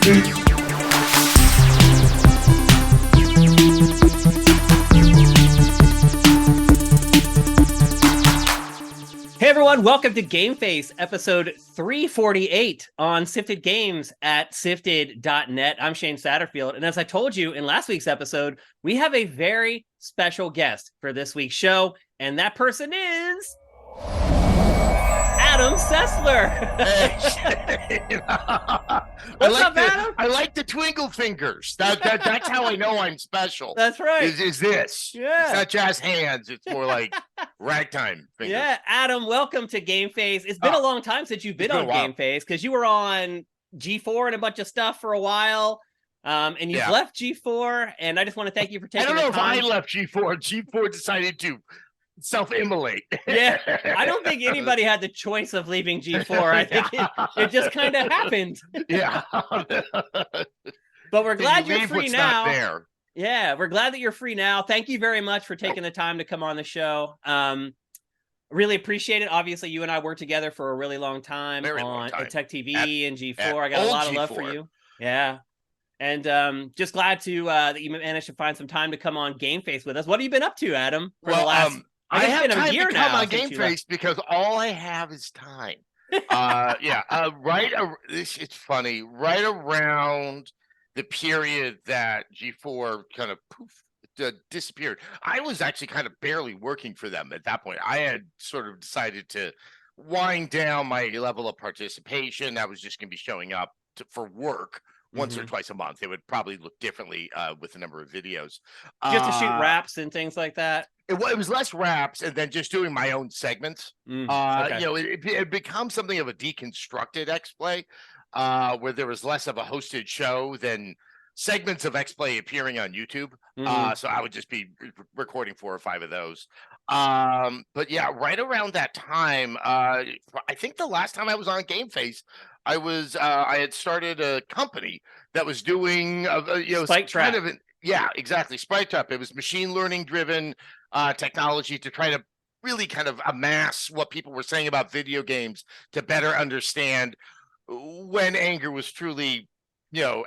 Hey everyone, welcome to GameFace, episode 348 on Sifted Games at sifted.net. I'm Shane Satterfield, and as I told you in last week's episode, we have a very special guest for this week's show, and that person is Adam Sessler. Hey. What's up, Adam? I like the twinkle fingers. That's how I know I'm special. That's right. Is this? Yeah. It's not just hands. It's more like ragtime fingers. Yeah, Adam, welcome to GameFace. It's been a long time since you've been on GameFace because you were on G4 and a bunch of stuff for a while. And you've left G4, and I just want to thank you for taking the time. I don't know if I left G4. G4 decided to self-immolate. Yeah, I don't think anybody had the choice of leaving G4. I think it just kind of happened. Yeah. But we're glad you're free now. Not there. Yeah, we're glad that you're free now. Thank you very much for taking the time to come on the show. Really appreciate it. Obviously, you and I worked together for a really long time at Tech TV and G4. I got a lot of love for you. Yeah. And just glad to that you managed to find some time to come on GameFace with us. What have you been up to, Adam? For the last, I have time to come on GameFace because all I have is time. It's funny. Right around the period that G4 kind of disappeared, I was actually kind of barely working for them at that point. I had sort of decided to wind down my level of participation. I was just going to be showing up for work once or twice a month. It would probably look differently with the number of videos. Just to shoot raps and things like that? It was less raps and then just doing my own segments. Okay. It becomes something of a deconstructed X-Play where there was less of a hosted show than segments of X-Play appearing on YouTube. So I would just be recording 4 or 5 of those. But yeah, right around that time, I think the last time I was on GameFace, I had started a company that was doing Spike Trap. Exactly, Spike Trap. It was machine learning driven technology to try to really kind of amass what people were saying about video games to better understand when anger was truly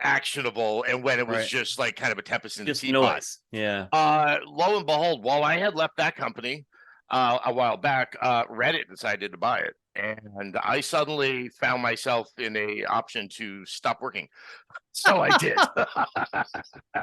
actionable and when it was just like kind of a tempest in the teapot. Noise. Yeah. Lo and behold, while I had left that company a while back, Reddit decided to buy it. And I suddenly found myself in a option to stop working. So I did.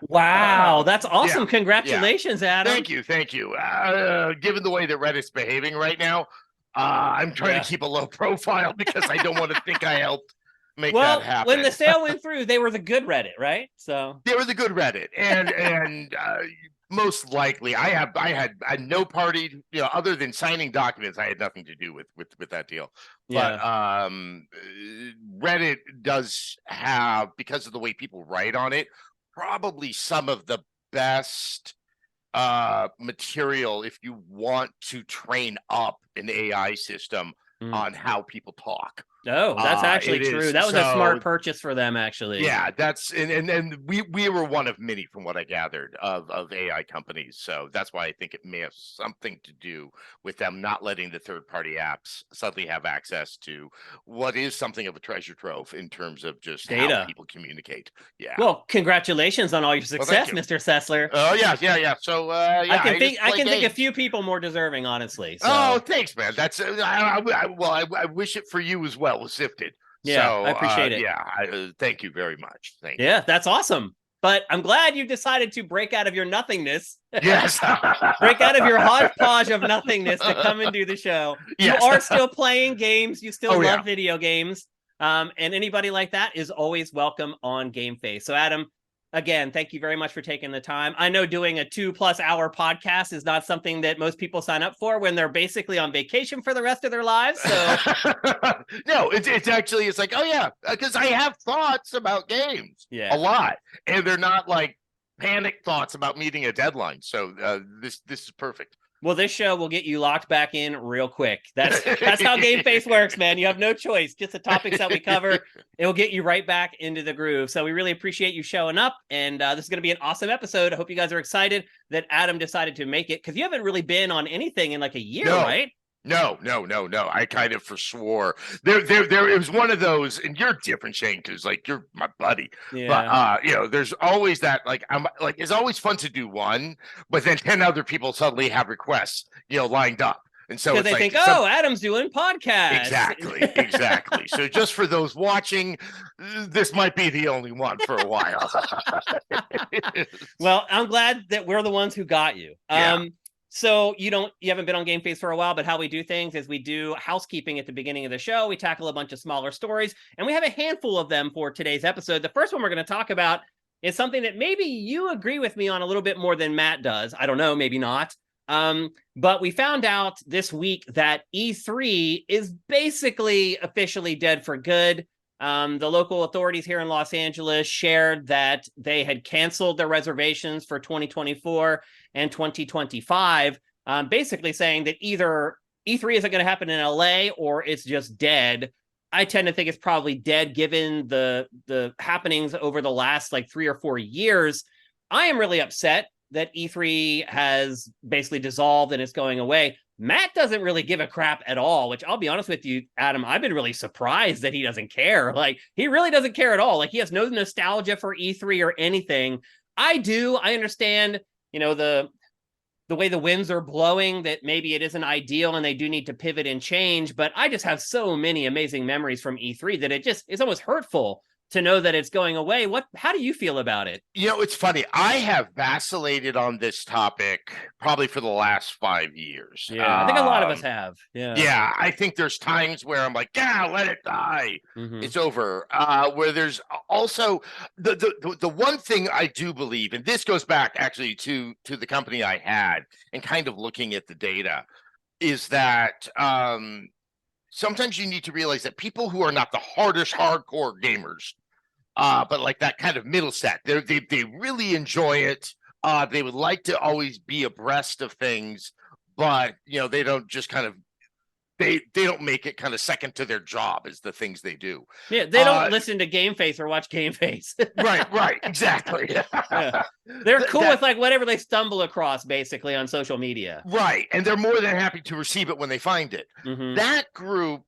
Wow, that's awesome. Congratulations, Adam. Thank you. Given the way that Reddit's behaving right now, I'm trying to keep a low profile because I don't want to think I helped make that happen. When the sale went through, they were the good Reddit, right? So they were the good Reddit. And most likely I had no party, other than signing documents. I had nothing to do with that deal. But Reddit does have, because of the way people write on it, probably some of the best material if you want to train up an AI system on how people talk. Oh, that's actually true. That was a smart purchase for them, actually. Yeah, that's and we were one of many, from what I gathered, of AI companies. So that's why I think it may have something to do with them not letting the third-party apps suddenly have access to what is something of a treasure trove in terms of just data, how people communicate. Yeah. Well, congratulations on all your success, Mr. Sessler. Oh yeah. So I can think a few people more deserving, honestly. So. Oh, thanks, man. That's I wish it for you as well. Was Sifted. Yeah, so, I appreciate it. Thank you very much. Thank you. Yeah, that's awesome. But I'm glad you decided to break out of your nothingness. Yes. Break out of your hodgepodge of nothingness to come and do the show. Yes. You are still playing games. You still love video games. And anybody like that is always welcome on GameFace. So, Adam, again, thank you very much for taking the time. I know doing a 2+ hour podcast is not something that most people sign up for when they're basically on vacation for the rest of their lives. So no, it's like, oh yeah, because I have thoughts about games a lot, and they're not like panic thoughts about meeting a deadline. So this is perfect. Well, this show will get you locked back in real quick. That's how GameFace works, man. You have no choice. Just the topics that we cover, it will get you right back into the groove. So we really appreciate you showing up, and this is going to be an awesome episode. I hope you guys are excited that Adam decided to make it, because you haven't really been on anything in like a year, right? No. I kind of forswore. There. It was one of those, and you're different, Shane, because like you're my buddy. Yeah. But there's always that. Like I'm like it's always fun to do one, but then 10 other people suddenly have requests, lined up, and so Because it's they like think, oh, Adam's doing podcasts. Exactly. So just for those watching, this might be the only one for a while. Well, I'm glad that we're the ones who got you. Yeah. So you haven't been on GameFace for a while, but how we do things is we do housekeeping at the beginning of the show. We tackle a bunch of smaller stories, and we have a handful of them for today's episode. The first one we're going to talk about is something that maybe you agree with me on a little bit more than Matt does. I don't know, maybe not. But we found out this week that E3 is basically officially dead for good. The local authorities here in Los Angeles shared that they had canceled their reservations for 2024 and 2025, basically saying that either E3 isn't going to happen in LA or it's just dead. I tend to think it's probably dead given the happenings over the last like 3 or 4 years. I am really upset that E3 has basically dissolved and it's going away. Matt doesn't really give a crap at all, which I'll be honest with you, Adam, I've been really surprised that he doesn't care. Like, he really doesn't care at all. Like, he has no nostalgia for E3 or anything. I do. I understand, the way the winds are blowing, that maybe it isn't ideal and they do need to pivot and change. But I just have so many amazing memories from E3 that it's almost hurtful to know that it's going away. How do you feel about it? It's funny. I have vacillated on this topic probably for the last 5 years. Yeah, I think a lot of us have. Yeah, I think there's times where I'm like, yeah, let it die. Mm-hmm. It's over. Where there's also the one thing I do believe, and this goes back actually to the company I had and kind of looking at the data, is that sometimes you need to realize that people who are not the hardest hardcore gamers, but like that kind of middle set, they really enjoy it. They would like to always be abreast of things, but they don't just kind of they don't make it kind of second to their job as the things they do. Yeah, they don't listen to GameFace or watch GameFace. right, exactly. Yeah. They're cool with like whatever they stumble across, basically, on social media. Right, and they're more than happy to receive it when they find it. Mm-hmm. That group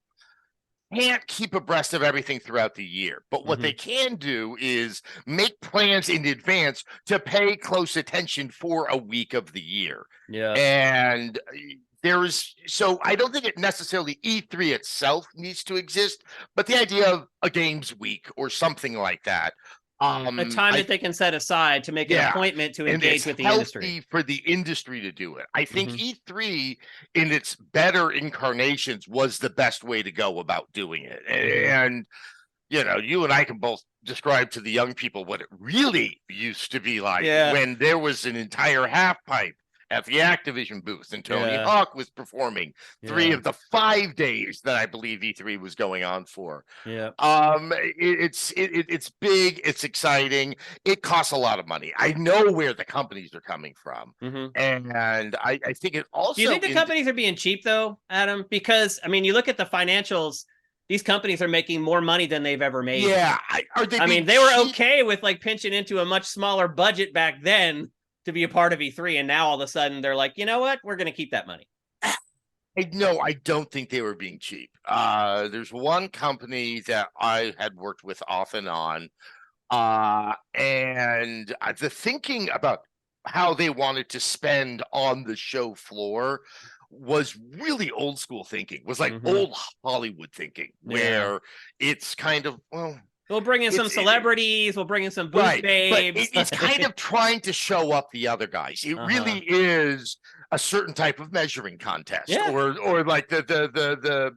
can't keep abreast of everything throughout the year, but what they can do is make plans in advance to pay close attention for a week of the year. Yeah, and so I don't think it necessarily E3 itself needs to exist, but the idea of a games week or something like that. A time that they can set aside to make an appointment to engage with the industry. For the industry to do it. I think E3 in its better incarnations was the best way to go about doing it. And, you and I can both describe to the young people what it really used to be like when there was an entire half pipe at the Activision booth and Tony Hawk was performing 3 of the 5 days that I believe E3 was going on for. Yeah. It's big, it's exciting. It costs a lot of money. I know where the companies are coming from. And I think it also... Do you think the companies are being cheap though, Adam? Because, you look at the financials, these companies are making more money than they've ever made. Yeah. They were okay with like pinching into a much smaller budget back then to be a part of E3, and now all of a sudden they're like, you know what, we're going to keep that money. No, I don't think they were being cheap. There's one company that I had worked with off and on, and the thinking about how they wanted to spend on the show floor was really old school thinking, was like old Hollywood thinking, where it's kind of, we'll bring in some celebrities. We'll bring in some booth babes. But it's kind of trying to show up the other guys. It really is a certain type of measuring contest, or like the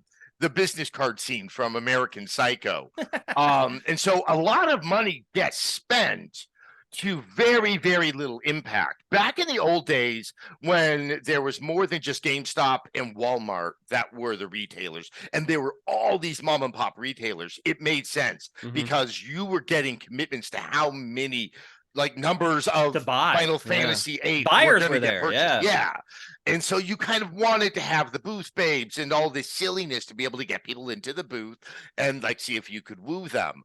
business card scene from American Psycho. And so a lot of money gets spent to very, very little impact. Back in the old days, when there was more than just GameStop and Walmart that were the retailers, and there were all these mom and pop retailers, it made sense because you were getting commitments to how many numbers of Final Fantasy VIII buyers were there. Yeah. And so you kind of wanted to have the booth babes and all this silliness to be able to get people into the booth and see if you could woo them.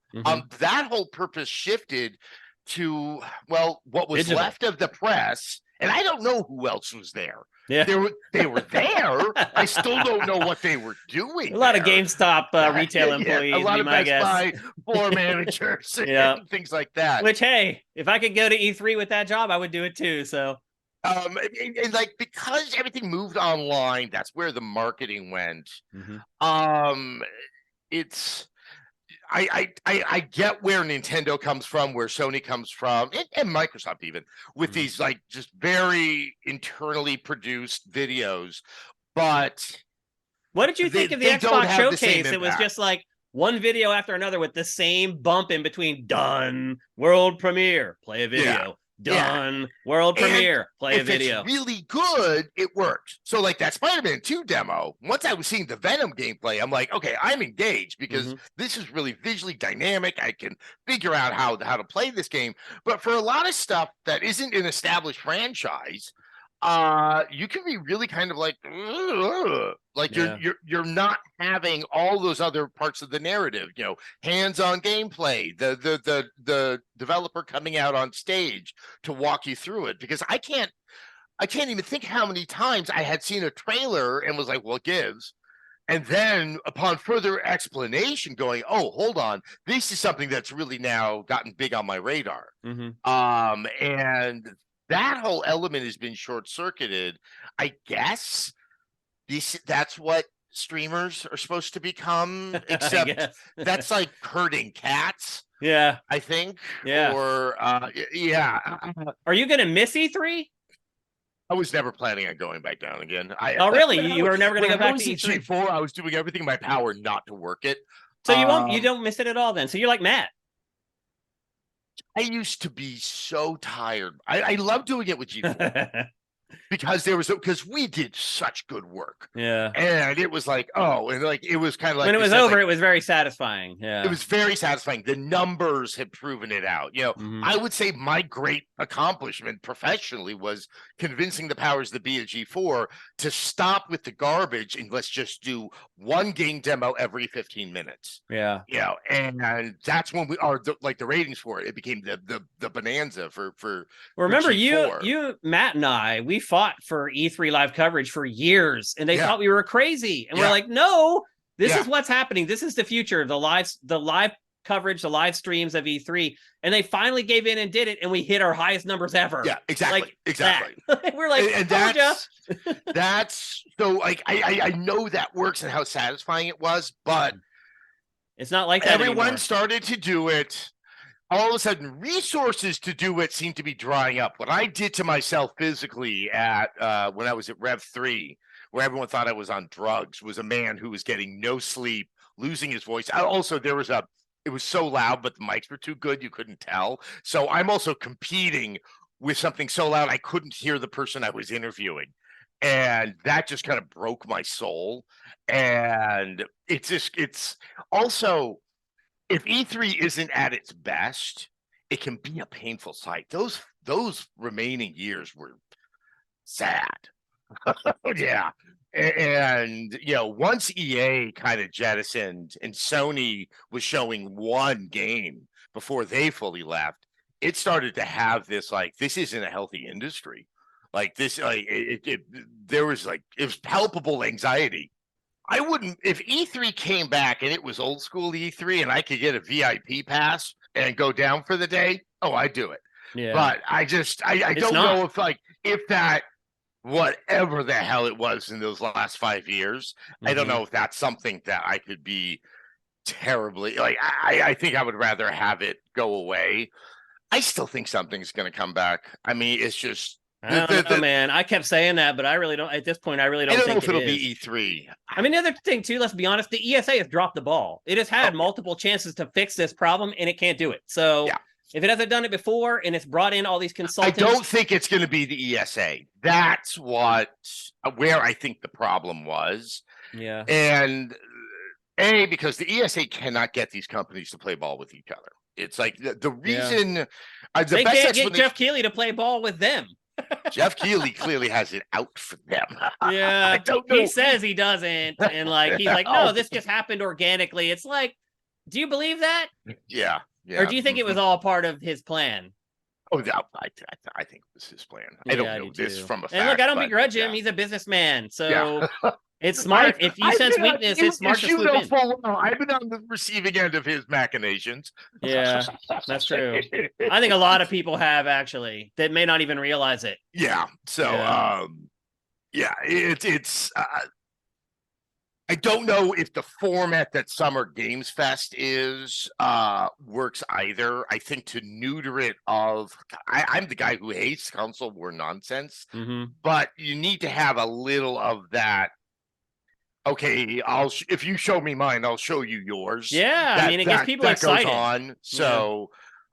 That whole purpose shifted to what was left of the press and I don't know who else was there. Yeah, they were there. I still don't know what they were doing. A lot of GameStop retail employees. A lot of Best guess. Buy floor managers, and things like that. Which, hey, if I could go to E3 with that job, I would do it too. So, and like because everything moved online, that's where the marketing went. It's. I get where Nintendo comes from, where Sony comes from, and Microsoft even, with these like just very internally produced videos. But what did you think of the Xbox showcase? It was just like one video after another with the same bump in between. Done. World premiere. Play a video. Done. World premiere. Play a video. If it's really good, it worked. So like that Spider-Man 2 demo, once I was seeing the Venom gameplay, I'm like, okay, I'm engaged because this is really visually dynamic. I can figure out how to play this game. But for a lot of stuff that isn't an established franchise, you can be really kind of like you're not having all those other parts of the narrative, hands-on gameplay, the developer coming out on stage to walk you through it, because I can't even think how many times I had seen a trailer and was like, well, it gives. And then upon further explanation going, oh, hold on, this is something that's really now gotten big on my radar. And that whole element has been short-circuited. I guess that's what streamers are supposed to become, except that's like herding cats. Yeah, I think. Yeah. Or Are you gonna miss E3? I was never planning on going back down again. Really? You were never gonna go back to E3? G4, I was doing everything in my power not to work it. So you don't miss it at all then. So you're like Matt. I used to be so tired. I love doing it with G4 because we did such good work. Yeah. And it was like, it was kind of like when it was over, it was very satisfying. Yeah. It was very satisfying. The numbers had proven it out. I would say my great accomplishment professionally was convincing the powers that be at G4 to stop with the garbage and let's just do one game demo every 15 minutes. Yeah. And that's when we are the ratings for it. It became the bonanza for remember G4. you, Matt and I, we fought for E3 live coverage for years and they thought we were crazy. And we're like, no, this is what's happening. This is the future. The live coverage, the live streams of E3. And they finally gave in and did it. And we hit our highest numbers ever. Yeah, exactly. Exactly. We're like, and that's so like, I know that works and how satisfying it was, but it's not like that everyone anymore. started to do it. All of a sudden, resources to do it seem to be drying up. What I did to myself physically at when I was at Rev 3, where everyone thought I was on drugs, was a man who was getting no sleep, losing his voice. Also, it was so loud, but the mics were too good, you couldn't tell. So I'm also competing with something so loud I couldn't hear the person I was interviewing. And that just kind of broke my soul. And it's also, if E3 isn't at its best, it can be a painful sight. Those remaining years were sad. Yeah. And once EA kind of jettisoned and Sony was showing one game before they fully left, it started to have this this isn't a healthy industry. Like this, it was palpable anxiety. I wouldn't, if E3 came back and it was old school E3 and I could get a VIP pass and go down for the day, I'd do it. Yeah. But I don't know if that, whatever the hell it was in those last 5 years, I don't know if that's something that I could be terribly, I think I would rather have it go away. I still think something's going to come back. I mean, it's just, I don't know, man. I kept saying that, but I really don't. At this point, I really don't think know if it'll be E3. I mean, the other thing too. Let's be honest. The ESA has dropped the ball. It has had multiple chances to fix this problem, and it can't do it. So, if it hasn't done it before, and it's brought in all these consultants, I don't think it's going to be the ESA. That's where I think the problem was. Yeah, and because the ESA cannot get these companies to play ball with each other. It's like the reason they can't get Jeff Keighley to play ball with them. Jeff Keighley clearly has it out for them. Yeah, I don't know. He says he doesn't, and he's like, no, this just happened organically. It's like, do you believe that? Yeah. Or do you think it was all part of his plan? Oh, yeah, I think it was his plan. I don't know this from a fact. And look, I don't begrudge him. He's a businessman, so it's smart. If you sense weakness, it's smart to swoop in. Full well, I've been on the receiving end of his machinations. Yeah, that's true. I think a lot of people have, actually, that may not even realize it. Yeah. So, it's. I don't know if the format that Summer Games Fest is works either. I think to neuter it I'm the guy who hates console war nonsense, but you need to have a little of that. Okay, if you show me mine, I'll show you yours. Yeah, I mean, it gets people excited. Goes on. So,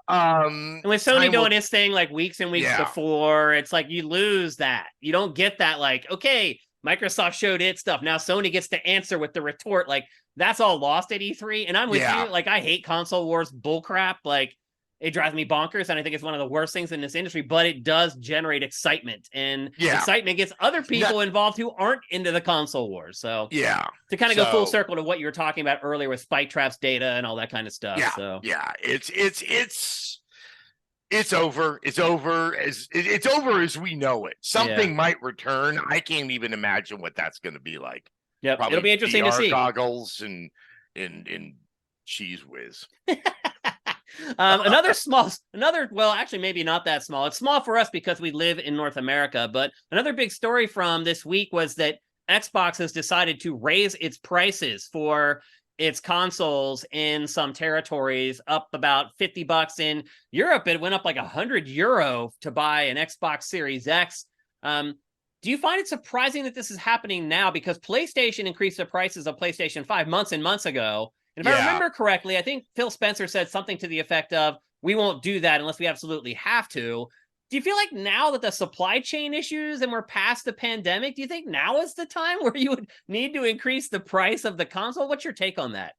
and with Sony doing his thing like weeks and weeks before, it's like you lose that. You don't get that, like, okay, Microsoft showed its stuff. Now Sony gets to answer with the retort. Like, that's all lost at E3. And I'm with you. Like, I hate console wars bullcrap. Like, it drives me bonkers. And I think it's one of the worst things in this industry, but it does generate excitement. And excitement gets other people involved who aren't into the console wars. So to kind of go full circle to what you were talking about earlier with Spike Traps data and all that kind of stuff. It's over. It's over as we know it. Something might return. I can't even imagine what that's going to be like. Yeah, it'll be interesting VR to see. Goggles and cheese whiz. Well, actually, maybe not that small. It's small for us because we live in North America. But another big story from this week was that Xbox has decided to raise its prices for its consoles in some territories, up about $50. In Europe, it went up like €100 to buy an Xbox Series X. Do you find it surprising that this is happening now? Because PlayStation increased the prices of PlayStation 5 months and months ago. And if I remember correctly, I think Phil Spencer said something to the effect of, we won't do that unless we absolutely have to. Do you feel like now that the supply chain issues and we're past the pandemic, do you think now is the time where you would need to increase the price of the console? What's your take on that?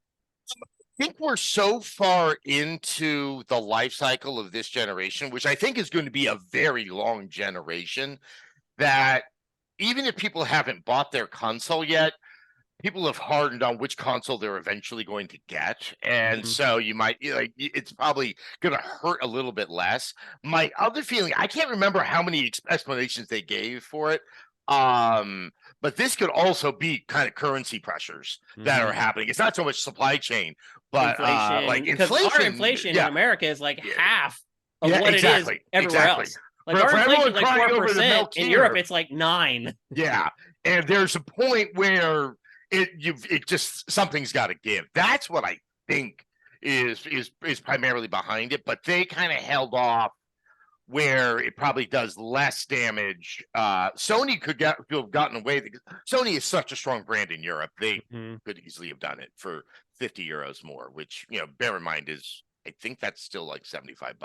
I think we're so far into the life cycle of this generation, which I think is going to be a very long generation, that even if people haven't bought their console yet, people have hardened on which console they're eventually going to get. And so you might, it's probably going to hurt a little bit less. My other feeling, I can't remember how many explanations they gave for it. But this could also be kind of currency pressures that are happening. It's not so much supply chain, but inflation. Our inflation in America is like half of what it is everywhere else. Like our inflation is like 4%. In Europe, it's like 9%. Yeah. And there's a point where it just, something's got to give. That's what I think is primarily behind it. But they kind of held off where it probably does less damage. Sony could have gotten away. Sony is such a strong brand in Europe. They could easily have done it for €50 more, which, bear in mind I think that's still like $75.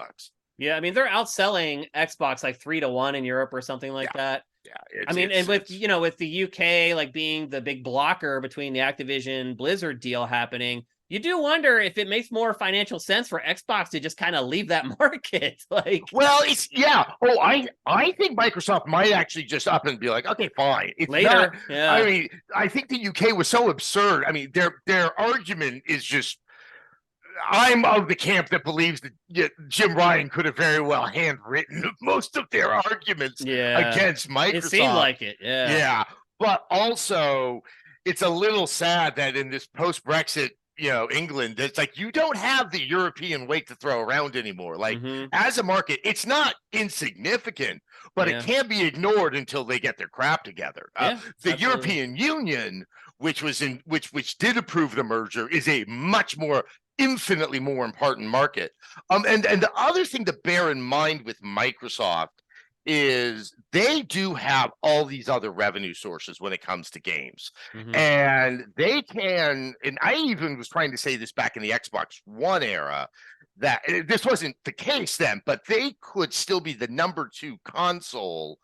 Yeah, I mean, they're outselling Xbox like 3-1 in Europe or something like that. Yeah, I mean, and with the UK like being the big blocker between the Activision Blizzard deal happening, you do wonder if it makes more financial sense for Xbox to just kind of leave that market. Like, well, I think Microsoft might actually just up and be like, okay, fine. It's later. I mean, I think the UK was so absurd. I mean, their argument is just. I'm of the camp that believes that Jim Ryan could have very well handwritten most of their arguments against Microsoft. It seemed like it, yeah. But also, it's a little sad that in this post-Brexit, England, it's like you don't have the European weight to throw around anymore. Like as a market, it's not insignificant, but it can't be ignored until they get their crap together. The European Union, which did approve the merger, is a much more infinitely more important market. And the other thing to bear in mind with Microsoft is they do have all these other revenue sources when it comes to games. And they can, and I even was trying to say this back in the Xbox One era, that this wasn't the case then, but they could still be the number 2 console,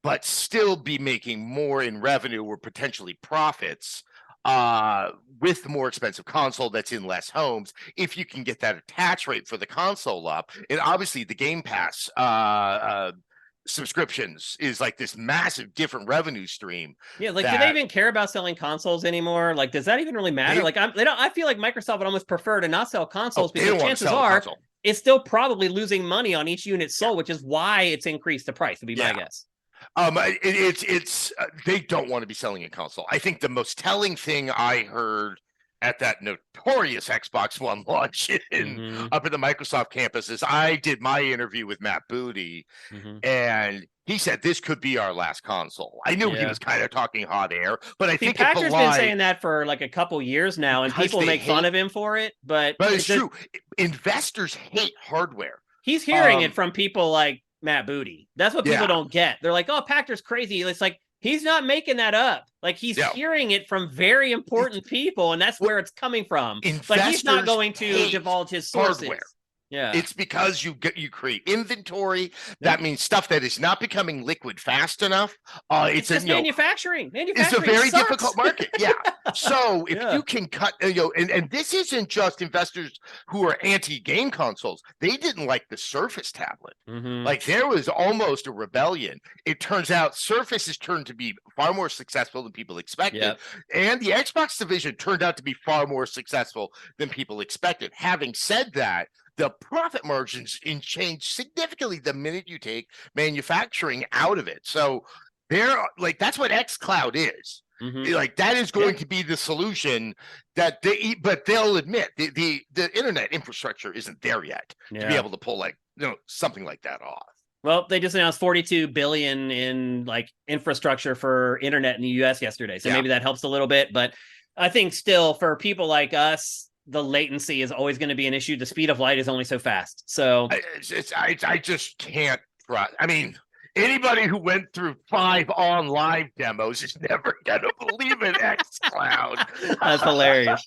but still be making more in revenue or potentially profits with the more expensive console that's in less homes, if you can get that attach rate for the console up. And obviously the Game Pass subscriptions is like this massive different revenue stream. Yeah, like do they even care about selling consoles anymore? Like, does that even really matter? I feel like Microsoft would almost prefer to not sell consoles because chances are it's still probably losing money on each unit sold, which is why it's increased the price, would be my guess. It's they don't want to be selling a console. I think the most telling thing I heard at that notorious Xbox One launch up at the Microsoft campus is I did my interview with Matt Booty, and he said this could be our last console. I knew he was kind of talking hot air, but I think Packer's been saying that for like a couple years now, and people make fun of him for it. But it's true. Investors hate hardware. He's hearing it from people like Matt Booty. That's what people don't get. They're like, "Oh, Packer's crazy." It's like he's not making that up. Like he's hearing it from very important people, and that's where it's coming from. But he's not going to divulge his sources. Hardware. Yeah, it's because you create inventory. That means stuff that is not becoming liquid fast enough. It's just manufacturing. It's a very difficult market. Yeah. So if you can cut, and this isn't just investors who are anti-game consoles. They didn't like the Surface tablet. Like there was almost a rebellion. It turns out Surface has turned to be far more successful than people expected, and the Xbox division turned out to be far more successful than people expected. Having said that, the profit margins change significantly the minute you take manufacturing out of it. So they're like, that's what xCloud is. Like that is going to be the solution that but they'll admit the internet infrastructure isn't there yet to be able to pull something like that off. Well, they just announced $42 billion in like infrastructure for internet in the US yesterday. So maybe that helps a little bit, but I think still for people like us, the latency is always going to be an issue. The speed of light is only so fast. So I just can't trust. I mean, anybody who went through 5 on live demos is never going to believe in xCloud. That's hilarious.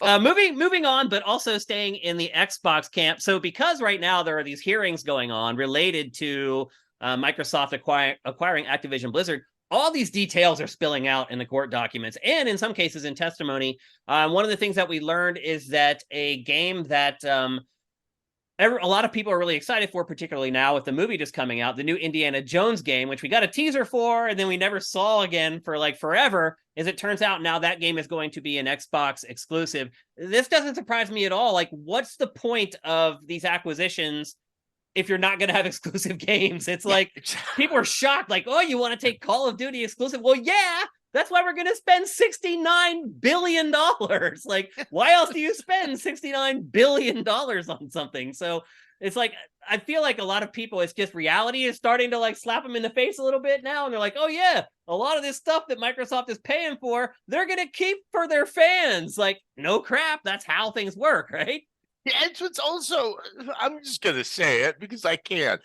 Moving on, but also staying in the Xbox camp. So because right now there are these hearings going on related to Microsoft acquiring Activision Blizzard, all these details are spilling out in the court documents and in some cases in testimony. One of the things that we learned is that a game that a lot of people are really excited for, particularly now with the movie just coming out, the new Indiana Jones game, which we got a teaser for and then we never saw again for like forever, as it turns out now that game is going to be an Xbox exclusive. This doesn't surprise me at all. Like, what's the point of these acquisitions if you're not going to have exclusive games? It's like people are shocked, like, oh, you want to take Call of Duty exclusive? Well, yeah, that's why we're going to spend $69 billion. Like, why else do you spend $69 billion on something? So it's like, I feel like a lot of people, it's just reality is starting to like slap them in the face a little bit now. And they're like, oh yeah, a lot of this stuff that Microsoft is paying for, they're going to keep for their fans. Like, no crap. That's how things work, right? Yeah, it's also, I'm just going to say it because I can.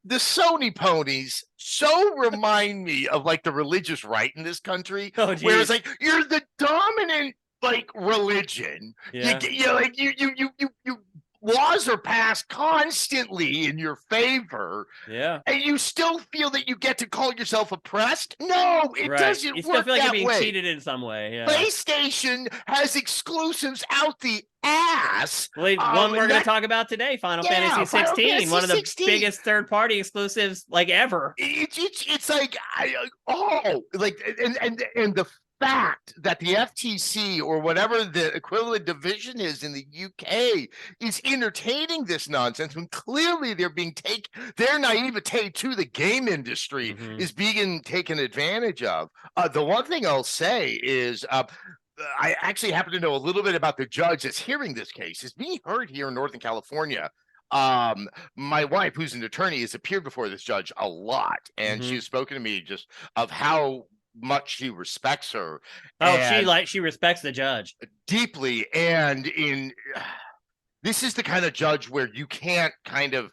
The Sony ponies so remind me of like the religious right in this country. Where it's like, you're the dominant like religion. You laws are passed constantly in your favor. Yeah. And you still feel that you get to call yourself oppressed? No, it doesn't work that way. You still feel like you're being cheated in some way. Yeah. PlayStation has exclusives out the ass. Well, one we're going to talk about today, Final Fantasy XVI, one of the biggest third-party exclusives like ever. It's like, and the fact that the FTC or whatever the equivalent division is in the UK is entertaining this nonsense when clearly they're being their naivete to the game industry is being taken advantage of. The one thing I'll say is I actually happen to know a little bit about the judge that's hearing this case. It's being heard here in Northern California. My wife, who's an attorney, has appeared before this judge a lot, and she's spoken to me just of how much she respects her. She respects the judge deeply, and this is the kind of judge where you can't kind of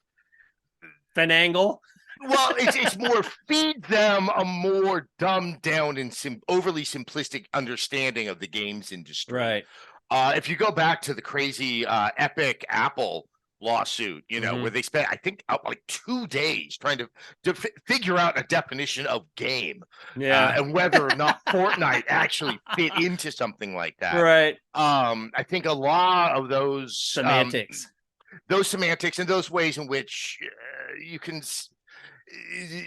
finagle. Well, it's more feed them a more dumbed down and overly simplistic understanding of the games industry. Right. If you go back to the crazy Epic Apple lawsuit, where they spent, I think, like 2 days trying to figure out a definition of game, and whether or not Fortnite actually fit into something like that. Right. I think a lot of those semantics and those ways in which you can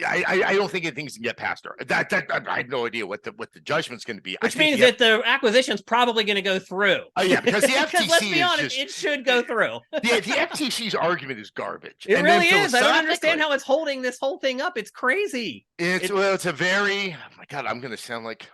I don't think anything's can get past her. That I have no idea what the judgment's going to be. Which means that the acquisition's probably going to go through. Oh yeah, because the FTC let's be honest, it should go through. the FTC's argument is garbage. It really is. I don't understand how it's holding this whole thing up. It's crazy. It's a very, oh my God, I'm going to sound like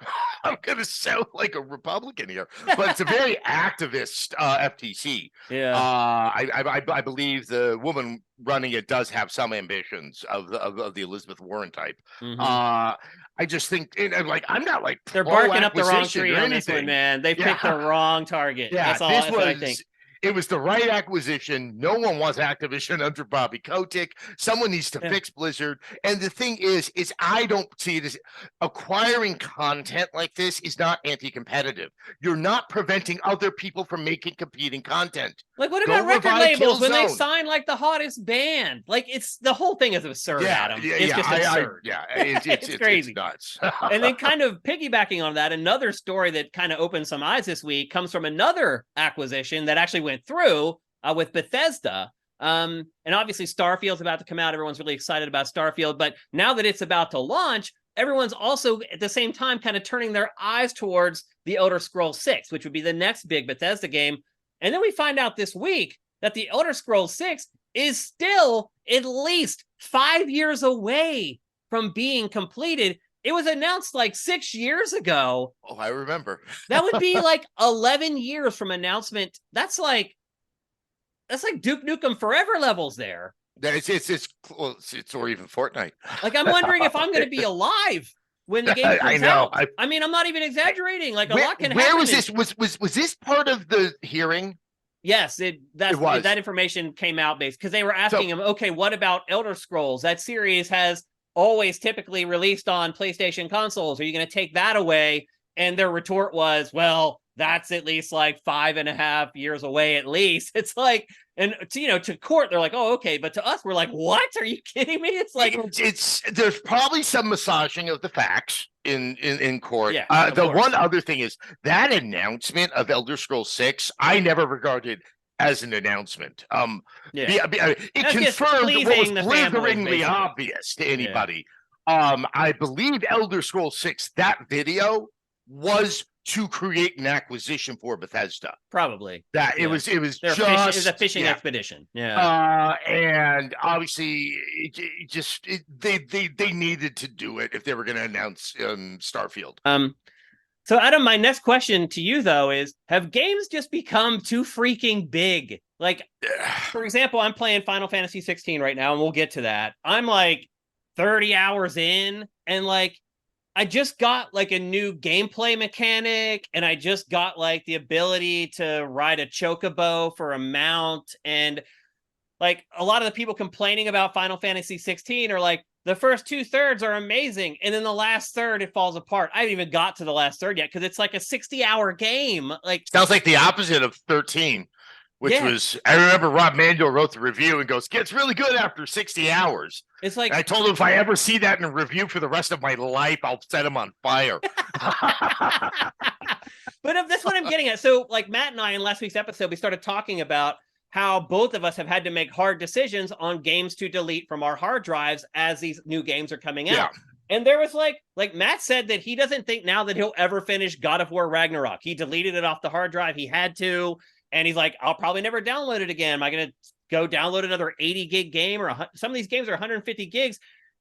a Republican here, but it's a very activist FTC. Yeah. I believe the woman running it does have some ambitions of the Elizabeth Warren type. Mm-hmm. I just think, I'm not like they're barking up the wrong tree on this one, man. They picked the wrong target. Yeah, that's what I think. It was the right acquisition. No one wants Activision under Bobby Kotick. Someone needs to fix Blizzard. And the thing is I don't see it as acquiring content like this is not anti-competitive. You're not preventing other people from making competing content. Like, what about record labels when they sign like the hottest band? Like, it's the whole thing is absurd, Adam. It's just absurd. It's crazy. It's nuts. And then kind of piggybacking on that, another story that kind of opened some eyes this week comes from another acquisition that actually went through with Bethesda. And obviously Starfield's about to come out. Everyone's really excited about Starfield. But now that it's about to launch, everyone's also at the same time kind of turning their eyes towards the Elder Scrolls 6, which would be the next big Bethesda game. And then we find out this week that the Elder Scrolls 6 is still at least 5 years away from being completed. It was announced like 6 years ago. Oh, I remember. That would be like 11 years from announcement. That's like Duke Nukem Forever levels there. It's or even Fortnite. Like, I'm wondering if I'm going to be alive when the game comes out. I mean, I'm not even exaggerating. Like, a lot can happen. Where was this? Was this part of the hearing? Yes, that information came out based because they were asking him, okay, what about Elder Scrolls? That series has always typically released on PlayStation consoles. Are you going to take that away? And their retort was, well, that's at least like 5.5 years away at least. It's like, and to court, they're like, oh, okay. But to us, we're like, what? Are you kidding me? It's like, there's probably some massaging of the facts in court. Yeah, the one other thing is that announcement of Elder Scrolls 6, I never regarded as an announcement. It confirmed what was blitheringly obvious to anybody. I believe Elder Scrolls 6, that video was to create an acquisition for Bethesda. Probably. It was it was a fishing expedition. Yeah. And obviously they needed to do it if they were going to announce Starfield. So Adam, my next question to you though is, have games just become too freaking big? Like, for example, I'm playing Final Fantasy XVI right now, and we'll get to that. I'm like 30 hours in, and like, I just got like a new gameplay mechanic, and I just got like the ability to ride a chocobo for a mount. And like, a lot of the people complaining about Final Fantasy 16 are like, the first 2/3 are amazing, and then the last third, it falls apart. I haven't even got to the last third yet because it's like a 60-hour game. Like, sounds like the opposite of 13, which was, I remember Rob Manuel wrote the review and goes, "Gets really good after 60 hours." It's like, and I told him if I ever see that in a review for the rest of my life, I'll set him on fire. But that's what I'm getting at. So, like, Matt and I in last week's episode, we started talking about how both of us have had to make hard decisions on games to delete from our hard drives as these new games are coming out. And there was like Matt said that he doesn't think now that he'll ever finish God of War Ragnarok. He deleted it off the hard drive. He had to. And he's like, I'll probably never download it again. Am I going to go download another 80 gig game? Or some of these games are 150 gigs.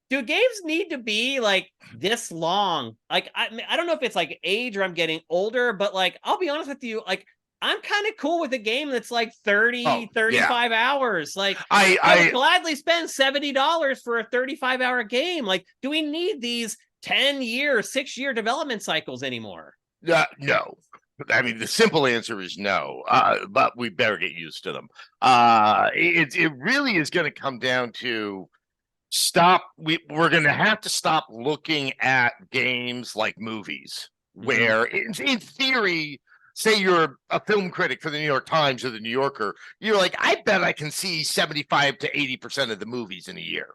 Do games need to be like this long? Like, I don't know if it's like age or I'm getting older, but like, I'll be honest with you, like, I'm kind of cool with a game that's like 35 hours. Like, I would gladly spend $70 for a 35-hour game. Like, do we need these 10-year, 6-year development cycles anymore? No. I mean, the simple answer is no, but we better get used to them. It really is going to come down to we're going to have to stop looking at games like movies, where in theory, say you're a film critic for the New York Times or the New Yorker, you're like, I bet I can see 75 to 80% of the movies in a year.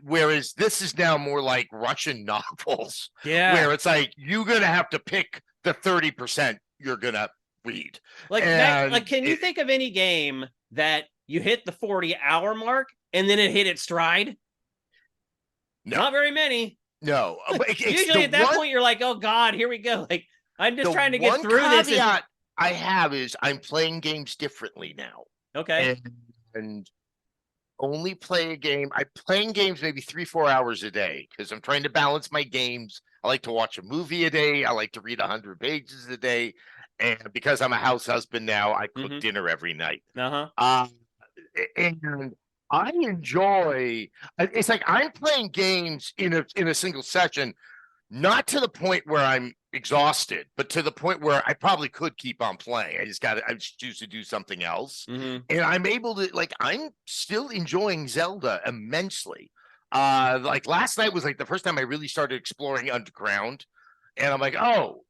Whereas this is now more like Russian novels, where it's like you're going to have to pick the 30% you're going to read. Can you think of any game that you hit the 40-hour mark and then it hit its stride? Not very many. No. Usually at that point, you're like, oh, God, here we go. Like, I'm just trying to get through this. The one caveat I have is I'm playing games differently now. Okay. And only play a game. I'm playing games maybe 3-4 hours a day because I'm trying to balance my games. I like to watch a movie a day. I like to read 100 pages a day. And because I'm a house husband now, I cook dinner every night. And I enjoy. It's like I'm playing games in a single session, not to the point where I'm exhausted, but to the point where I probably could keep on playing. I just choose to do something else, and I'm able to I'm still enjoying Zelda immensely. Like last night was like the first time I really started exploring underground, and I'm like, oh.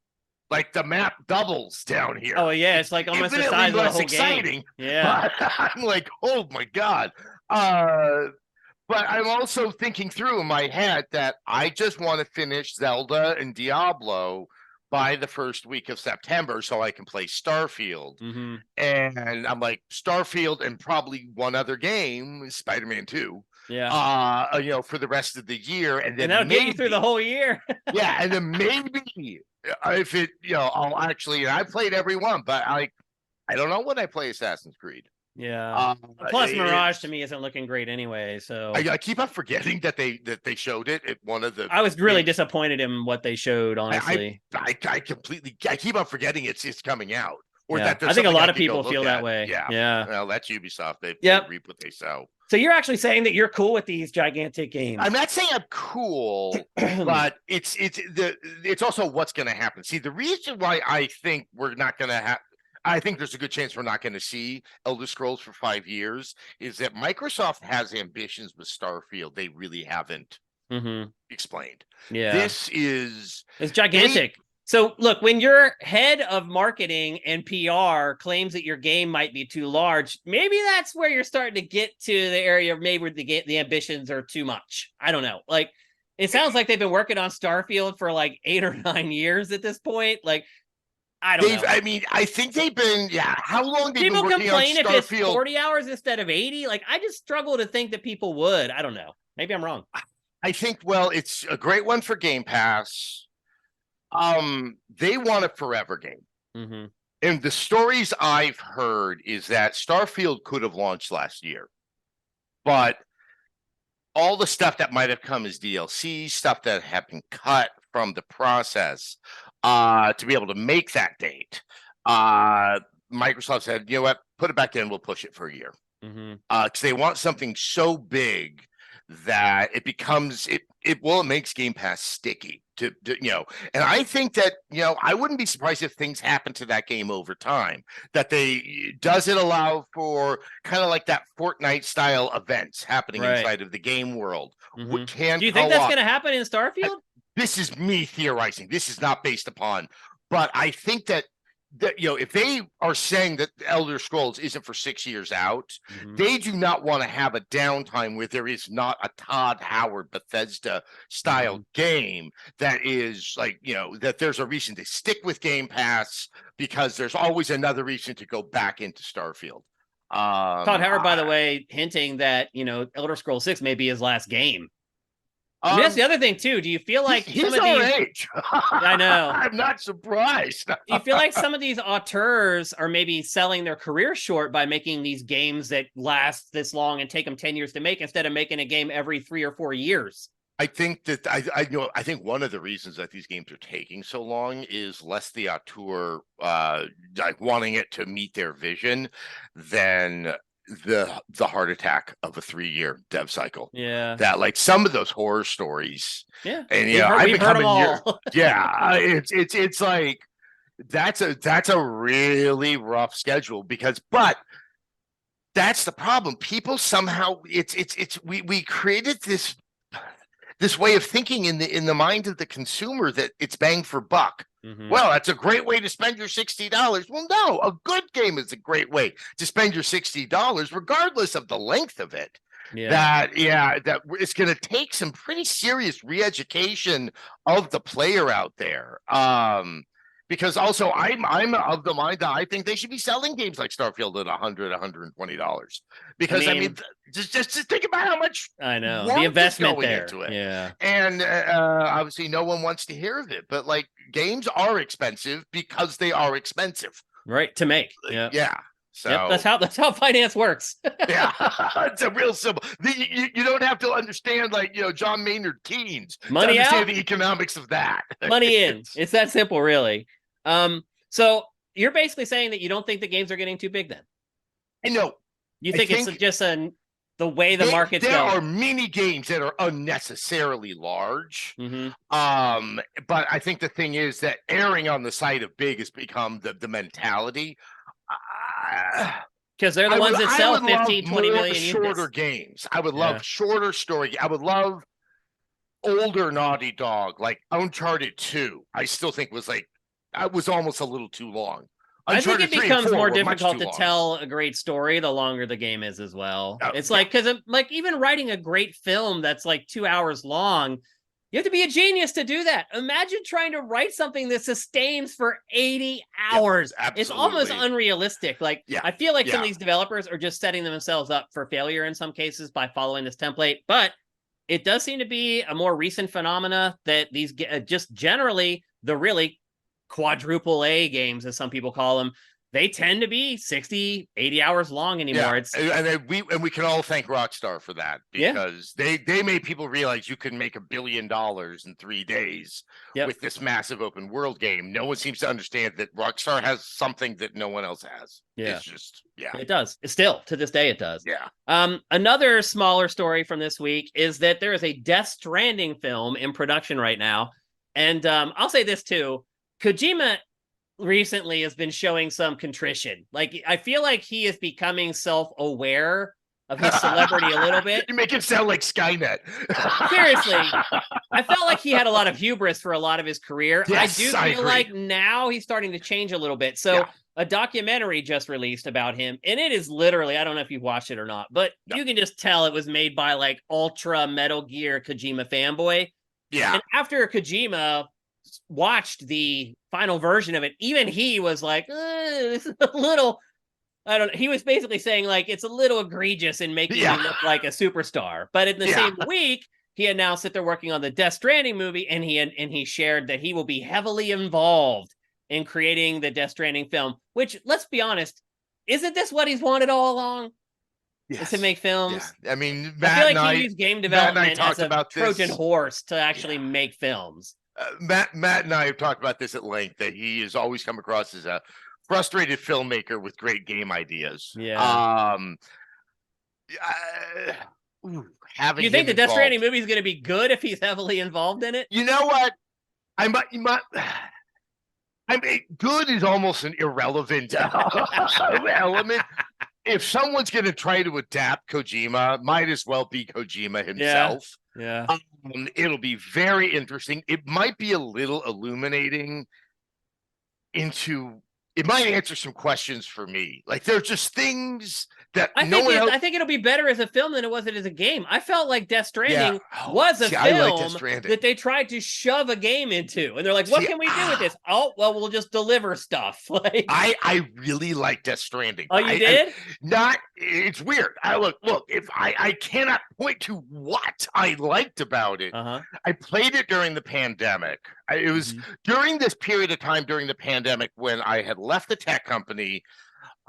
Like the map doubles down here. Oh yeah, it's like almost the size of the whole exciting. Game. Yeah, but I'm like, oh my God. But I'm also thinking through in my head that I just want to finish Zelda and Diablo by the first week of September so I can play Starfield. And I'm like, Starfield and probably one other game, Spider-Man 2. Yeah. For the rest of the year. And then that'll get you through the whole year. Yeah, and then maybe if it, I'll actually, I played every one, but I don't know when I play Assassin's Creed. Yeah. Plus, Mirage to me isn't looking great anyway. So I keep on forgetting that they showed it at one of the. I was really disappointed in what they showed. Honestly, I keep on forgetting it's coming out. Or that I think a lot of people feel that way. Yeah. Well, that's Ubisoft. They reap what they sow. So you're actually saying that you're cool with these gigantic games? I'm not saying I'm cool, but it's also what's going to happen. See, the reason why I think we're not going to have. I think there's a good chance we're not going to see Elder Scrolls for 5 years is that Microsoft has ambitions with Starfield they really haven't explained. Yeah. It's gigantic. So look, when your head of marketing and PR claims that your game might be too large, maybe that's where you're starting to get to the area of maybe where the ambitions are too much. I don't know. Like, it sounds like they've been working on Starfield for like 8 or 9 years at this point. Like, I don't know. I mean, I think they've been, how long they've people been working on Starfield? People complain if it's 40 hours instead of 80. Like, I just struggle to think that people would. I don't know. Maybe I'm wrong. I think, well, it's a great one for Game Pass. They want a forever game. And the stories I've heard is that Starfield could have launched last year, but all the stuff that might have come as DLC, stuff that have been cut from the process to be able to make that date, Microsoft said, you know what, put it back in, we'll push it for a year. Because they want something so big that it becomes it makes Game Pass sticky to and I think that I wouldn't be surprised if things happen to that game over time, that does it allow for kind of like that Fortnite style events happening inside of the game world. Do you think that's going to happen in Starfield? This is me theorizing. This is not based upon, but I think that if they are saying that Elder Scrolls isn't for 6 years out, they do not want to have a downtime where there is not a Todd Howard Bethesda style game that is like, that there's a reason to stick with Game Pass because there's always another reason to go back into Starfield. Todd Howard, by the way, hinting that, Elder Scrolls 6 may be his last game. I mean, that's the other thing too. Do you feel like he's our age? I know. I'm not surprised. Do you feel like some of these auteurs are maybe selling their career short by making these games that last this long and take them 10 years to make instead of making a game every 3 or 4 years? I think that I think one of the reasons that these games are taking so long is less the auteur like wanting it to meet their vision than the heart attack of a 3-year dev cycle. Yeah, that like some of those horror stories. Yeah, and I've heard them all. It's like that's a really rough schedule but that's the problem. People somehow we created this way of thinking in the mind of the consumer that it's bang for buck. Well, that's a great way to spend your $60. Well, no, a good game is a great way to spend your $60, regardless of the length of it. That it's going to take some pretty serious re-education of the player out there. Because also I'm of the mind that I think they should be selling games like Starfield at $120 because I mean just think about how much I know the investment there into it. Yeah, and obviously no one wants to hear of it, but like games are expensive because they are expensive, right? To make, yeah. So that's how finance works. Yeah, it's a real simple. You don't have to understand like John Maynard Keynes Money to understand out, the economics of that. Money in. It's that simple, really. So you're basically saying that you don't think the games are getting too big, then? No, you think it's just the way the market's going. There are many games that are unnecessarily large. Mm-hmm. But I think the thing is that erring on the side of big has become the mentality. Because they're the ones that sell 15, 20 million shorter games. I would love shorter story. I would love older Naughty Dog, like Uncharted 2. I still think was almost a little too long. Uncharted I think it becomes more difficult to tell a great story the longer the game is as well. It's like, because like even writing a great film that's like 2 hours long, you have to be a genius to do that. Imagine trying to write something that sustains for 80 hours. It's almost unrealistic. Like, I feel like some of these developers are just setting themselves up for failure in some cases by following this template. But it does seem to be a more recent phenomena that these just generally the really quadruple A games, as some people call them, they tend to be 60, 80 hours long anymore. And we can all thank Rockstar for that, because they made people realize you can make $1 billion in 3 days with this massive open world game. No one seems to understand that Rockstar has something that no one else has. It's just, it does. Still, to this day, it does. Yeah. Another smaller story from this week is that there is a Death Stranding film in production right now. And I'll say this too. Kojima recently has been showing some contrition. Like, I feel like he is becoming self-aware of his celebrity a little bit. You make it sound like Skynet. Seriously. I felt like he had a lot of hubris for a lot of his career. Yes, I feel like now he's starting to change a little bit. So a documentary just released about him, and it is literally, I don't know if you've watched it or not, but you can just tell it was made by like ultra Metal Gear Kojima fanboy. Yeah. And after Kojima watched the final version of it, even he was like, this is a little, I don't know. He was basically saying like, it's a little egregious in making me look like a superstar. But in the same week, he announced that they're working on the Death Stranding movie, and he shared that he will be heavily involved in creating the Death Stranding film, which, let's be honest, isn't this what he's wanted all along? Is to make films. I mean, I feel like he used game development as a Trojan horse to actually make films. Matt and I have talked about this at length, that he has always come across as a frustrated filmmaker with great game ideas. Do you think the Death Stranding movie is going to be good if he's heavily involved in it? You know what? I mean, good is almost an irrelevant element. If someone's going to try to adapt Kojima, might as well be Kojima himself. Yeah. It'll be very interesting. It might be a little illuminating it might answer some questions for me. Like, there's just things that I think it'll be better as a film than it was as a game. I felt like Death Stranding was a film that they tried to shove a game into, and they're like, "What can we do with this?" Oh, well, we'll just deliver stuff. Like, I really like Death Stranding. Oh, you did? It's weird. Look. If I cannot point to what I liked about it. I played it during the pandemic. It was during this period of time during the pandemic when I had left the tech company.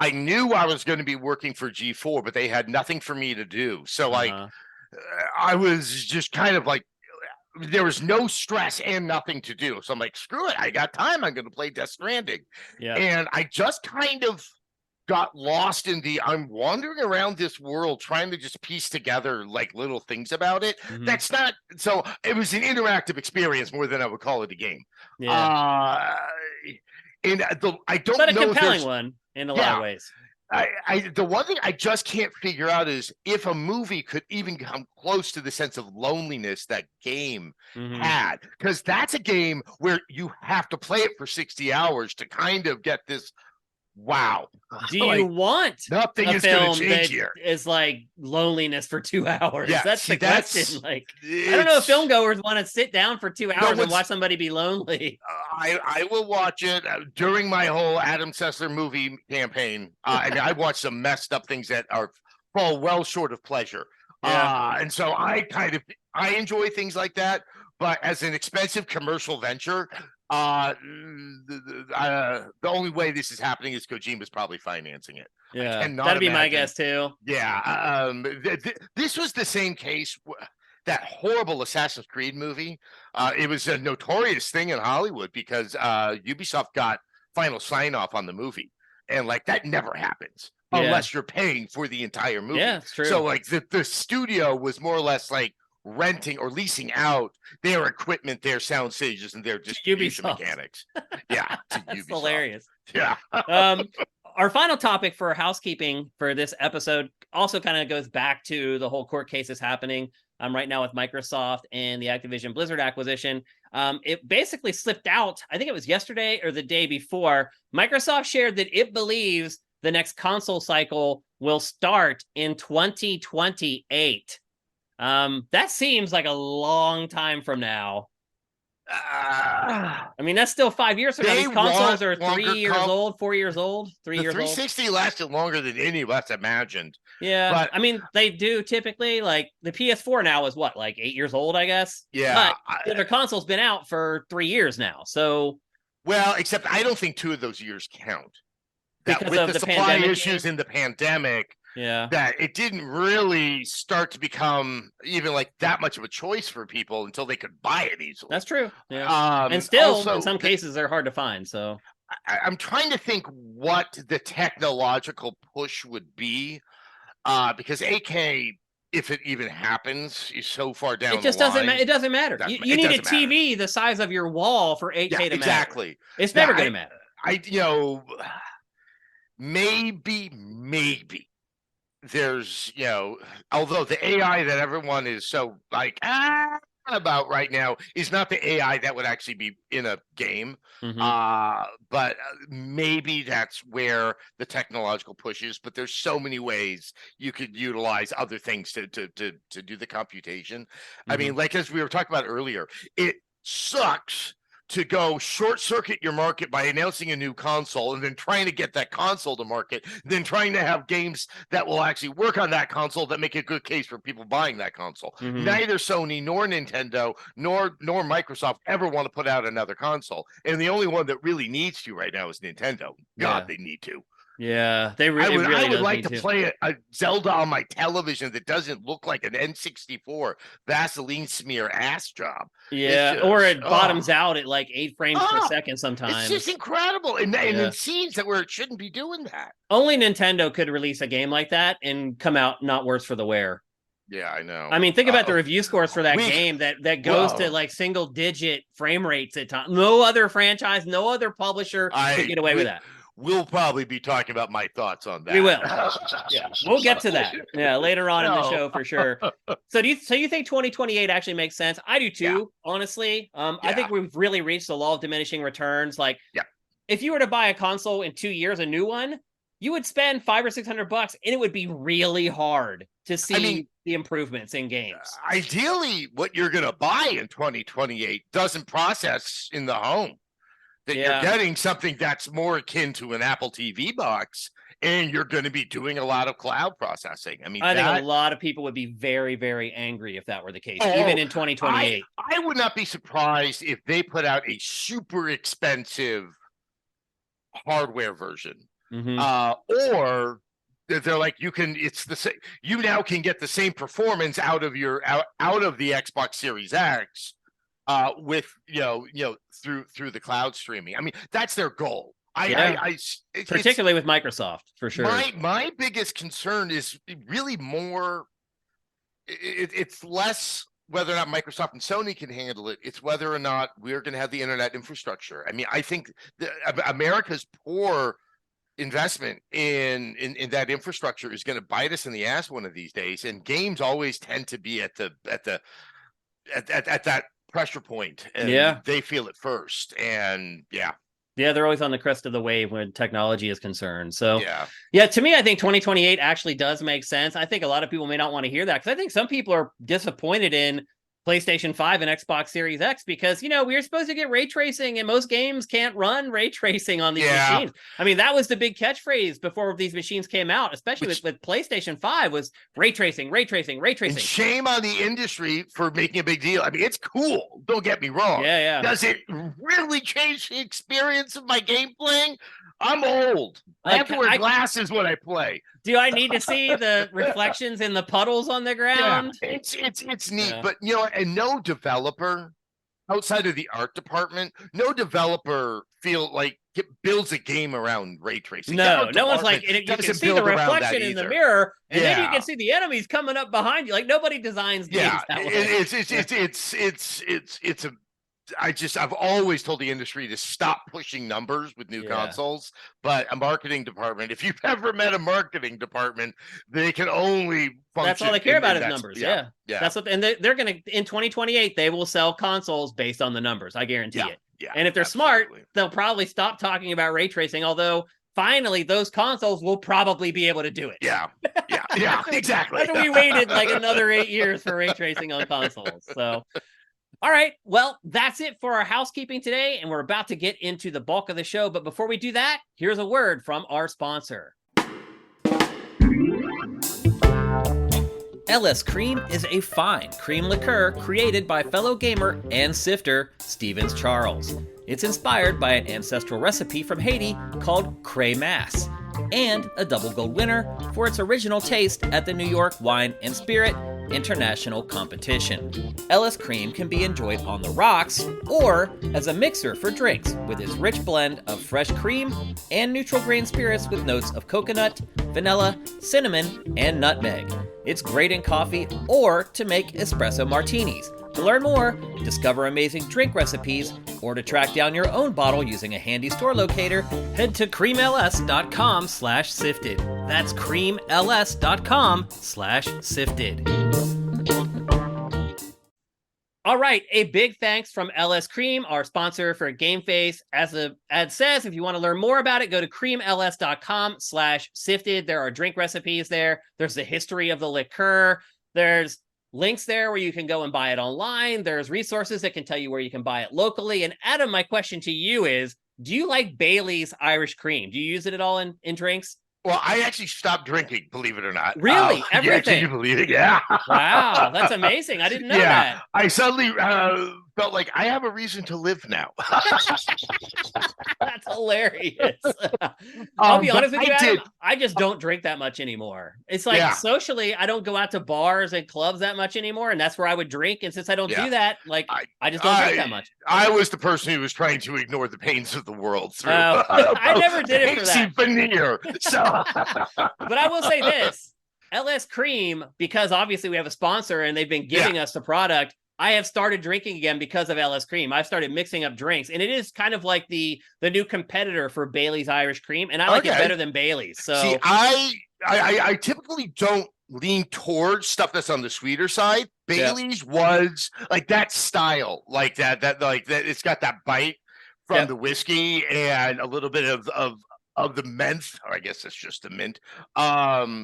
I knew I was going to be working for G4, but they had nothing for me to do. So I was just kind of like, there was no stress and nothing to do. So I'm like, screw it. I got time. I'm going to play Death Stranding. Yeah. And I just kind of got lost in I'm wandering around this world trying to just piece together like little things about it. That's not, so it was an interactive experience more than I would call it a game. Yeah. And I don't but know. But a compelling one in a lot of ways. The one thing I just can't figure out is if a movie could even come close to the sense of loneliness that game had, because that's a game where you have to play it for 60 hours to kind of get this Wow. Do you want nothing a is going film to change that here? is like loneliness for 2 hours? Yeah, that's see, the question. Like, I don't know if film goers want to sit down for 2 hours and watch somebody be lonely. I will watch it during my whole Adam Sessler movie campaign. I mean, I watched some messed up things that fall well short of pleasure. Yeah. And so I enjoy things like that. But as an expensive commercial venture, the only way this is happening is Kojima's probably financing it. Yeah, that'd be my guess too. Yeah, this was the same case. That horrible Assassin's Creed movie. It was a notorious thing in Hollywood because Ubisoft got final sign off on the movie, and like that never happens unless you're paying for the entire movie. Yeah, it's true. So like the studio was more or less like renting or leasing out their equipment, their sound stages, and their distribution mechanics. Yeah, that's Ubisoft. Hilarious. Yeah. Our final topic for housekeeping for this episode also kind of goes back to the whole court cases happening right now with Microsoft and the Activision Blizzard acquisition. It basically slipped out. I think it was yesterday or the day before. Microsoft shared that it believes the next console cycle will start in 2028. That seems like a long time from now. I mean, that's still 5 years from now. These consoles are 3 years old, 4 years old, 3 years old. The 360 lasted longer than any of us imagined. Yeah, but I mean, they do typically. Like the PS4 now is what, like 8 years old, I guess. Yeah, but their console's been out for 3 years now. So, well, except I don't think 2 of those years count. Because with of the supply issues in the pandemic. Yeah, that it didn't really start to become even like that much of a choice for people until they could buy it easily. That's true. Yeah, and still, also, in some cases, they're hard to find. So I'm trying to think what the technological push would be, because AK, if it even happens, is so far down. It just doesn't matter. It doesn't matter. You need a TV the size of your wall for 8K to matter. Exactly. It's never going to matter. Maybe. There's, although the AI that everyone is so like about right now is not the AI that would actually be in a game. But maybe that's where the technological push is. But there's so many ways you could utilize other things to do the computation. I mean, like as we were talking about earlier, it sucks to go short circuit your market by announcing a new console and then trying to get that console to market, then trying to have games that will actually work on that console that make a good case for people buying that console. Neither Sony nor Nintendo nor Microsoft ever want to put out another console. And the only one that really needs to right now is Nintendo. God, they need to. Yeah, they really. I would like to play a Zelda on my television that doesn't look like an N64 Vaseline smear ass job. Yeah, just, or it bottoms out at like 8 frames per second sometimes. It's just incredible, and in scenes where it shouldn't be doing that. Only Nintendo could release a game like that and come out not worse for the wear. Yeah, I know. I mean, think about the review scores for that game that goes to like single digit frame rates at times. No other franchise, no other publisher could get away with that. We'll probably be talking about my thoughts on that. We will. Yeah, we'll get to that. Yeah, later on in the show for sure. So you think 2028 actually makes sense? I do too, honestly. I think we've really reached the law of diminishing returns. Like, if you were to buy a console in 2 years, a new one, you would spend $500 or $600, and it would be really hard to see the improvements in games. Ideally, what you're going to buy in 2028 doesn't process in the home. That you're getting something that's more akin to an Apple TV box, and you're going to be doing a lot of cloud processing. I mean, I think a lot of people would be very, very angry if that were the case, even in 2028. I would not be surprised if they put out a super expensive hardware version, or they're like, it's the same. You now can get the same performance out of the Xbox Series X. With through the cloud streaming. I mean, that's their goal. Particularly with Microsoft, for sure. My biggest concern is really more. It's less whether or not Microsoft and Sony can handle it. It's whether or not we're going to have the internet infrastructure. I mean, I think America's poor investment in that infrastructure is going to bite us in the ass one of these days. And games always tend to be at that pressure point, and they feel it first. And Yeah, they're always on the crest of the wave when technology is concerned. So, yeah, to me, I think 2028 actually does make sense. I think a lot of people may not want to hear that because I think some people are disappointed in PlayStation 5 and Xbox Series X because, we were supposed to get ray tracing and most games can't run ray tracing on these machines. I mean, that was the big catchphrase before these machines came out, especially with PlayStation 5 was ray tracing, ray tracing, ray tracing. And shame on the industry for making a big deal. I mean, it's cool. Don't get me wrong. Yeah. Does it really change the experience of my game playing? I'm old. I have to wear glasses when I play. Do I need to see the reflections in the puddles on the ground? Yeah, it's neat, but and no developer outside of the art department, no developer builds a game around ray tracing. No one's like, you can see the reflection in the mirror, and then you can see the enemies coming up behind you. Like nobody designs games that way. I've always told the industry to stop pushing numbers with new consoles, but a marketing department, if you've ever met a marketing department, they can only function. That's all they care about is numbers. Yeah. That's what, and they're going to, in 2028, they will sell consoles based on the numbers. I guarantee it. Yeah. And if they're smart, they'll probably stop talking about ray tracing, although finally those consoles will probably be able to do it. Yeah, exactly. After we waited like another 8 years for ray tracing on consoles. So, all right, well, that's it for our housekeeping today, and we're about to get into the bulk of the show. But before we do that, here's a word from our sponsor. LS Cream is a fine cream liqueur created by fellow gamer and sifter Stevens Charles. It's inspired by an ancestral recipe from Haiti called Cray Mass, and a double gold winner for its original taste at the New York Wine and Spirit International Competition. LS Cream can be enjoyed on the rocks or as a mixer for drinks with its rich blend of fresh cream and neutral grain spirits with notes of coconut, vanilla, cinnamon, and nutmeg. It's great in coffee or to make espresso martinis. To learn more, discover amazing drink recipes, or to track down your own bottle using a handy store locator, head to creamls.com/sifted. That's creamls.com/sifted. All right, a big thanks from LS Cream, our sponsor for GameFace. As the ad says, if you want to learn more about it, go to creamls.com/sifted. There are drink recipes there. There's the history of the liqueur. There's links there where you can go and buy it online. There's resources that can tell you where you can buy it locally. And Adam, my question to you is, do you like Bailey's Irish Cream? Do you use it at all in drinks? Well, I actually stopped drinking, believe it or not. Really? Everything? Yeah, can you believe it? Yeah. Wow, that's amazing. I didn't know that. I suddenly felt like I have a reason to live now. That's hilarious. I'll be honest with you, Adam, I just don't drink that much anymore. It's like socially, I don't go out to bars and clubs that much anymore, and that's where I would drink. And since I don't do that, I just don't drink that much. I was the person who was trying to ignore the pains of the world through I never did it for that. Veneer. So, but I will say this. LS Cream, because obviously we have a sponsor and they've been giving us the product, I have started drinking again because of LS Cream. I've started mixing up drinks, and it is kind of like the new competitor for Bailey's Irish Cream, and I like it better than Bailey's. So see, I typically don't lean towards stuff that's on the sweeter side. Bailey's was like that style, like that it's got that bite from the whiskey and a little bit of the menthe, or I guess it's just the mint.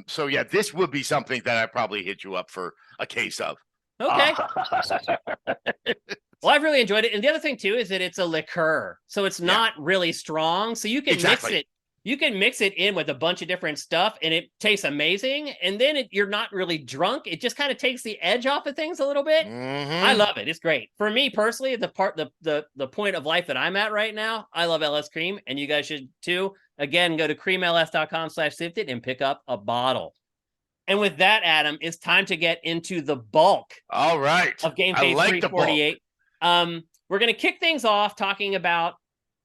So yeah, this would be something that I probably hit you up for a case of. Okay. Well, I've really enjoyed it. And the other thing too is that it's a liqueur. So it's not really strong. So you can mix it. You can mix it in with a bunch of different stuff and it tastes amazing. And then you're not really drunk. It just kind of takes the edge off of things a little bit. Mm-hmm. I love it. It's great. For me personally, the point of life that I'm at right now, I love LS Cream, and you guys should too. Again, go to creamls.com/sifted and pick up a bottle. And with that, Adam, it's time to get into the bulk. All right. Of GameFace 348. We're going to kick things off talking about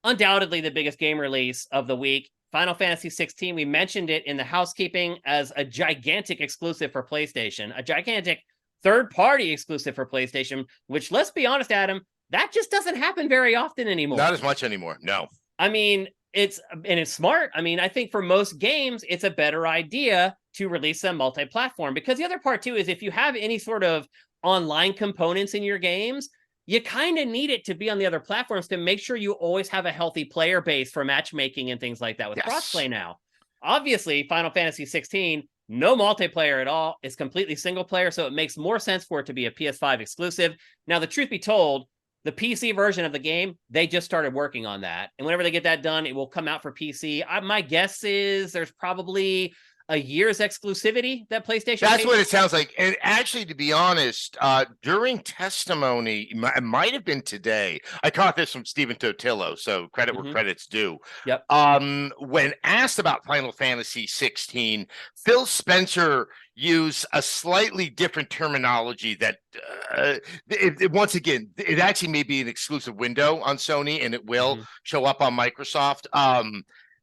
undoubtedly the biggest game release of the week, Final Fantasy XVI. We mentioned it in the housekeeping as a gigantic exclusive for PlayStation, a gigantic third-party exclusive for PlayStation, which, let's be honest, Adam, that just doesn't happen very often anymore. Not as much anymore, no. I mean, it's smart. I mean, I think for most games, it's a better idea to release them multi-platform, because the other part too is if you have any sort of online components in your games, you kind of need it to be on the other platforms to make sure you always have a healthy player base for matchmaking and things like that with crossplay now. Obviously, Final Fantasy XVI, no multiplayer at all. It's completely single player, so it makes more sense for it to be a PS5 exclusive. Now, the truth be told, the PC version of the game, they just started working on that. And whenever they get that done, it will come out for PC. My guess is there's probably a year's exclusivity that PlayStation. That's what it sounds like. And actually, to be honest, during testimony, it might have been today. I caught this from Stephen Totillo, so credit where credit's due. Yep. When asked about Final Fantasy XVI, Phil Spencer used a slightly different terminology that, once again, it actually may be an exclusive window on Sony, and it will show up on Microsoft.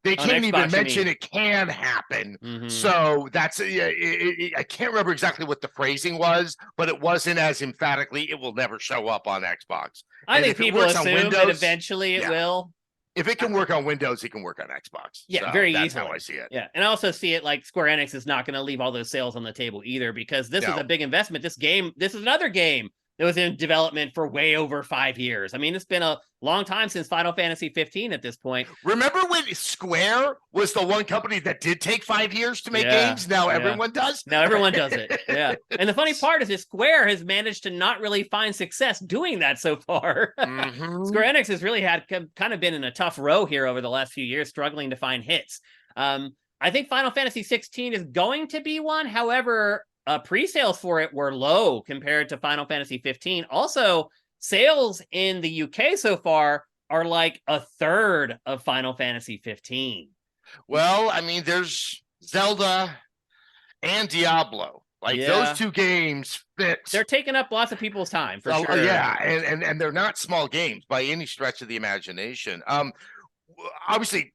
They can't even mention it can happen. So that's, I can't remember exactly what the phrasing was, but it wasn't as emphatically, it will never show up on Xbox. I think people assume that eventually it will. If it can work on Windows, it can work on Xbox. Yeah, so very easily. That's how I see it. Yeah, and I also see it like Square Enix is not going to leave all those sales on the table either, because this is a big investment. This is another game that was in development for way over 5 years. I mean, it's been a long time since Final Fantasy 15 at this point. Remember when Square was the one company that did take 5 years to make games? Now everyone does? Now everyone does it, yeah. And the funny part is that Square has managed to not really find success doing that so far. Square Enix has really had kind of been in a tough row here over the last few years, struggling to find hits. I think Final Fantasy 16 is going to be one. However, pre-sales for it were low compared to Final Fantasy 15. Also, sales in the UK so far are like a third of Final Fantasy 15. Well, I mean, there's Zelda and Diablo. Like those two games fit. They're taking up lots of people's time for sure. Yeah, and they're not small games by any stretch of the imagination. Obviously,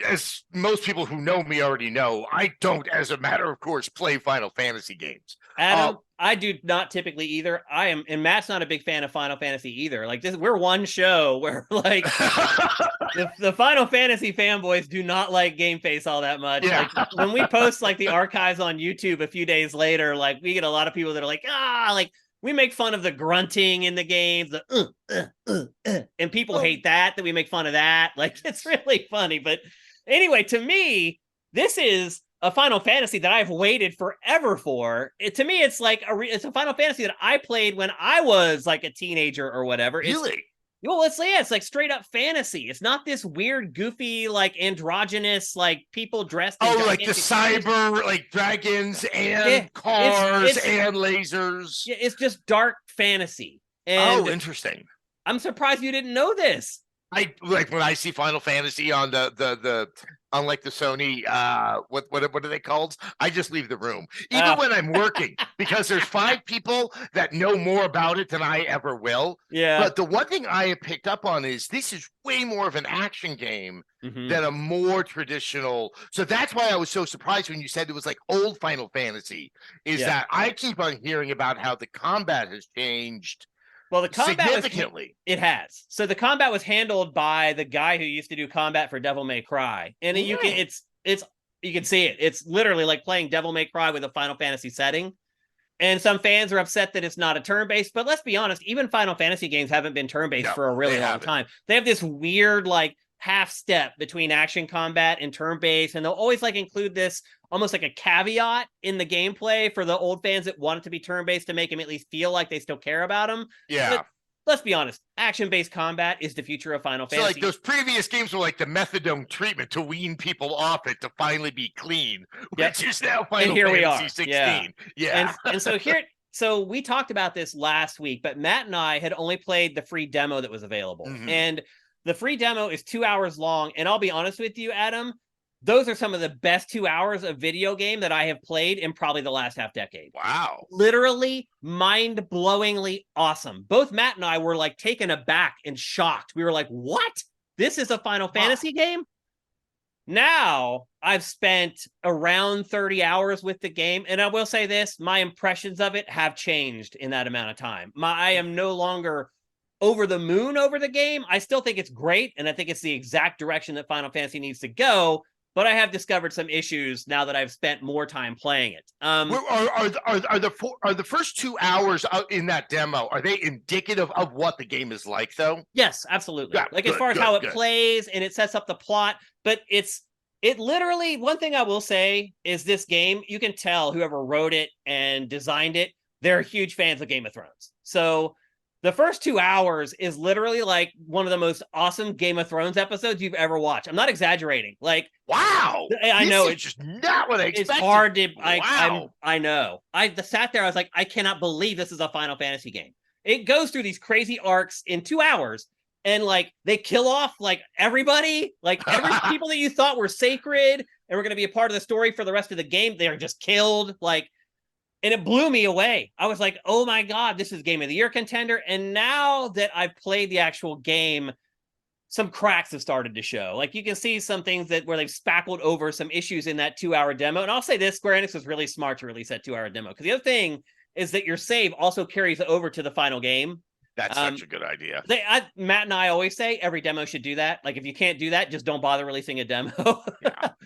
as most people who know me already know, I don't, as a matter of course, play Final Fantasy games. Adam, I do not typically either. And Matt's not a big fan of Final Fantasy either. Like we're one show where like the Final Fantasy fanboys do not like GameFace all that much. Yeah. Like when we post like the archives on YouTube a few days later, like we get a lot of people that are like, like we make fun of the grunting in the games, and people hate that we make fun of that. Like it's really funny, but. Anyway, to me, this is a Final Fantasy that I've waited forever for. To me, it's like it's a Final Fantasy that I played when I was like a teenager or whatever. Really? It's like straight up fantasy. It's not this weird, goofy, like androgynous, like people dressed. Like the cyber, like dragons and cars and lasers. Yeah, it's just dark fantasy. And interesting. I'm surprised you didn't know this. I like when I see Final Fantasy on the unlike the Sony what are they called? I just leave the room. Even when I'm working, because there's 5 people that know more about it than I ever will. Yeah. But the one thing I have picked up on is this is way more of an action game than a more traditional. So that's why I was so surprised when you said it was like old Final Fantasy, that I keep on hearing about how the combat has changed. Well, the combat significantly. It has. So the combat was handled by the guy who used to do combat for Devil May Cry, and you can you can see it. It's literally like playing Devil May Cry with a Final Fantasy setting. And some fans are upset that it's not a turn-based, but let's be honest, even Final Fantasy games haven't been turn-based for a really long time. They have this weird like half step between action combat and turn-based, and they'll always like include this almost like a caveat in the gameplay for the old fans that want it to be turn-based to make them at least feel like they still care about them. Yeah. But let's be honest, action-based combat is the future of Final Fantasy. So like those previous games were like the methadone treatment to wean people off it to finally be clean, which is now Final Fantasy 16. Yeah. So we talked about this last week, but Matt and I had only played the free demo that was available. And the free demo is 2 hours long. And I'll be honest with you, Adam, those are some of the best 2 hours of video game that I have played in probably the last half decade. Wow. Literally mind-blowingly awesome. Both Matt and I were like taken aback and shocked. We were like, what? This is a Final Fantasy game? Now I've spent around 30 hours with the game. And I will say this, my impressions of it have changed in that amount of time. I am no longer over the moon over the game. I still think it's great. And I think it's the exact direction that Final Fantasy needs to go. but I have discovered some issues now that I've spent more time playing it. Are the first 2 hours in that demo, are they indicative of what the game is like, though? Yes, absolutely. Yeah, as far as how it plays and it sets up the plot, but it literally, one thing I will say is this game, you can tell whoever wrote it and designed it, they're huge fans of Game of Thrones. So the first 2 hours is literally like one of the most awesome Game of Thrones episodes you've ever watched. I'm not exaggerating. Like, wow, I know it's just not what I expected. It's hard to. I know. I sat there. I was like, I cannot believe this is a Final Fantasy game. It goes through these crazy arcs in 2 hours, and like they kill off like everybody, like every people that you thought were sacred and were going to be a part of the story for the rest of the game. They are just killed. Like. And it blew me away. I was like, oh my God, this is Game of the Year contender. And now that I've played the actual game, some cracks have started to show. Like you can see some things where they've spackled over some issues in that 2 hour demo. And I'll say this, Square Enix was really smart to release that 2 hour demo. Because the other thing is that your save also carries over to the final game. That's such a good idea. Matt and I always say every demo should do that. Like if you can't do that, just don't bother releasing a demo.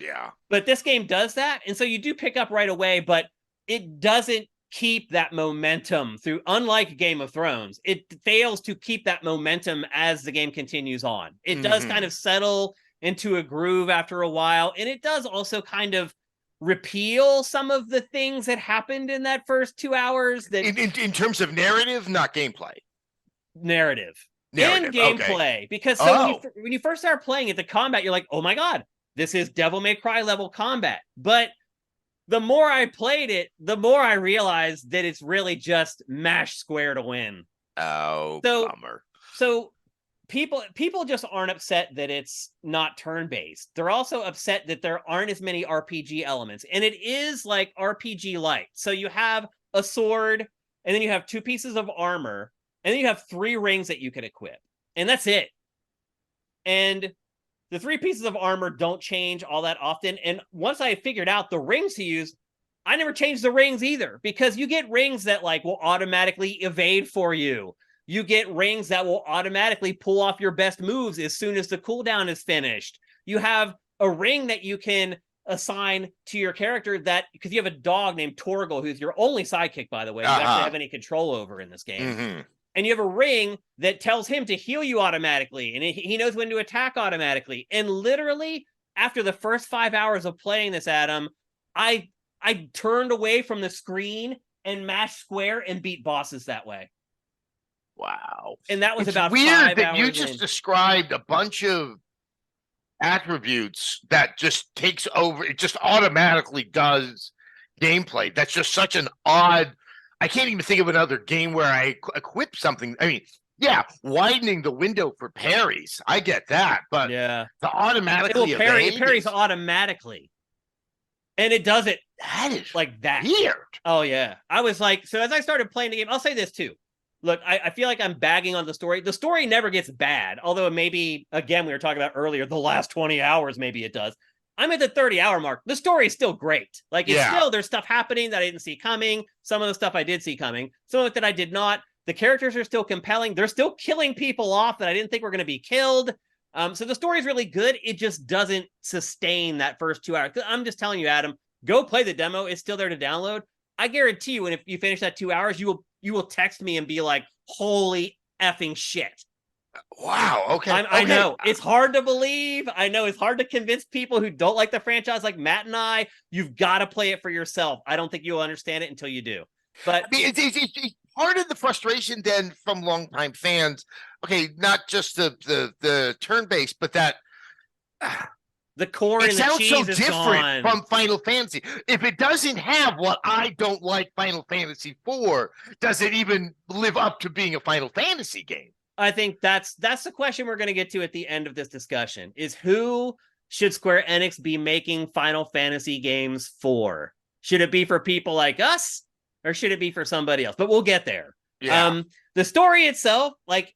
Yeah. But this game does that. And so you do pick up right away, but it doesn't keep that momentum through, unlike Game of Thrones. It fails to keep that momentum as the game continues on. It does kind of settle into a groove after a while, and it does also kind of repeal some of the things that happened in that first 2 hours. That in terms of narrative, not gameplay. Narrative. And gameplay. Okay. Because when you first start playing it, the combat, you're like, oh my God, this is Devil May Cry level combat. But the more I played it, the more I realized that it's really just mash square to win. Oh, bummer. So people just aren't upset that it's not turn-based. They're also upset that there aren't as many RPG elements. And it is like RPG light. So you have a sword, and then you have 2 pieces of armor, and then you have 3 rings that you can equip. And that's it. And the 3 pieces of armor don't change all that often. And once I figured out the rings to use, I never changed the rings either, because you get rings that like will automatically evade for you. You get rings that will automatically pull off your best moves as soon as the cooldown is finished. You have a ring that you can assign to your character that, because you have a dog named Torgal, who's your only sidekick, by the way, you actually have any control over in this game. And you have a ring that tells him to heal you automatically, and he knows when to attack automatically. And literally, after the first 5 hours of playing this, Adam, I turned away from the screen and mashed square and beat bosses that way. Wow. And that was about weird 5 that hours you just described a bunch of attributes that just takes over. It just automatically does gameplay. That's just such an odd... I can't even think of another game where I equip something. I mean, yeah, widening the window for parries. I get that, but yeah, the automatically it parries automatically, and it does it. That is like that weird. Oh yeah, I was like, so as I started playing the game, I'll say this too. Look, I feel like I'm bagging on the story. The story never gets bad, although maybe, again, we were talking about earlier, the last 20 hours, maybe it does. I'm at the 30-hour mark. The story is still great. Like, it's still, there's stuff happening that I didn't see coming. Some of the stuff I did see coming. Some of it that I did not. The characters are still compelling. They're still killing people off that I didn't think were going to be killed. So the story is really good. It just doesn't sustain that first 2 hours. I'm just telling you, Adam, go play the demo. It's still there to download. I guarantee you, and if you finish that 2 hours, you will text me and be like, holy effing shit. Wow. Okay. I know it's hard to believe. I know it's hard to convince people who don't like the franchise, like Matt and I. You've got to play it for yourself. I don't think you'll understand it until you do. But I mean, it's part of the frustration then from longtime fans. Okay, not just the turn-based, but that the core and the cheese sounds so is different gone. From Final Fantasy. If it doesn't have what I don't like Final Fantasy IV, does it even live up to being a Final Fantasy game? I think that's the question we're going to get to at the end of this discussion, is who should Square Enix be making Final Fantasy games for? Should it be for people like us, or should it be for somebody else? But we'll get there. Yeah. The story itself, like,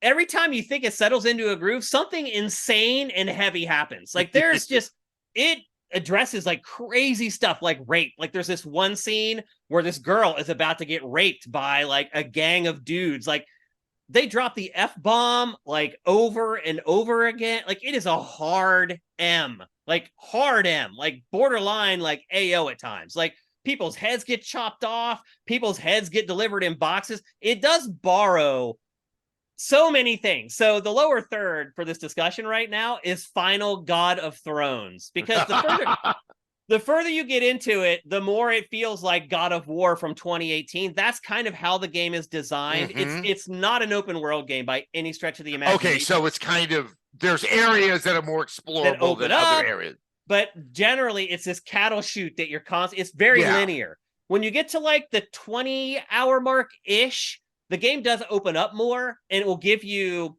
every time you think it settles into a groove, something insane and heavy happens. Like, there's just, it addresses like crazy stuff like rape. Like, there's this one scene where this girl is about to get raped by like a gang of dudes. Like, they drop the F-bomb like over and over again. Like it is a hard M, like borderline like AO at times. Like people's heads get chopped off, people's heads get delivered in boxes. It does borrow so many things. So the lower third for this discussion right now is Final God of Thrones, because the further you get into it, the more it feels like God of War from 2018. That's kind of how the game is designed. It's not an open world game by any stretch of the imagination. Okay, so it's kind of, there's areas that are more explorable than other areas. But generally, it's this cattle chute that you're constantly, it's very linear. When you get to like the 20-hour mark-ish, the game does open up more, and it will give you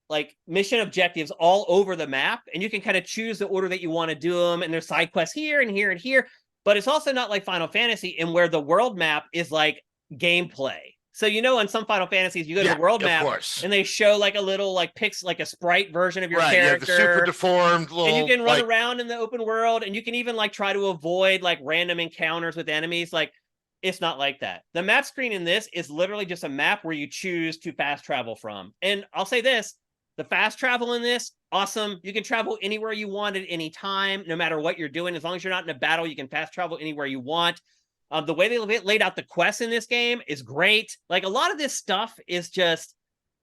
like mission objectives all over the map, and you can kind of choose the order that you want to do them, and there's side quests here and here and here. But it's also not like Final Fantasy, in where the world map is like gameplay. So in some Final Fantasies, you go to the world map, and they show like a little like a sprite version of your character, the super deformed little, and you can run around in the open world, and you can even like try to avoid like random encounters with enemies. Like, it's not like that. The map screen in this is literally just a map where you choose to fast travel from. And I'll say this, the fast travel in this, awesome. You can travel anywhere you want at any time, no matter what you're doing. As long as you're not in a battle, you can fast travel anywhere you want. The way they laid out the quests in this game is great. Like, a lot of this stuff is just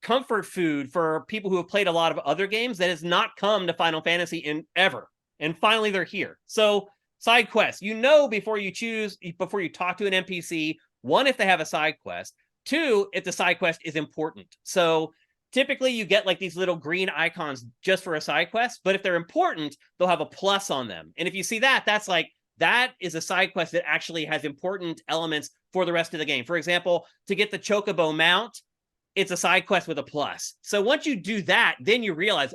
comfort food for people who have played a lot of other games that has not come to Final Fantasy in ever. And finally, they're here. So, side quests, before you talk to an NPC, one, if they have a side quest, two, if the side quest is important. So typically you get like these little green icons just for a side quest, but if they're important, they'll have a plus on them. And if you see that, that is a side quest that actually has important elements for the rest of the game. For example, to get the Chocobo mount, it's a side quest with a plus. So once you do that, then you realize,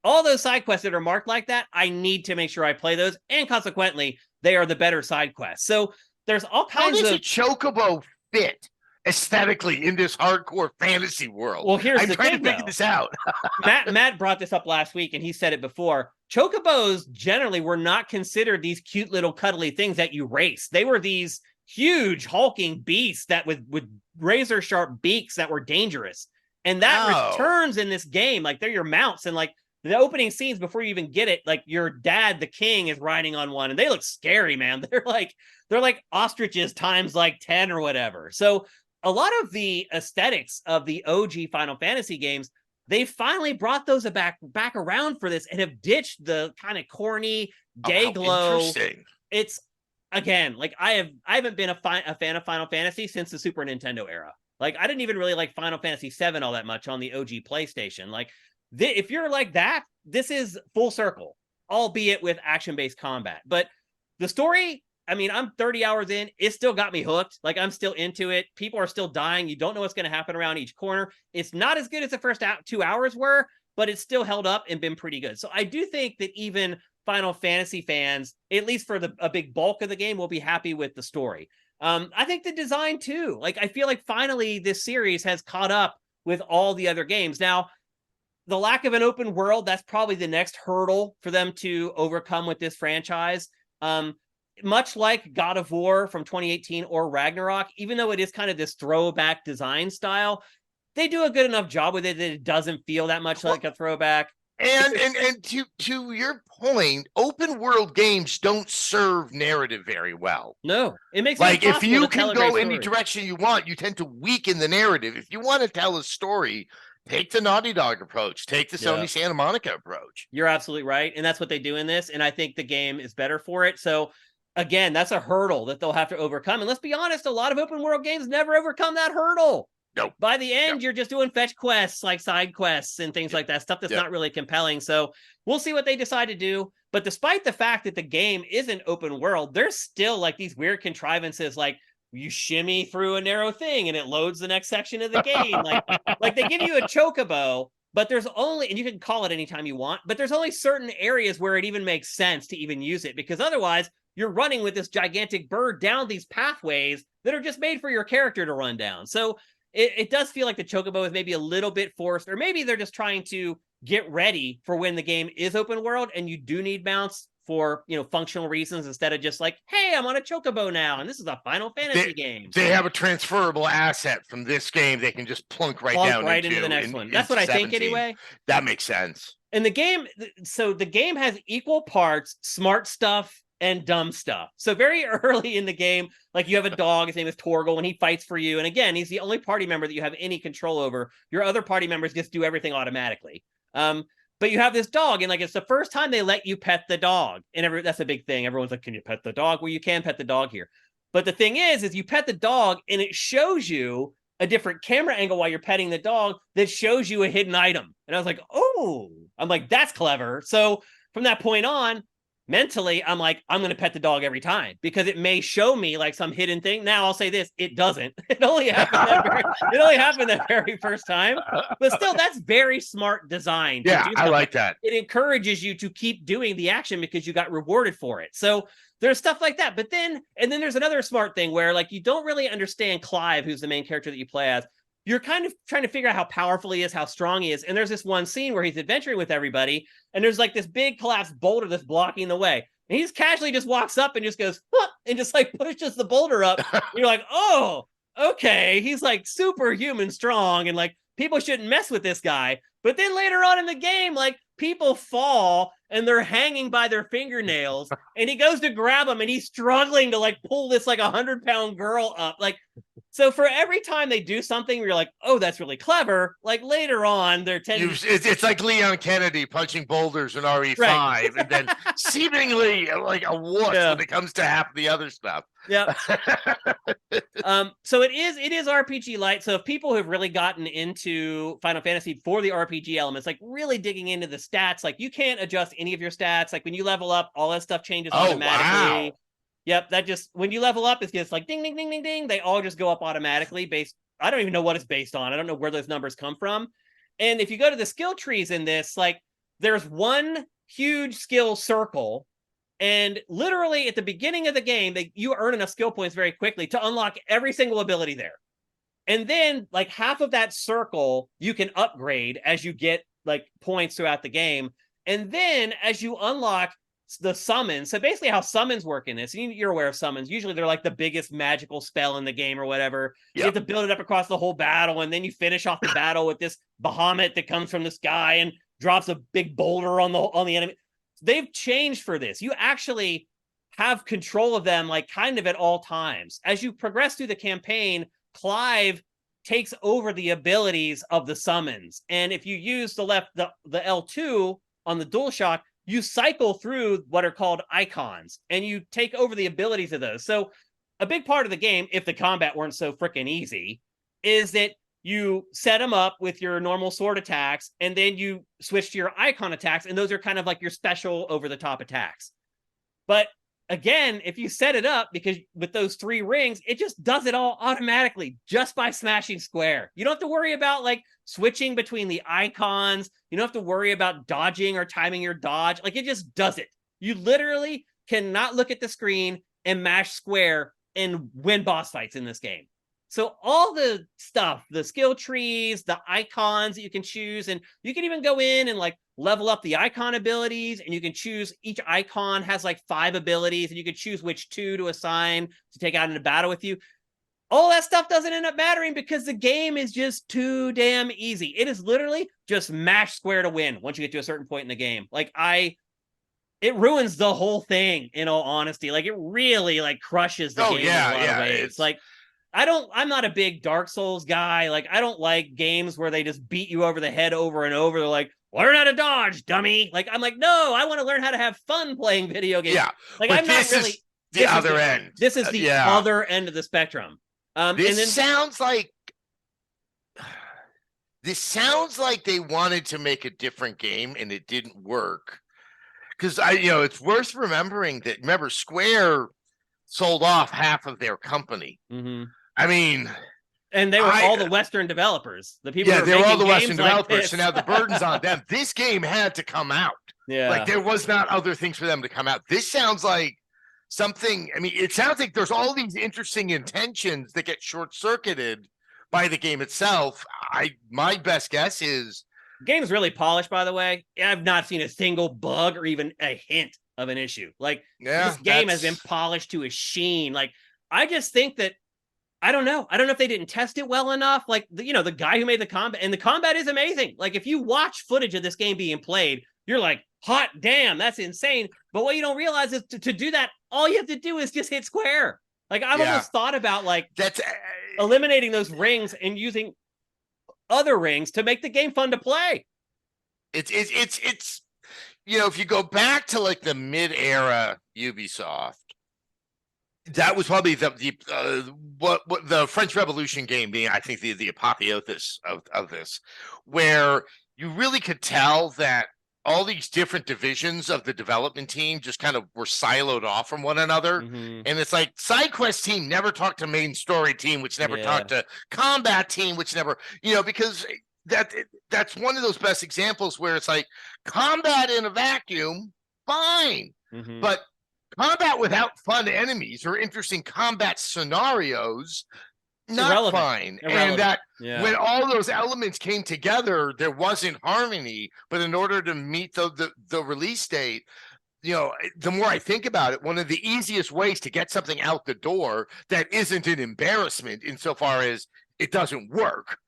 all those side quests that are marked like that, I need to make sure I play those, and consequently, they are the better side quests. So there's all kinds of... How does a Chocobo fit aesthetically in this hardcore fantasy world? Well, here's I'm trying to figure this out. Matt brought this up last week, and he said it before. Chocobos generally were not considered these cute little cuddly things that you race. They were these huge hulking beasts that with razor sharp beaks that were dangerous. And that returns in this game. Like, they're your mounts, and like the opening scenes before you even get it, like your dad, the king, is riding on one, and they look scary, man. They're like ostriches times like 10 or whatever. So a lot of the aesthetics of the OG Final Fantasy games, they finally brought those back around for this and have ditched the kind of corny day glow. Interesting. It's, again, like I haven't been a fan of Final Fantasy since the Super Nintendo era. Like, I didn't even really like Final Fantasy VII all that much on the OG PlayStation. Like, if you're like that, this is full circle, albeit with action-based combat. But the story, I mean, I'm 30 hours in. It still got me hooked. Like, I'm still into it. People are still dying. You don't know what's going to happen around each corner. It's not as good as the first 2 hours were, but it's still held up and been pretty good. So I do think that even Final Fantasy fans, at least for a big bulk of the game, will be happy with the story. I think the design, too. Like, I feel like finally this series has caught up with all the other games. Now, the lack of an open world, that's probably the next hurdle for them to overcome with this franchise. Much like God of War from 2018 or Ragnarok, even though it is kind of this throwback design style, they do a good enough job with it that it doesn't feel that much like a throwback. And to your point, open world games don't serve narrative very well. No, it makes like if you can go any direction you want, you tend to weaken the narrative. If you want to tell a story, take the Naughty Dog approach. Take the Sony Santa Monica approach. You're absolutely right, and that's what they do in this. And I think the game is better for it. So again, that's a hurdle that they'll have to overcome. And let's be honest, a lot of open world games never overcome that hurdle. Nope. By the end, you're just doing fetch quests, like side quests and things like that, stuff that's not really compelling. So we'll see what they decide to do. But despite the fact that the game isn't open world, there's still like these weird contrivances, like you shimmy through a narrow thing and it loads the next section of the game. like they give you a chocobo, but there's only, and you can call it anytime you want, but there's only certain areas where it even makes sense to even use it, because otherwise you're running with this gigantic bird down these pathways that are just made for your character to run down. So it does feel like the chocobo is maybe a little bit forced, or maybe they're just trying to get ready for when the game is open world and you do need mounts for, functional reasons instead of just like, hey, I'm on a chocobo now, and this is a Final Fantasy game. They have a transferable asset from this game they can just plunk into the next one. That's what I think anyway. That makes sense. And the game has equal parts smart stuff and dumb stuff. So very early in the game, like you have a dog, his name is Torgal, and he fights for you. And again, he's the only party member that you have any control over. Your other party members just do everything automatically. But you have this dog, and like it's the first time they let you pet the dog. And that's a big thing. Everyone's like, can you pet the dog? Well, you can pet the dog here. But the thing is you pet the dog and it shows you a different camera angle while you're petting the dog that shows you a hidden item. And I was like, oh, I'm like, that's clever. So from that point on, mentally, I'm like, I'm going to pet the dog every time because it may show me like some hidden thing. Now I'll say this, it doesn't. It only happened that very first time. But still, that's very smart design. Yeah, I like that. It encourages you to keep doing the action because you got rewarded for it. So there's stuff like that. But then there's another smart thing where like you don't really understand Clive, who's the main character that you play as. You're kind of trying to figure out how powerful he is, how strong he is. And there's this one scene where he's adventuring with everybody, and there's like this big collapsed boulder that's blocking the way. And he just casually just walks up and just goes, huh, and just like pushes the boulder up. You're like, oh, okay. He's like superhuman strong, and like people shouldn't mess with this guy. But then later on in the game, like people fall and they're hanging by their fingernails, and he goes to grab them and he's struggling to like pull this like 100-pound girl up. Like, so for every time they do something where you're like, oh, that's really clever, like later on, they're it's like Leon Kennedy punching boulders in RE5, right. And then seemingly like a wuss when it comes to half the other stuff. Yeah. So it is RPG light. So if people have really gotten into Final Fantasy for the RPG elements, like really digging into the stats, like you can't adjust any of your stats. Like when you level up, all that stuff changes automatically. Wow. Yep, that just, when you level up, it's just like ding, ding, ding, ding, ding. They all just go up automatically I don't even know what it's based on. I don't know where those numbers come from. And if you go to the skill trees in this, like there's one huge skill circle, and literally at the beginning of the game, you earn enough skill points very quickly to unlock every single ability there. And then like half of that circle, you can upgrade as you get like points throughout the game. And then as you unlock the summons, so basically how summons work in this, and you're aware of summons, usually they're like the biggest magical spell in the game or whatever. Yep. You have to build it up across the whole battle, and then you finish off the battle with this behemoth that comes from the sky and drops a big boulder on the enemy. They've changed for this. You actually have control of them like kind of at all times. As you progress through the campaign, Clive takes over the abilities of the summons. And if you use the L2 on the DualShock, you cycle through what are called icons, and you take over the abilities of those. So a big part of the game, if the combat weren't so freaking easy, is that you set them up with your normal sword attacks, and then you switch to your icon attacks, and those are kind of like your special over-the-top attacks. But again, if you set it up, because with those 3 rings, it just does it all automatically just by smashing square. You don't have to worry about like switching between the icons. You don't have to worry about dodging or timing your dodge. Like it just does it. You literally cannot look at the screen and mash square and win boss fights in this game. So all the stuff, the skill trees, the icons that you can choose, and you can even go in and like level up the icon abilities, and you can choose, each icon has like 5 abilities, and you can choose which 2 to assign to take out into battle with you. All that stuff doesn't end up mattering because the game is just too damn easy. It is literally just mash square to win once you get to a certain point in the game. Like it ruins the whole thing, in all honesty. Like it really like crushes the game in a lot of ways. It's like, I'm not a big Dark Souls guy. Like I don't like games where they just beat you over the head over and over. They're like, learn how to dodge, dummy. Like I'm like, no, I want to learn how to have fun playing video games. Yeah. Like I'm not really the other end. This is the other end of the spectrum. This sounds like they wanted to make a different game and it didn't work. Because it's worth remembering that. Remember, Square sold off half of their company. Mm-hmm. I mean, and they were all the Western developers. The people, they were all the Western developers. So now the burden's on them. This game had to come out. Yeah, like there was not other things for them to come out. This sounds like something. I mean, it sounds like there's all these interesting intentions that get short-circuited by the game itself. My best guess is the game's really polished, by the way. I've not seen a single bug or even a hint of an issue. Like this game has been polished to a sheen. Like I just think that I don't know if they didn't test it well enough. Like the guy who made the combat, and the combat is amazing. Like if you watch footage of this game being played, you're like, hot damn, that's insane. But what you don't realize is to do that, all you have to do is just hit square. Like I've almost thought about like that's eliminating those rings and using other rings to make the game fun to play. It's if you go back to like the mid-era Ubisoft, that was probably the French Revolution game being, I think, the apotheosis of this, where you really could tell that all these different divisions of the development team just kind of were siloed off from one another. Mm-hmm. And it's like side quest team never talked to main story team, which never talked to combat team, which never, because that's one of those best examples where it's like combat in a vacuum, fine. Mm-hmm. But combat without fun enemies or interesting combat scenarios, not fine. And that when all those elements came together, there wasn't harmony. But in order to meet the release date, the more I think about it, one of the easiest ways to get something out the door that isn't an embarrassment insofar as it doesn't work,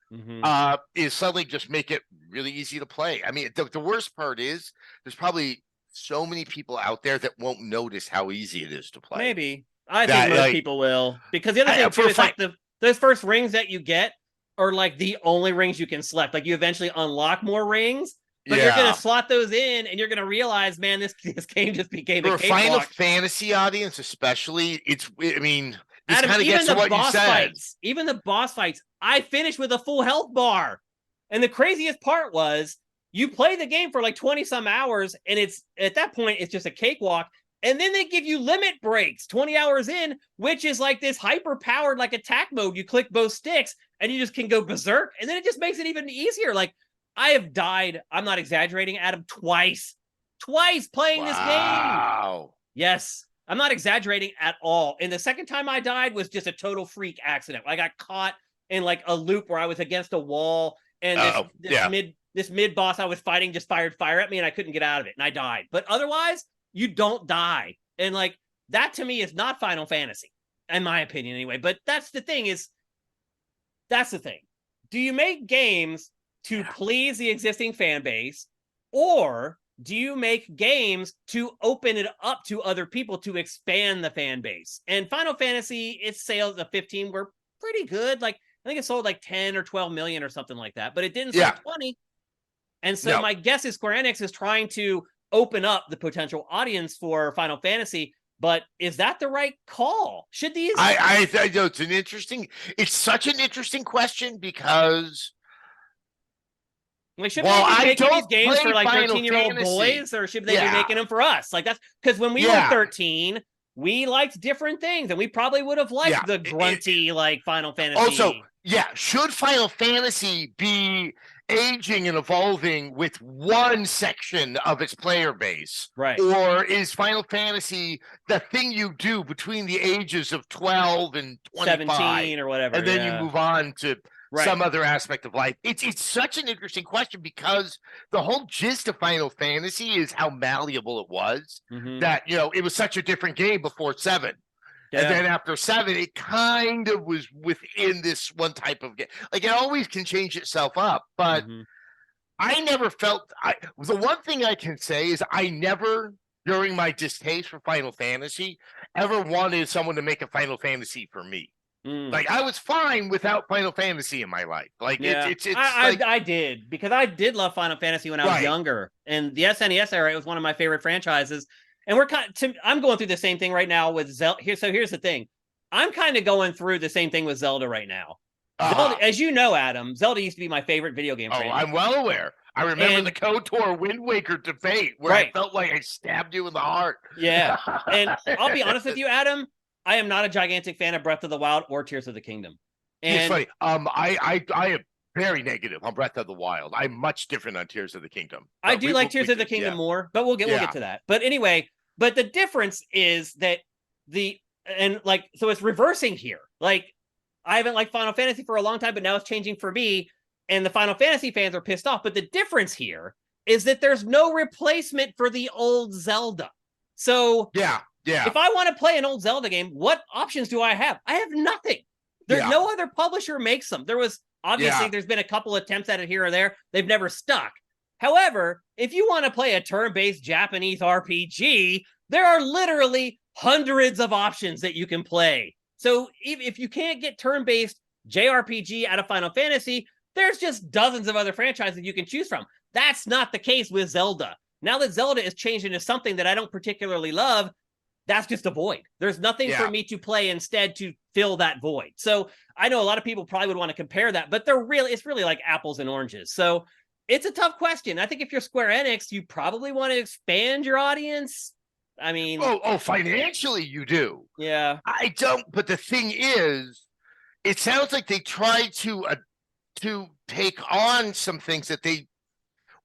is suddenly just make it really easy to play. I mean, the worst part is there's probably so many people out there that won't notice how easy it is to play. Maybe. I think most people will. Because the other thing too is like those first rings that you get are like the only rings you can select. Like you eventually unlock more rings, but you're going to slot those in and you're going to realize, man, this game just became a cakewalk. For a Final Fantasy audience especially, this Adam, kind of gets to what you said. Even the boss fights, I finished with a full health bar. And the craziest part was you play the game for like 20 some hours and it's at that point, it's just a cakewalk. And then they give you limit breaks 20 hours in, which is like this hyper powered like attack mode. You click both sticks and you just can go berserk. And then it just makes it even easier. Like I have died, I'm not exaggerating, Adam, twice playing this game. Wow. Yes. I'm not exaggerating at all. And the second time I died was just a total freak accident. I got caught in like a loop where I was against a wall and this mid boss I was fighting just fired fire at me and I couldn't get out of it and I died. But otherwise, you don't die. And like that to me is not Final Fantasy, in my opinion anyway. But that's the thing. Do you make games to please the existing fan base, or do you make games to open it up to other people to expand the fan base? And Final Fantasy, its sales of 15 were pretty good. Like I think it sold like 10 or 12 million or something like that, but it didn't sell 20. And so my guess is Square Enix is trying to open up the potential audience for Final Fantasy, but is that the right call? Should these? I know it's such an interesting question because. Like, should they be making these games for like 13-year-old boys, or should they be making them for us? Like that's because when we were 13, we liked different things, and we probably would have liked the grunty like Final Fantasy. Also, should Final Fantasy be aging and evolving with one section of its player base, right? Or is Final Fantasy the thing you do between the ages of 12 and 25, 17 or whatever, and then you move on to some other aspect of life? It's such an interesting question because the whole gist of Final Fantasy is how malleable it was. That it was such a different game before 7. Yeah. And then after 7, it kind of was within this one type of game. Like it always can change itself up, but I never felt. The one thing I can say is I never, during my distaste for Final Fantasy, ever wanted someone to make a Final Fantasy for me. Like I was fine without Final Fantasy in my life. Like I did, because I did love Final Fantasy when I was younger, and the SNES era, it was one of my favorite franchises. And I'm going through the same thing right now with Zelda. So here's the thing. I'm kind of going through the same thing with Zelda right now. Zelda, as you know, Adam, Zelda used to be my favorite video game franchise. I'm well aware. I remember the KOTOR Wind Waker debate where I felt like I stabbed you in the heart. Yeah. And I'll be honest with you, Adam, I am not a gigantic fan of Breath of the Wild or Tears of the Kingdom. And it's funny. I am very negative on Breath of the Wild. I'm much different on Tears of the Kingdom. I do like Tears of the Kingdom more, but we'll get to that. But anyway, but the difference is that so it's reversing here. Like I haven't liked Final Fantasy for a long time, but now it's changing for me. And the Final Fantasy fans are pissed off. But the difference here is that there's no replacement for the old Zelda. So yeah. If I want to play an old Zelda game, what options do I have? I have nothing. There's no other publisher makes them. There was obviously there's been a couple attempts at it here or there. They've never stuck. However, if you want to play a turn-based Japanese RPG, there are literally hundreds of options that you can play. So if you can't get turn-based JRPG out of Final Fantasy, there's just dozens of other franchises you can choose from. That's not the case with Zelda. Now that Zelda is changed into something that I don't particularly love, that's just a void. There's nothing for me to play instead to fill that void. So I know a lot of people probably would want to compare that, but it's really like apples and oranges. So it's a tough question. I think if you're Square Enix, you probably want to expand your audience. I mean, financially you do. Yeah, I don't. But the thing is, it sounds like they tried to take on some things that they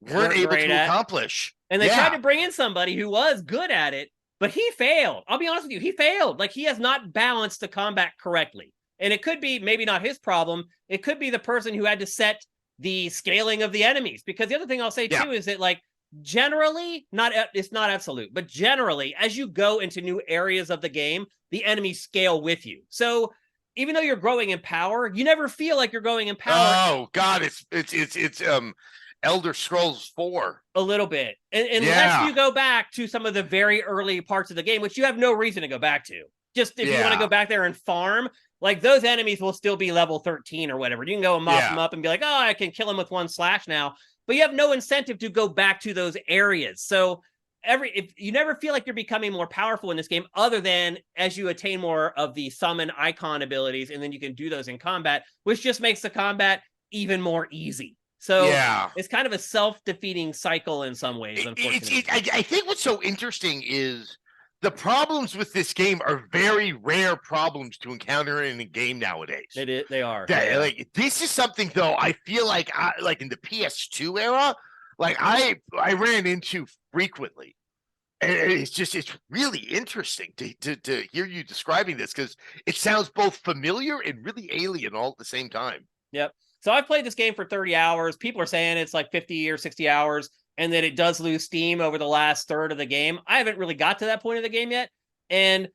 weren't able to accomplish. And they tried to bring in somebody who was good at it, but he failed. I'll be honest with you. He failed. Like, he has not balanced the combat correctly. And it could be maybe not his problem. It could be the person who had to set the scaling of the enemies. Because the other thing I'll say too is that, like, generally, it's not absolute, but generally, as you go into new areas of the game, the enemies scale with you. So even though you're growing in power, you never feel like you're growing in power. Oh God, it's Elder Scrolls 4. A little bit. Unless you go back to some of the very early parts of the game, which you have no reason to go back to. Just if you want to go back there and farm, like, those enemies will still be level 13 or whatever. You can go and mop them up and be like, oh, I can kill them with one slash now. But you have no incentive to go back to those areas. So if you never feel like you're becoming more powerful in this game, other than as you attain more of the summon icon abilities, and then you can do those in combat, which just makes the combat even more easy. So it's kind of a self-defeating cycle in some ways, unfortunately. I think what's so interesting is the problems with this game are very rare problems to encounter in a game nowadays. They are. Like, this is something, though, I feel like like in the PS2 era, like I ran into frequently. And it's really interesting to hear you describing this, because it sounds both familiar and really alien all at the same time. Yep. So I've played this game for 30 hours. People are saying it's like 50 or 60 hours, and that it does lose steam over the last third of the game. I haven't really got to that point of the game yet. And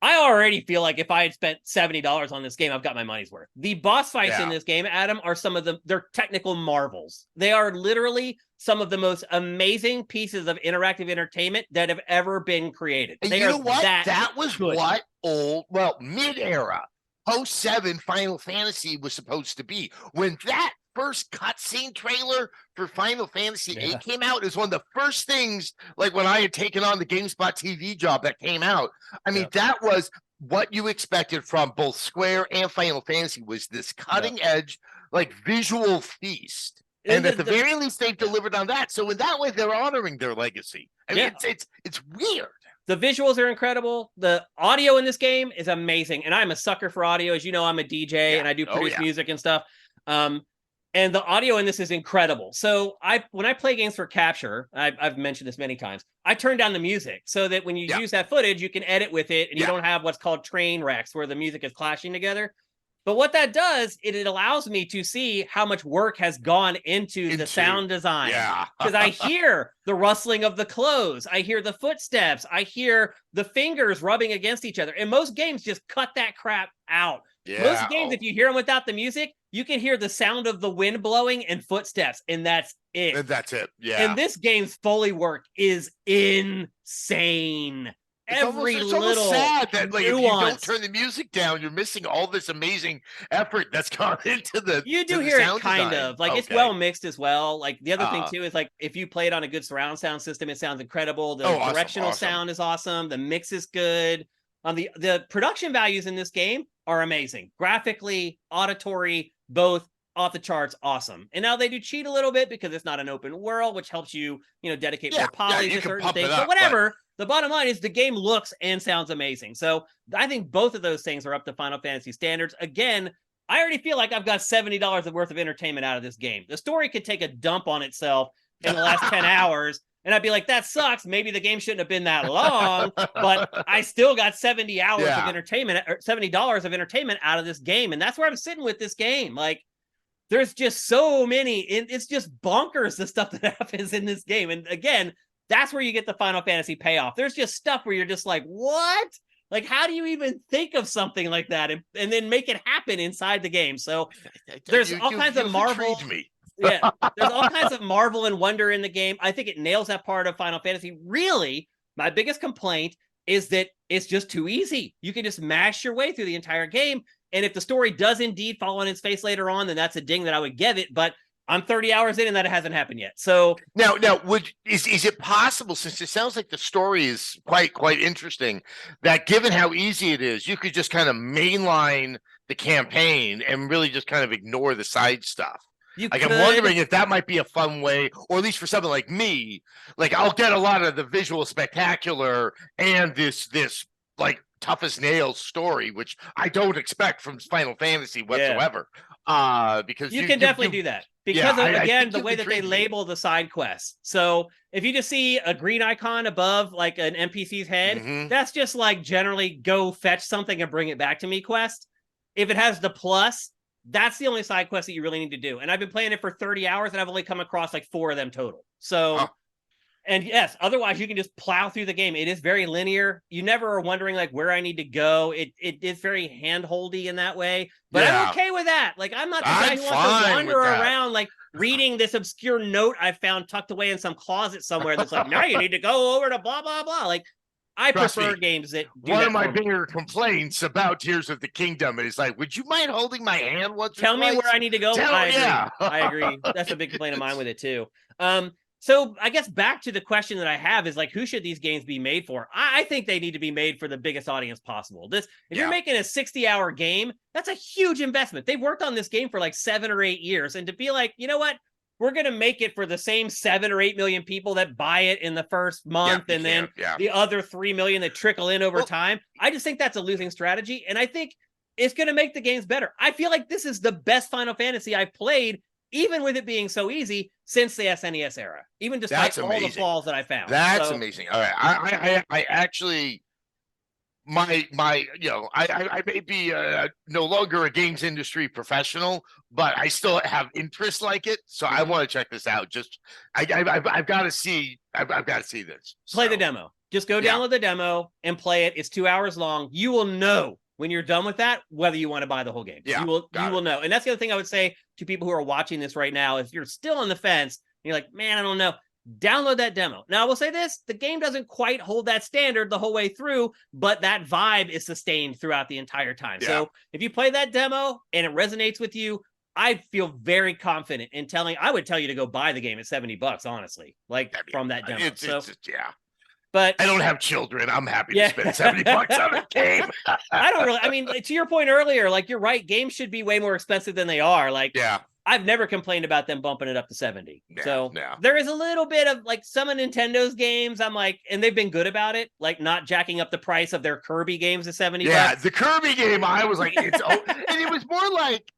I already feel like if I had spent $70 on this game, I've got my money's worth. The boss fights in this game, Adam, are they're technical marvels. They are literally some of the most amazing pieces of interactive entertainment that have ever been created. And you know what? That was good. What mid-era, post-7 Final Fantasy was supposed to be. When that first cutscene trailer for Final Fantasy VIII came out, is one of the first things, like, when I had taken on the GameSpot TV job that came out. I mean, that was what you expected from both Square and Final Fantasy, was this cutting edge, like, visual feast. And at the very least, they've delivered on that. So in that way, they're honoring their legacy. I mean, it's weird. The visuals are incredible. The audio in this game is amazing. And I'm a sucker for audio. As you know, I'm a DJ and I do produce music and stuff. And the audio in this is incredible. So when I play games for capture, I've mentioned this many times, I turn down the music so that when you use that footage, you can edit with it and you don't have what's called train wrecks where the music is clashing together. But what that does, it allows me to see how much work has gone into the sound design. Because I hear the rustling of the clothes. I hear the footsteps. I hear the fingers rubbing against each other. And most games just cut that crap out. Most games, if you hear them without the music, you can hear the sound of the wind blowing and footsteps, and that's it. And this game's Foley work is insane. It's almost sad that, like, if you don't turn the music down, you're missing all this amazing effort that's gone into the. You do hear it kind of like it's well mixed as well. Like, the other thing too is, like, if you play it on a good surround sound system, it sounds incredible. The directional sound is awesome. The mix is good. The production values in this game are amazing. Graphically, auditory, both off the charts, awesome. And now they do cheat a little bit because it's not an open world, which helps you, dedicate more polys to certain things. But whatever. The bottom line is the game looks and sounds amazing. So I think both of those things are up to Final Fantasy standards. Again, I already feel like I've got $70 worth of entertainment out of this game. The story could take a dump on itself in the last 10 hours. And I'd be like, that sucks. Maybe the game shouldn't have been that long, but I still got 70 hours of entertainment, or $70 of entertainment out of this game. And that's where I'm sitting with this game. Like, there's just so many, it's just bonkers, the stuff that happens in this game. And again, That's where you get the Final Fantasy payoff. There's just stuff where you're just like, what? Like, how do you even think of something like that and then make it happen inside the game? So there's all kinds of marvel. Yeah, there's all kinds of marvel and wonder in the game. I think it nails that part of Final Fantasy. Really, my biggest complaint is that it's just too easy. You can just mash your way through the entire game. And if the story does indeed fall on its face later on, then that's a ding that I would give it. But I'm 30 hours in and that hasn't happened yet. So now is it possible, since it sounds like the story is quite interesting, that given how easy it is, you could just kind of mainline the campaign and really just kind of ignore the side stuff? I'm wondering if that might be a fun way, or at least for something like me, like I'll get a lot of the visual spectacular and this like tough as nails story, which I don't expect from Final Fantasy whatsoever. Because you can definitely do that. Because again, the way that they label the side quests. So if you just see a green icon above like an NPC's head, that's just like generally go fetch something and bring it back to me quest. If it has the plus, that's the only side quest that you really need to do. And I've been playing it for 30 hours and I've only come across like 4 of them total. So, and yes, otherwise you can just plow through the game. It is very linear. You never are wondering like where I need to go. It is very hand-holdy in that way, but I'm okay with that. Like I'm not the guy who wants to wander around like reading this obscure note I found tucked away in some closet somewhere that's like, now you need to go over to blah, blah, blah. Like I prefer games that do one of my bigger complaints about Tears of the Kingdom is like, would you mind holding my hand once or twice? Tell me where I need to go. I agree. That's a big complaint of mine with it too. So I guess back to the question that I have is like, who should these games be made for? I think they need to be made for the biggest audience possible. If you're making a 60-hour game, that's a huge investment. They've worked on this game for like 7 or 8 years. And to be like, you know what? We're going to make it for the same 7 or 8 million people that buy it in the first month and then the other 3 million that trickle in over time. I just think that's a losing strategy. And I think it's going to make the games better. I feel like this is the best Final Fantasy I've played, even with it being so easy, since the SNES era, even despite all the flaws that I found. That's amazing. All right. I actually, I may be no longer a games industry professional, but I still have interests like it. So I want to check this out. Just, I've got to see this. Play the demo. Just go download the demo and play it. It's 2 hours long. You will know when you're done with that whether you want to buy the whole game. You will know. And that's the other thing I would say to people who are watching this right now. If you're still on the fence, and you're like, man, I don't know. Download that demo. Now, I will say this, the game doesn't quite hold that standard the whole way through, but that vibe is sustained throughout the entire time. So if you play that demo and it resonates with you, I feel very confident in I would tell you to go buy the game at $70, honestly, from that demo. But I don't have children. I'm happy to spend $70 on a game. I mean, to your point earlier, like you're right, games should be way more expensive than they are. Like, I've never complained about them bumping it up to 70. There is a little bit of like some of Nintendo's games. I'm like, and they've been good about it, like not jacking up the price of their Kirby games to $70. Yeah, the Kirby game, I was like, and it was more like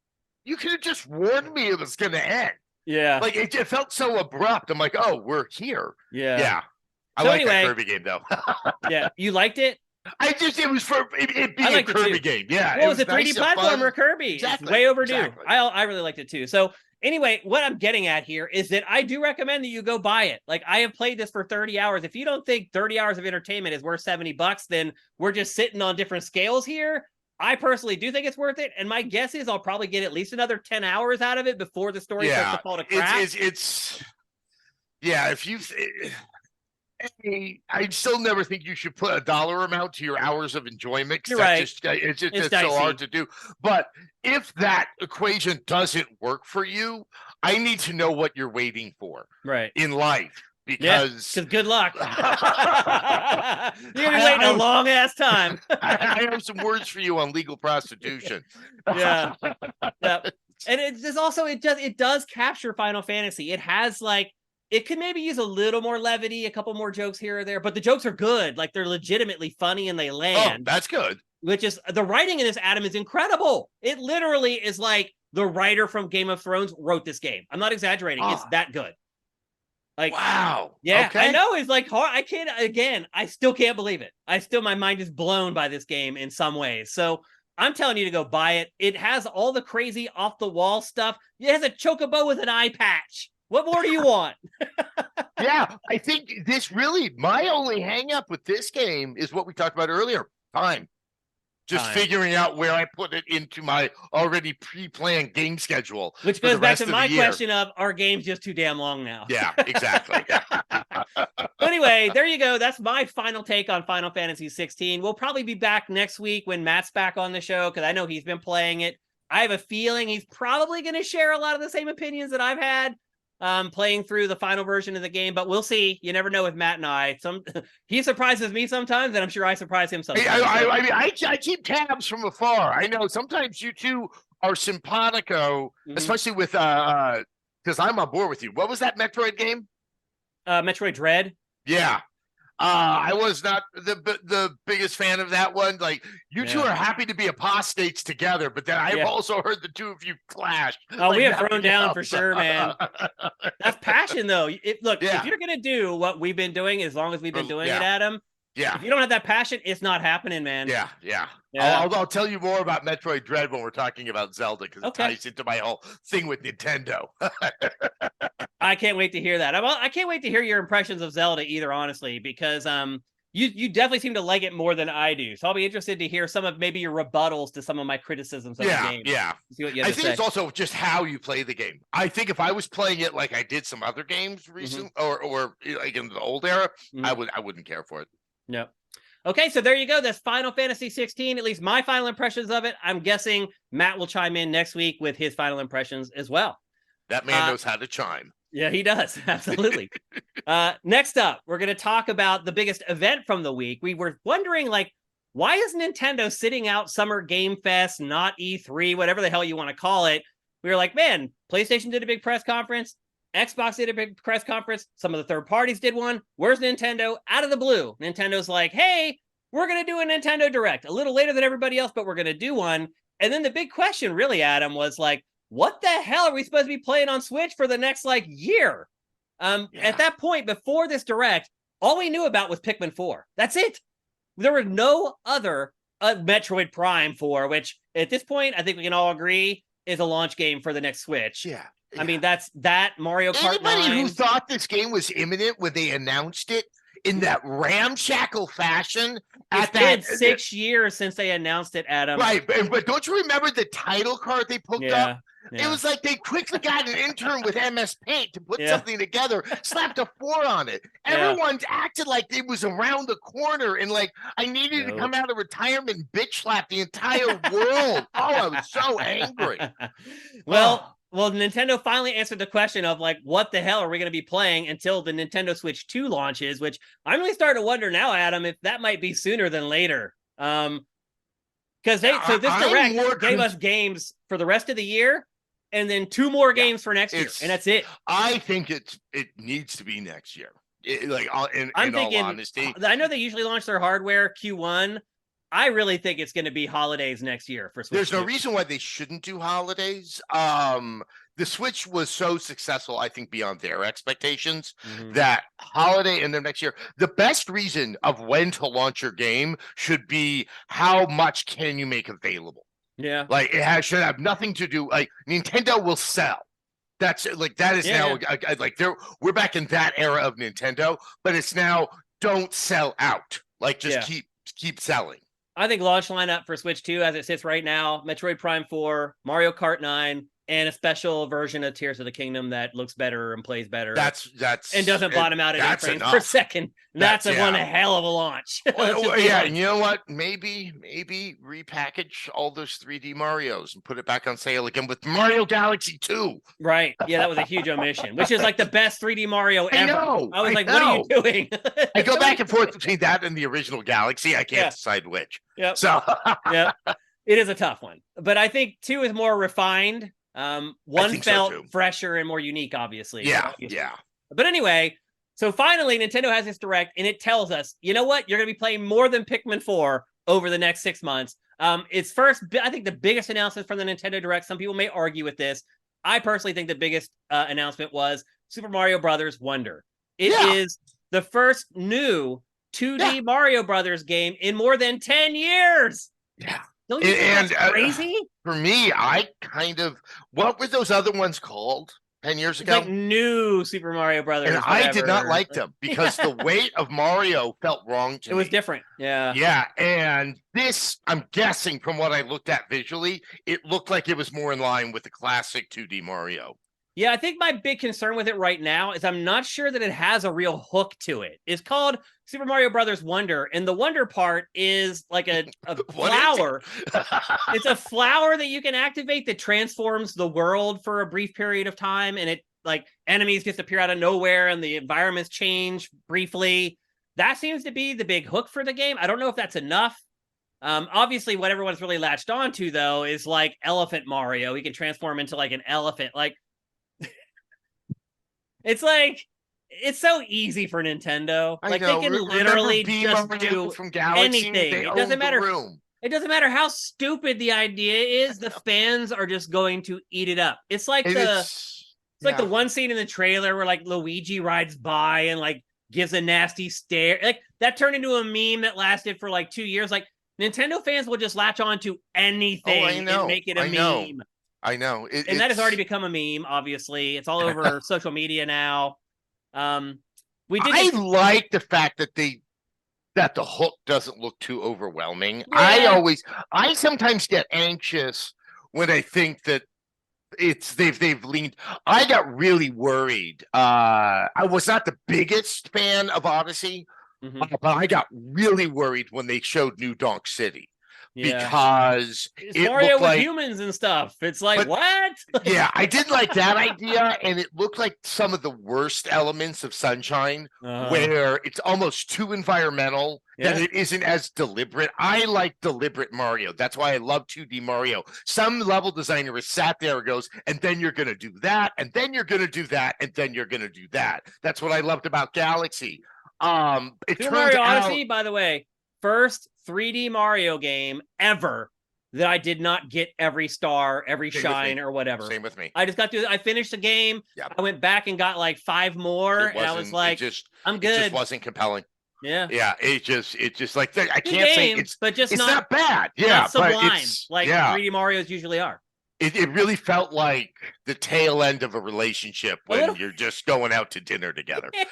you could have just warned me it was going to end. Yeah, like it felt so abrupt. I'm like, oh, we're here. Yeah. I like that Kirby game though. Yeah, you liked it. It was for it being a Kirby game. Yeah. Well, it was a 3D platformer Kirby. Exactly. It's way overdue. Exactly. I really liked it too. So anyway, what I'm getting at here is that I do recommend that you go buy it. Like I have played this for 30 hours. If you don't think 30 hours of entertainment is worth $70, then we're just sitting on different scales here. I personally do think it's worth it. And my guess is I'll probably get at least another 10 hours out of it before the story starts to fall to crap. I still never think you should put a dollar amount to your hours of enjoyment. You're right. It's so hard to do. But if that equation doesn't work for you, I need to know what you're waiting for in life. Because good luck. You're gonna be waiting a long ass time. I have some words for you on legal prostitution. Yeah. And it does capture Final Fantasy. It has it could maybe use a little more levity, a couple more jokes here or there, but the jokes are good. Like they're legitimately funny and they land. Oh, that's good. Which is the writing in this, Adam, is incredible. It literally is like the writer from Game of Thrones wrote this game. I'm not exaggerating. It's that good. Like, wow. Yeah, okay. I know it's like hard. I still can't believe it. My mind is blown by this game in some ways. So I'm telling you to go buy it. It has all the crazy off the wall stuff. It has a chocobo with an eye patch. What more do you want? Yeah, I think this really, my only hang up with this game is what we talked about earlier, time. Just figuring out where I put it into my already pre-planned game schedule. Which goes back to my question of, are games just too damn long now? Yeah, exactly. Anyway, there you go. That's my final take on Final Fantasy XVI. We'll probably be back next week when Matt's back on the show, because I know he's been playing it. I have a feeling he's probably going to share a lot of the same opinions that I've had playing through the final version of the game, but we'll see. You never know with Matt and I. He surprises me sometimes, and I'm sure I surprise him sometimes. I keep tabs from afar. I know sometimes you two are simpatico, especially with because I'm on board with you. What was that Metroid game? Metroid Dread. Yeah. I was not the biggest fan of that one. Like, you two are happy to be apostates together, but then I've also heard the two of you clash. Oh, like, we have thrown down for sure, man. That's passion, though. Look, if you're gonna do what we've been doing, as long as we've been doing it, Adam. Yeah. If you don't have that passion, it's not happening, man. Yeah. I'll tell you more about Metroid Dread when we're talking about Zelda, because it ties into my whole thing with Nintendo. I can't wait to hear that. I can't wait to hear your impressions of Zelda either, honestly, because you definitely seem to like it more than I do. So I'll be interested to hear some of maybe your rebuttals to some of my criticisms of the game. Yeah. See what you have I think it's also just how you play the game. I think if I was playing it like I did some other games recently, or like in the old era, I wouldn't care for it. No. Okay, so there you go. That's Final Fantasy 16, at least my final impressions of it. I'm guessing Matt will chime in next week with his final impressions as well. That man knows how to chime. Yeah, he does. Absolutely. Next up, we're going to talk about the biggest event from the week. We were wondering, like, why is Nintendo sitting out Summer Game Fest, not E3, whatever the hell you want to call it? We were like, man, PlayStation did a big press conference. Xbox did a big press conference. Some of the third parties did one. Where's Nintendo? Out of the blue, Nintendo's like, hey, we're going to do a Nintendo Direct. A little later than everybody else, but we're going to do one. And then the big question really, Adam, was like, what the hell are we supposed to be playing on Switch for the next, year? At that point, before this Direct, all we knew about was Pikmin 4. That's it. There were no other Metroid Prime 4, which at this point, I think we can all agree is a launch game for the next Switch. Yeah. I mean, that's that Mario Kart 9. Anybody who thought this game was imminent when they announced it in that ramshackle fashion, it's been 6 years since they announced it, Adam. Right, but don't you remember the title card they put up? Yeah. It was like they quickly got an intern with MS Paint to put something together, slapped a 4 on it. Everyone's acted like it was around the corner, and like I needed to come out of retirement and bitch slap the entire world. I was so angry. Well, Nintendo finally answered the question of like, what the hell are we going to be playing until the Nintendo Switch 2 launches, which I'm really starting to wonder now, Adam, if that might be sooner than later. Because this Direct gave us games for the rest of the year, and then 2 more games for next year, and that's it. I think it needs to be next year. In all honesty, I know they usually launch their hardware Q1. I really think it's going to be holidays next year for Switch. There's no reason why they shouldn't do holidays. The Switch was so successful, I think, beyond their expectations, that holiday and then next year, the best reason of when to launch your game should be how much can you make available. Yeah. Like should have nothing to do. Like Nintendo will sell. That is now like we're back in that era of Nintendo, but it's now don't sell out. Like just keep selling. I think launch lineup for Switch 2 as it sits right now, Metroid Prime 4, Mario Kart 9, and a special version of Tears of the Kingdom that looks better and plays better. That's and doesn't bottom out at 8 frames per second. That's one hell of a launch. And you know what? Maybe repackage all those 3D Marios and put it back on sale again with Mario Galaxy 2. Right. Yeah, that was a huge omission, which is like the best 3D Mario ever. I was like, what are you doing? I go back and forth between that and the original Galaxy. I can't decide which. Yep. So it is a tough one. But I think 2 is more refined. One felt fresher and more unique, obviously. Yeah. But anyway, so finally Nintendo has this Direct, and it tells us, you know what? You're going to be playing more than Pikmin 4 over the next 6 months. It's first, I think the biggest announcement from the Nintendo Direct, some people may argue with this. I personally think the biggest announcement was Super Mario Brothers Wonder. It is the first new 2D Mario Brothers game in more than 10 years. Yeah. Don't you think that's crazy? For me, I kind of, what were those other ones called? 10 years ago. Like new Super Mario Brothers. And I did not like them because the weight of Mario felt wrong to me. It was different. Yeah. Yeah. And this, I'm guessing from what I looked at visually, it looked like it was more in line with the classic 2D Mario. Yeah, I think my big concern with it right now is I'm not sure that it has a real hook to it. It's called Super Mario Brothers Wonder, and the wonder part is like a flower. It's a flower that you can activate that transforms the world for a brief period of time, and it like enemies just appear out of nowhere and the environments change briefly. That seems to be the big hook for the game. I don't know if that's enough. Obviously, what everyone's really latched onto though is like Elephant Mario. He can transform into like an elephant, like. It's like it's so easy for Nintendo. Like they can literally just do from Galaxy, anything. It doesn't matter. It doesn't matter how stupid the idea is. The fans are just going to eat it up. It's like like the one scene in the trailer where like Luigi rides by and like gives a nasty stare. Like that turned into a meme that lasted for like 2 years. Like Nintendo fans will just latch on to anything and make it a meme. I know. And that has already become a meme, obviously. It's all over social media now. I like the fact that the hook doesn't look too overwhelming. Yeah. I sometimes get anxious when I think that they've leaned. I got really worried. I was not the biggest fan of Odyssey, but I got really worried when they showed New Donk City. Yeah. Because it's Mario with humans and stuff. It's like, what? Yeah, I did like that idea, and it looked like some of the worst elements of Sunshine, where it's almost too environmental, that it isn't as deliberate. I like deliberate Mario. That's why I love 2D Mario. Some level designer has sat there and goes, and then you're going to do that, and then you're going to do that, and then you're going to do that. That's what I loved about Galaxy. Super Mario Odyssey, by the way, first 3D Mario game ever that I did not get every star, every shine, or whatever. Same with me. I just got to. I finished the game. Yep. I went back and got like 5 more, and I was like, "I'm good." It just wasn't compelling. Yeah. Yeah. It just like I can't say it's just it's not bad. Yeah, not sublime like 3D Marios usually are. It really felt like the tail end of a relationship when you're just going out to dinner together. Yep,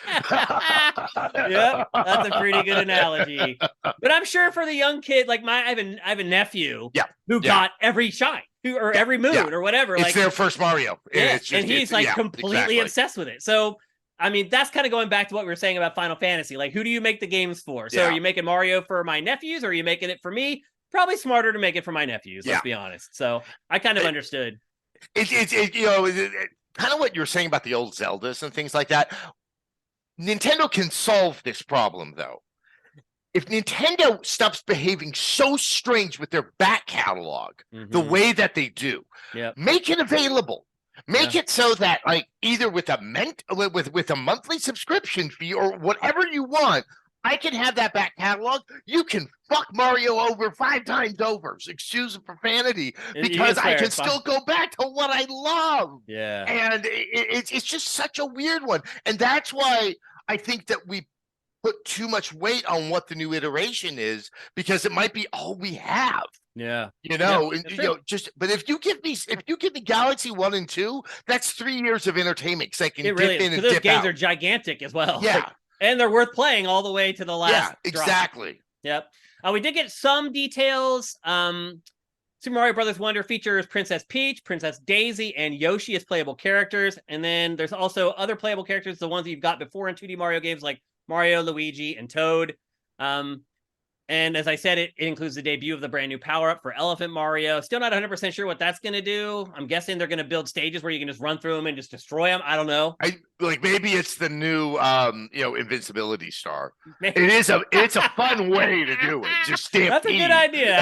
that's a pretty good analogy. But I'm sure for the young kid, like I have a nephew who got every shine or every mood or whatever. It's their first Mario. Yeah, and he's like completely obsessed with it. So, I mean, that's kind of going back to what we were saying about Final Fantasy. Like, who do you make the games for? So are you making Mario for my nephews or are you making it for me? Probably smarter to make it for my nephews, let's be honest. So I kind of understood. Kind of what you were saying about the old Zeldas and things like that. Nintendo can solve this problem, though. If Nintendo stops behaving so strange with their back catalog, the way that they do, make it available. Make it so that, like, either with a monthly subscription fee or whatever you want, I can have that back catalog. You can fuck Mario over 5 times over. Excuse the profanity, because I can still go back to what I love. Yeah. And it's just such a weird one. And that's why I think that we put too much weight on what the new iteration is, because it might be all we have. Yeah. But if you give me Galaxy 1 and 2, that's 3 years of entertainment. So I can dip in and dip out. Those games are gigantic as well. Yeah. Like, and they're worth playing all the way to the last. Yeah, exactly. Drop. Yep. We did get some details. Super Mario Brothers Wonder features Princess Peach, Princess Daisy, and Yoshi as playable characters. And then there's also other playable characters, the ones that you've got before in 2D Mario games like Mario, Luigi, and Toad. And as I said, it includes the debut of the brand new power-up for Elephant Mario. Still not 100% sure what that's going to do. I'm guessing they're going to build stages where you can just run through them and just destroy them. I don't know. Maybe it's the new, invincibility star. It's a fun way to do it. Just stampede. That's a good idea,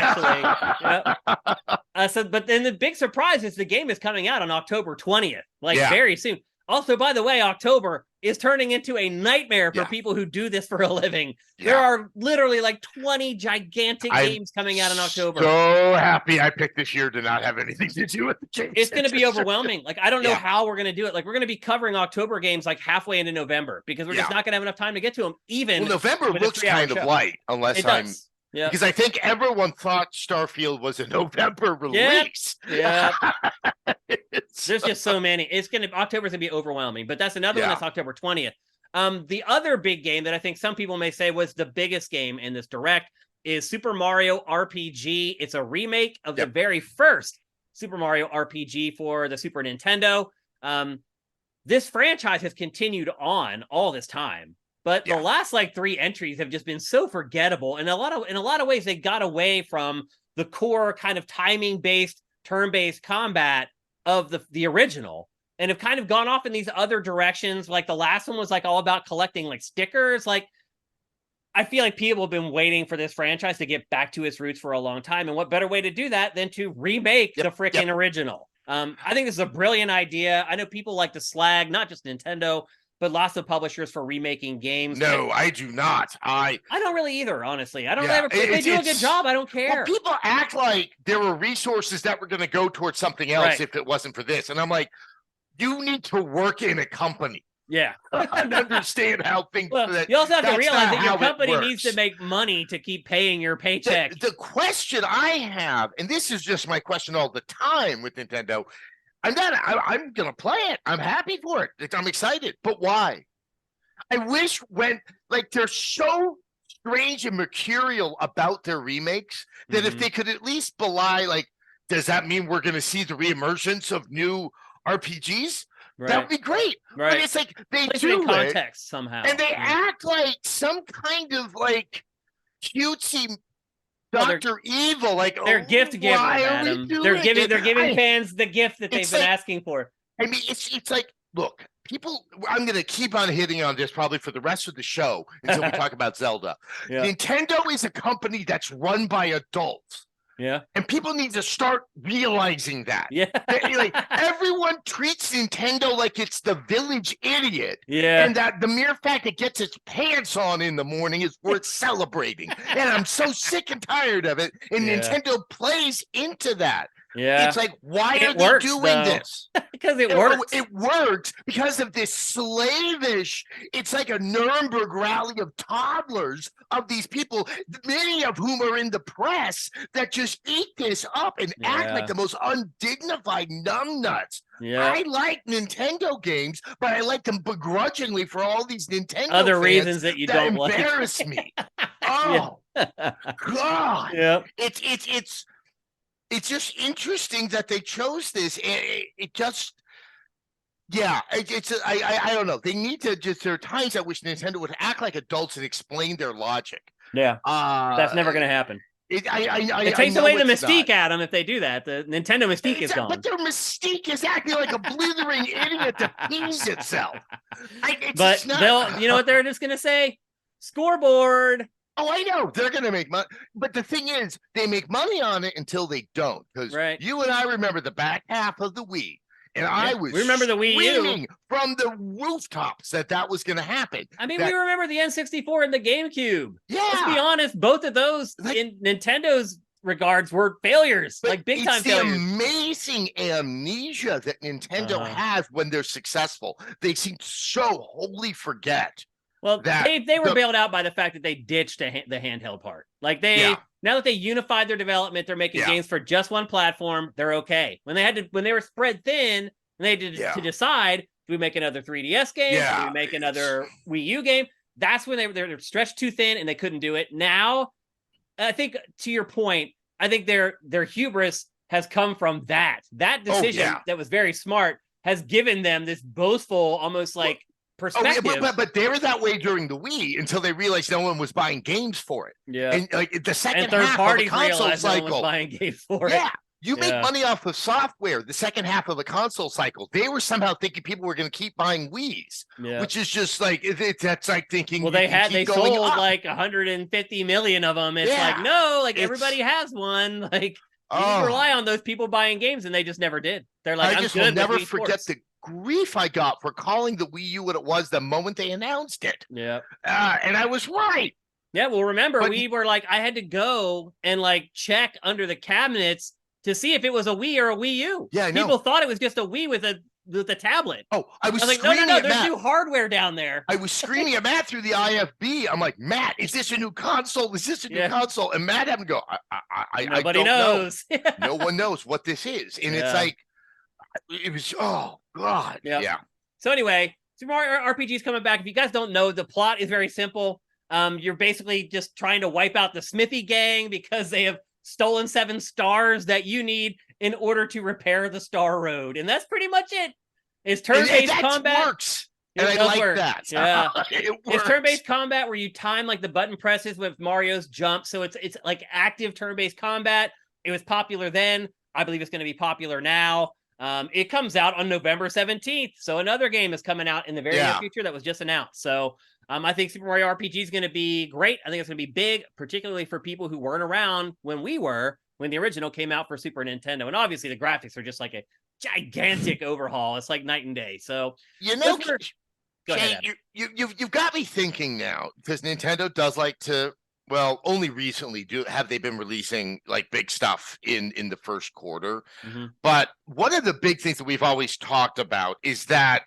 actually. But then the big surprise is the game is coming out on October 20th, very soon. Also, by the way, October is turning into a nightmare for people who do this for a living. Yeah. There are literally like 20 gigantic games coming out in October. So happy I picked this year to not have anything to do with the games. It's going to be overwhelming. Like, I don't know how we're going to do it. Like, we're going to be covering October games like halfway into November because we're just not going to have enough time to get to them. November looks kind of light unless Yeah. Because I think everyone thought Starfield was a November release. Yeah. There's just so many. October's gonna be overwhelming, but that's another one that's October 20th. The other big game that I think some people may say was the biggest game in this direct is Super Mario RPG. It's a remake of the very first Super Mario RPG for the Super Nintendo. This franchise has continued on all this time, but the last like 3 entries have just been so forgettable. And in a lot of ways, they got away from the core kind of timing-based, turn-based combat of the original, and have kind of gone off in these other directions. Like the last one was like all about collecting like stickers. Like I feel like people have been waiting for this franchise to get back to its roots for a long time. And what better way to do that than to remake the freaking original? I think this is a brilliant idea. I know people like to slag, not just Nintendo, but lots of publishers for remaking games. No, I do not. I don't really either, honestly. I don't ever. If they do a good job, I don't care. Well, people act like there were resources that were going to go towards something else if it wasn't for this. And I'm like, you need to work in a company. Yeah. And understand how things you also have to realize that your company needs to make money to keep paying your paycheck. The question I have, and this is just my question all the time with Nintendo, I'm gonna play it. I'm happy for it. I'm excited. But why? I wish they're so strange and mercurial about their remakes that if they could at least belie, does that mean we're gonna see the reemergence of new RPGs? Right. That would be great. Right. But it's like they do it context somehow. And they act like some kind of cutesy Dr. Evil. They're gift givers, Adam. They're giving fans the gift that they've been asking for. I mean, it's like, look, people, I'm gonna keep on hitting on this probably for the rest of the show until we talk about Zelda. Nintendo is a company that's run by adults. Yeah. And people need to start realizing that. Yeah. Everyone treats Nintendo like it's the village idiot. Yeah. And that the mere fact it gets its pants on in the morning is worth celebrating. And I'm so sick and tired of it. And Nintendo plays into that. Yeah. It's like, why are they doing this? Because it works. It works because of this slavish, it's like a Nuremberg rally of toddlers of these people, many of whom are in the press, that just eat this up and act like the most undignified numbnuts. Yeah. I like Nintendo games, but I like them begrudgingly for all these Nintendo other fans reasons that you don't like. Embarrass me. Oh, God. Yeah. It's just interesting that they chose this. It just, I don't know. They need to there are times I wish Nintendo would act like adults and explain their logic. Yeah. That's never going to happen. It takes away the mystique, Adam, if they do that. The Nintendo mystique is gone. But their mystique is acting like a blithering idiot that pees itself. But you know what they're just going to say? Scoreboard. Oh, I know. They're going to make money. But the thing is, they make money on it until they don't. Because you and I remember the back half of the Wii. And I was remember the Wii U from the rooftops that was going to happen. I mean, we remember the N64 and the GameCube. Yeah. Let's be honest, both of those, in Nintendo's regards, were failures. Big time failures. It's the amazing amnesia that Nintendo has when they're successful. They seem to so wholly forget. Well, they were bailed out by the fact that they ditched the handheld part. Now that they unified their development, they're making games for just one platform. They're okay. When they were spread thin, and they had to decide, do we make another 3DS game? Do we make another Wii U game? That's when they're stretched too thin and they couldn't do it. Now, I think to your point, I think their hubris has come from that decision that was very smart has given them this boastful, almost perspective. But they were that way during the Wii until they realized no one was buying games for it. Yeah, and the second half of the console cycle, no one was buying games for it. Yeah, you make money off of software. The second half of the console cycle, they were somehow thinking people were going to keep buying Wiis, which is just that's like thinking. Well, they sold 150 million of them. It's everybody has one. You rely on those people buying games, and they just never did. They're like, I just will never forget the grief I got for calling the Wii U what it was the moment they announced it. Yeah. And I was right. Yeah, well, remember, we were I had to go and check under the cabinets to see if it was a Wii or a Wii U. Yeah, I know. People thought it was just a Wii with a the tablet. Oh, I was like, no, there's new hardware down there. I was screaming at Matt through the IFB. I'm like, Matt, is this a new console? Is this a new console? And Matt had to go, Nobody knows. No one knows what this is. And it's like, it was, oh, God. Yeah. So anyway, Super Mario RPG is coming back. If you guys don't know, the plot is very simple. You're basically just trying to wipe out the Smithy gang because they have stolen 7 stars that you need in order to repair the Star Road. And that's pretty much it. It's turn-based combat. Works. And I like that. Yeah. It's turn-based combat where you time like the button presses with Mario's jump. So it's like active turn-based combat. It was popular then. I believe it's going to be popular now. It comes out on November 17th. So another game is coming out in the very near future that was just announced. So I think Super Mario RPG is going to be great. I think it's going to be big, particularly for people who weren't around when the original came out for Super Nintendo. And obviously the graphics are just like a gigantic overhaul. It's like night and day. So, go ahead. You've got me thinking now, because Nintendo does like to, well, only recently have they been releasing like big stuff in the first quarter. Mm-hmm. But one of the big things that we've always talked about is that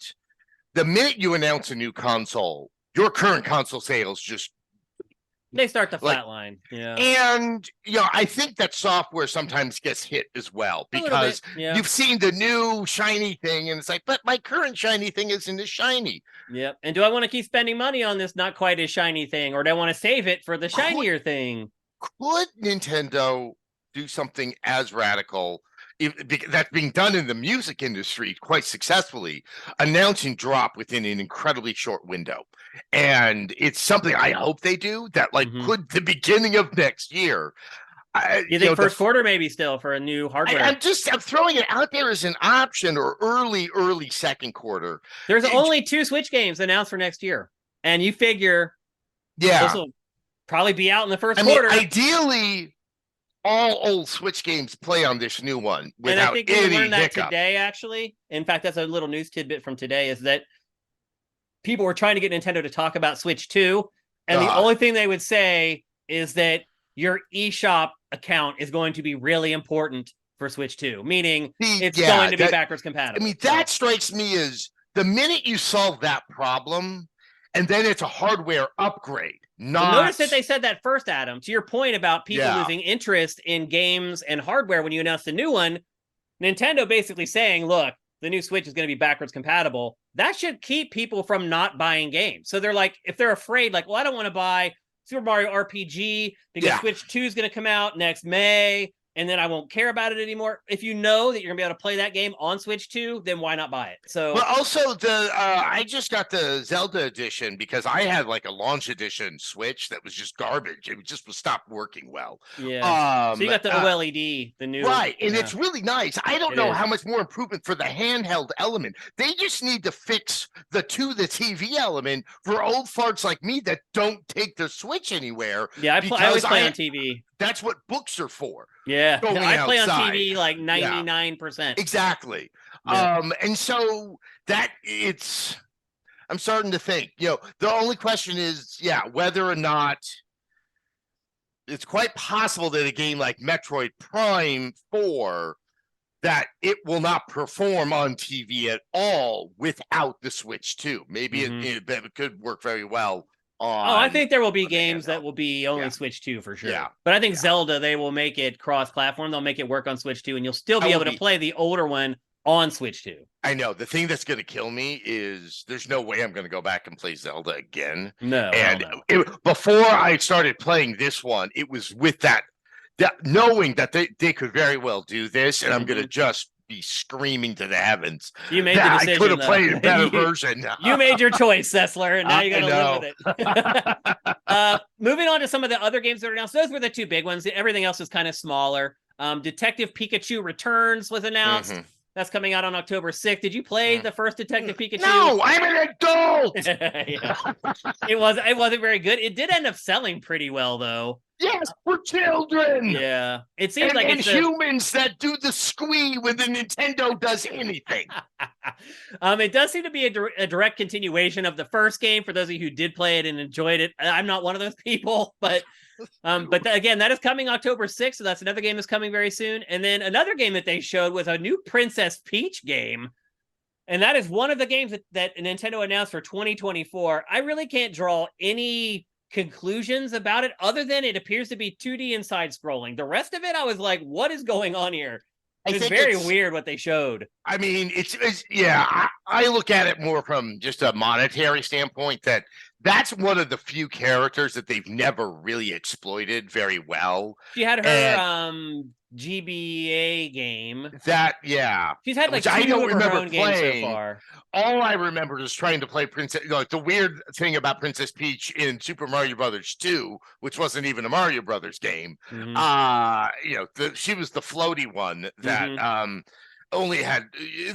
the minute you announce a new console, your current console sales just they start to flatline. Yeah. And I think that software sometimes gets hit as well, because you've seen the new shiny thing and it's like, but my current shiny thing isn't as shiny. Yep. And do I want to keep spending money on this not quite as shiny thing, or do I want to save it for the shinier thing? Could Nintendo do something as radical that's being done in the music industry quite successfully, announcing drop within an incredibly short window? And it's something I hope they do that, like, could the beginning of next year. You think first quarter maybe still for a new hardware? I'm throwing it out there as an option, or early second quarter. There's only 2 Switch games announced for next year. And you figure this will probably be out in the first quarter. Ideally, all old Switch games play on this new one without any hiccup. And I think we learned that today, actually. In fact, that's a little news tidbit from today, is that people were trying to get Nintendo to talk about Switch 2, and the only thing they would say is that your eShop account is going to be really important for Switch 2, meaning it's going to be backwards compatible. That strikes me as the minute you solve that problem, and then it's a hardware upgrade. Notice that they said that first, Adam. To your point about people losing interest in games and hardware when you announce the new one, Nintendo basically saying, look, the new Switch is going to be backwards compatible. That should keep people from not buying games. So they're like, if they're afraid, like, well, I don't want to buy Super Mario RPG because Switch 2 is going to come out next May, and then I won't care about it anymore. If you know that you're gonna be able to play that game on Switch 2, then why not buy it? So, well, also I just got the Zelda edition because I had like a launch edition Switch that was just garbage. It just stopped working well. Yeah. So you got the OLED, the new, right, and it's really nice. I don't know how much more improvement for the handheld element. They just need to fix the TV element for old farts like me that don't take the Switch anywhere. Yeah, I always play on TV. That's what books are for. Yeah, I play on TV like 99%. Exactly. And so I'm starting to think, the only question is, whether or not it's quite possible that a game like Metroid Prime 4, that it will not perform on TV at all without the Switch 2. Maybe it could work very well. I think there will be games that will be only Switch 2 for sure. Yeah. But I think Zelda, they will make it cross-platform. They'll make it work on Switch 2, and you'll still be able to play the older one on Switch 2. I know. The thing that's going to kill me is there's no way I'm going to go back and play Zelda again. No. And before I started playing this one, it was with that knowing that they could very well do this, and I'm going to just be screaming to the heavens. You made the decision. I could have played a better version. You made your choice, Sessler, and now you got to live with it. Moving on to some of the other games that are announced. Those were the 2 big ones. Everything else is kind of smaller. Detective Pikachu Returns was announced. Mm-hmm. That's coming out on October 6th. Did you play the first Detective Pikachu? No, I'm an adult. It wasn't very good. It did end up selling pretty well, though. Yes, for children. Yeah, it seems like it's humans that do the squee when the Nintendo does anything. It does seem to be a direct continuation of the first game. For those of you who did play it and enjoyed it, I'm not one of those people, but again, that is coming October 6th, so that's another game that's coming very soon. And then another game that they showed was a new Princess Peach game. And that is one of the games that Nintendo announced for 2024. I really can't draw any conclusions about it other than it appears to be 2D and side scrolling. The rest of it, I was like, what is going on here? It's very weird what they showed. I mean, I look at it more from just a monetary standpoint, that's one of the few characters that they've never really exploited very well. She had her GBA game. She's had like I don't remember her own games so far. All I remember is trying to play Princess. The weird thing about Princess Peach in Super Mario Brothers 2, which wasn't even a Mario Brothers game. Mm-hmm. She was the floaty one that only had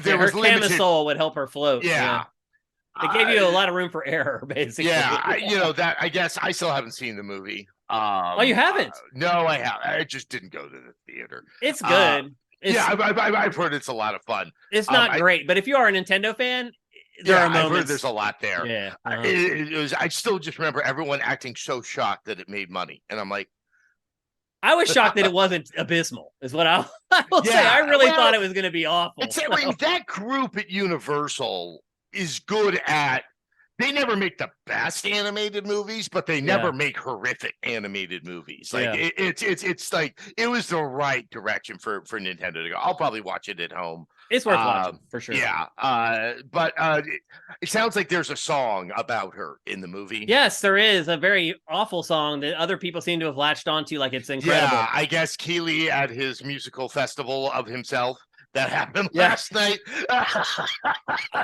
her camisole would help her float. Yeah. It gave you a lot of room for error, basically. Yeah, I guess I still haven't seen the movie. Oh, you haven't? No, I haven't. I just didn't go to the theater. It's good. I've heard it's a lot of fun. It's not great, but if you are a Nintendo fan, there are moments. I've heard there's a lot there. Yeah, I still just remember everyone acting so shocked that it made money, and I'm like, I was shocked that it wasn't abysmal. Is what I will say. I really thought it was going to be awful. I mean, that group at Universal is good at. They never make the best animated movies, but they never make horrific animated movies. Like it's like it was the right direction for Nintendo to go. I'll probably watch it at home. It's worth watching for sure. Yeah, but it sounds like there's a song about her in the movie. Yes, there is a very awful song that other people seem to have latched onto. Like it's incredible. Yeah, I guess Keeley at his musical festival of himself. That happened last night.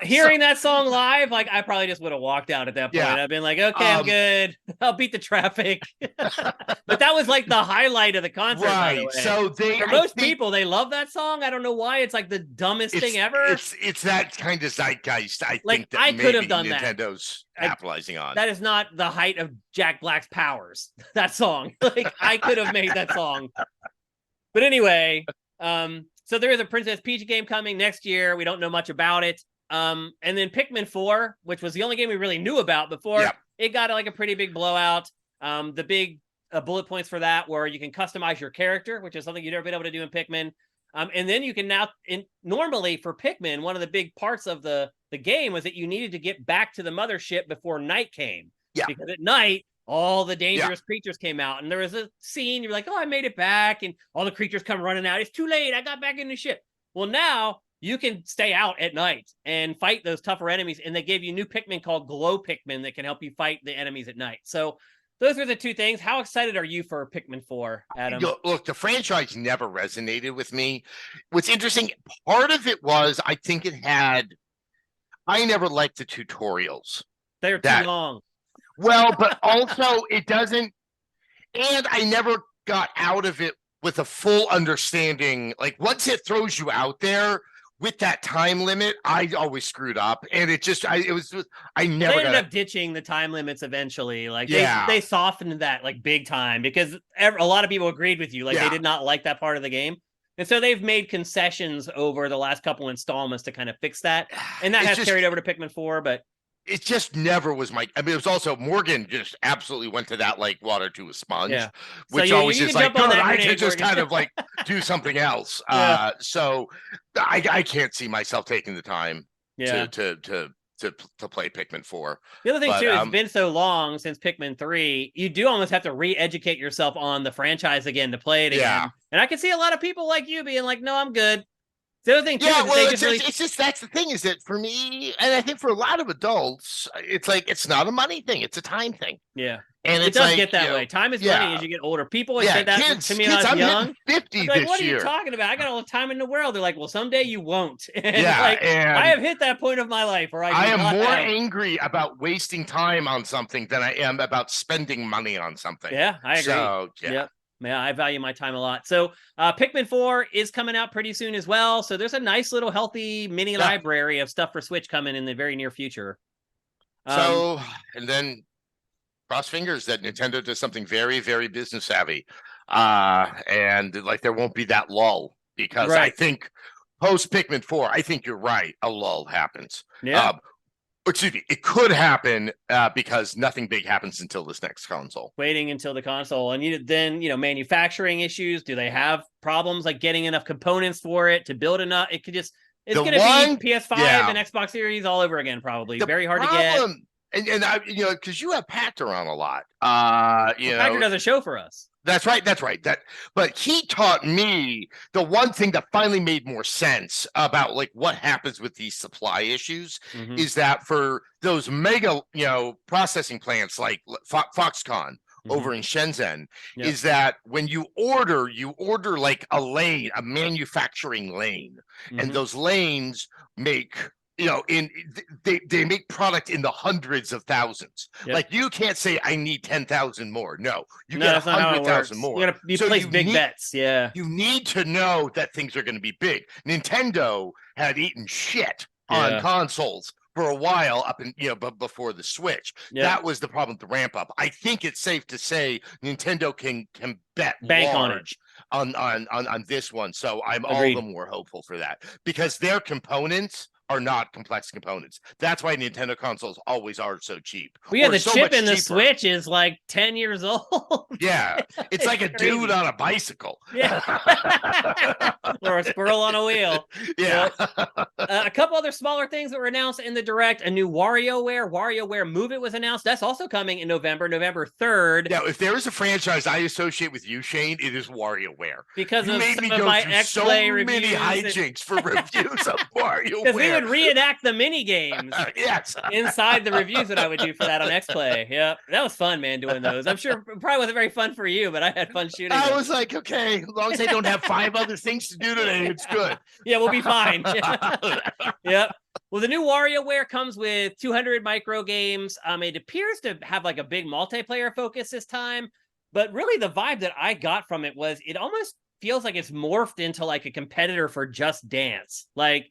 Hearing that song live, like I probably just would have walked out at that point. I've been like, okay, I'm good. I'll beat the traffic. But that was like the highlight of the concert. Right. So for most people, they love that song. I don't know why. It's like the dumbest thing ever. It's that kind of zeitgeist. I think that I could have done Nintendo's capitalizing on. That is not the height of Jack Black's powers. That song. Like I could have made that song. But anyway, so there is a Princess Peach game coming next year. We don't know much about it. And then Pikmin 4, which was the only game we really knew about before, it got like a pretty big blowout. The big bullet points for that were you can customize your character, which is something you've never been able to do in Pikmin. And then you can now, normally for Pikmin, one of the big parts of the game was that you needed to get back to the mothership before night came. Yeah. Because at night, all the dangerous creatures came out, and there was a scene. You're like, oh, I made it back, and all the creatures come running out. It's too late. I got back in the ship. Well, now you can stay out at night and fight those tougher enemies, and they gave you new Pikmin called Glow Pikmin that can help you fight the enemies at night. So those are the two things. How excited are you for Pikmin 4, Adam? Look, the franchise never resonated with me. What's interesting, part of it was I think I never liked the tutorials. They're too long. Well, but also it doesn't, and I never got out of it with a full understanding. Like once it throws you out there with that time limit, I always screwed up, and I never. They ended up ditching the time limits eventually. Like they softened that like big time because a lot of people agreed with you. Like they did not like that part of the game. And so they've made concessions over the last couple installments to kind of fix that, and that has carried over to Pikmin 4, but. It just never was my. I mean, it was also Morgan just absolutely went to that like water to a sponge, which always is like, God, I could just kind of like do something else. So I can't see myself taking the time to play Pikmin 4. The other thing too, it's been so long since Pikmin 3, you do almost have to re-educate yourself on the franchise again to play it again. Yeah. And I can see a lot of people like you being like, no, I'm good. The other thing too, it's just that's the thing is that for me, and I think for a lot of adults, it's like it's not a money thing; it's a time thing. Yeah, and it does get that way. Time is money as you get older. People would say that to me when I was young. 50 like, this what year. Are you talking about? I got all the time in the world. They're like, well, someday you won't. And I have hit that point of my life where I am more angry about wasting time on something than I am about spending money on something. Yeah, I agree. So, yeah, I value my time a lot. So Pikmin 4 is coming out pretty soon as well. So there's a nice little healthy mini library of stuff for Switch coming in the very near future. And then cross fingers that Nintendo does something very, very business savvy. And like there won't be that lull because I think post Pikmin 4, I think you're right. A lull happens. Yeah. Excuse me, it could happen because nothing big happens until this next console. Waiting until the console. And then manufacturing issues. Do they have problems like getting enough components for it to build enough? It could just, It's going to be PS5 and Xbox Series all over again, probably. Very hard to get. And I, because you have Pachter on a lot. Pachter does a show for us. That's right. But he taught me the one thing that finally made more sense about like what happens with these supply issues is that for those mega, processing plants like Foxconn over in Shenzhen, is that when you order like a lane, a manufacturing lane, and those lanes make they make product in the hundreds of thousands. Like you can't say I need 10,000 more. No, you get 100,000 more. You place big bets. Yeah, you need to know that things are going to be big. Nintendo had eaten shit on consoles for a while up in before the Switch. That was the problem with the ramp up. I think it's safe to say Nintendo can bank large on this one. So I'm all the more hopeful for that because their components are not complex components. That's why Nintendo consoles always are so cheap. Well, yeah, the chip in the Switch is like 10 years old. Yeah, it's like a dude on a bicycle. Yeah. Or a squirrel on a wheel. Yeah. A couple other smaller things that were announced in the Direct. A new WarioWare Move It was announced. That's also coming in November 3rd. Now, if there is a franchise I associate with you, Shane, it is WarioWare. Because you made me go my through so many hijinks for reviews of WarioWare. Because we would reenact the mini games inside the reviews that I would do for that on X-Play. Yeah, that was fun, man, doing those. I'm sure it probably wasn't very fun for you, but I had fun shooting. I was like, okay, as long as I don't have 5 other things to do today, it's good. Yeah, we'll be fine. Yep. Well, the new WarioWare comes with 200 micro games. It appears to have like a big multiplayer focus this time, but really the vibe that I got from it was it almost feels like it's morphed into like a competitor for Just Dance. Like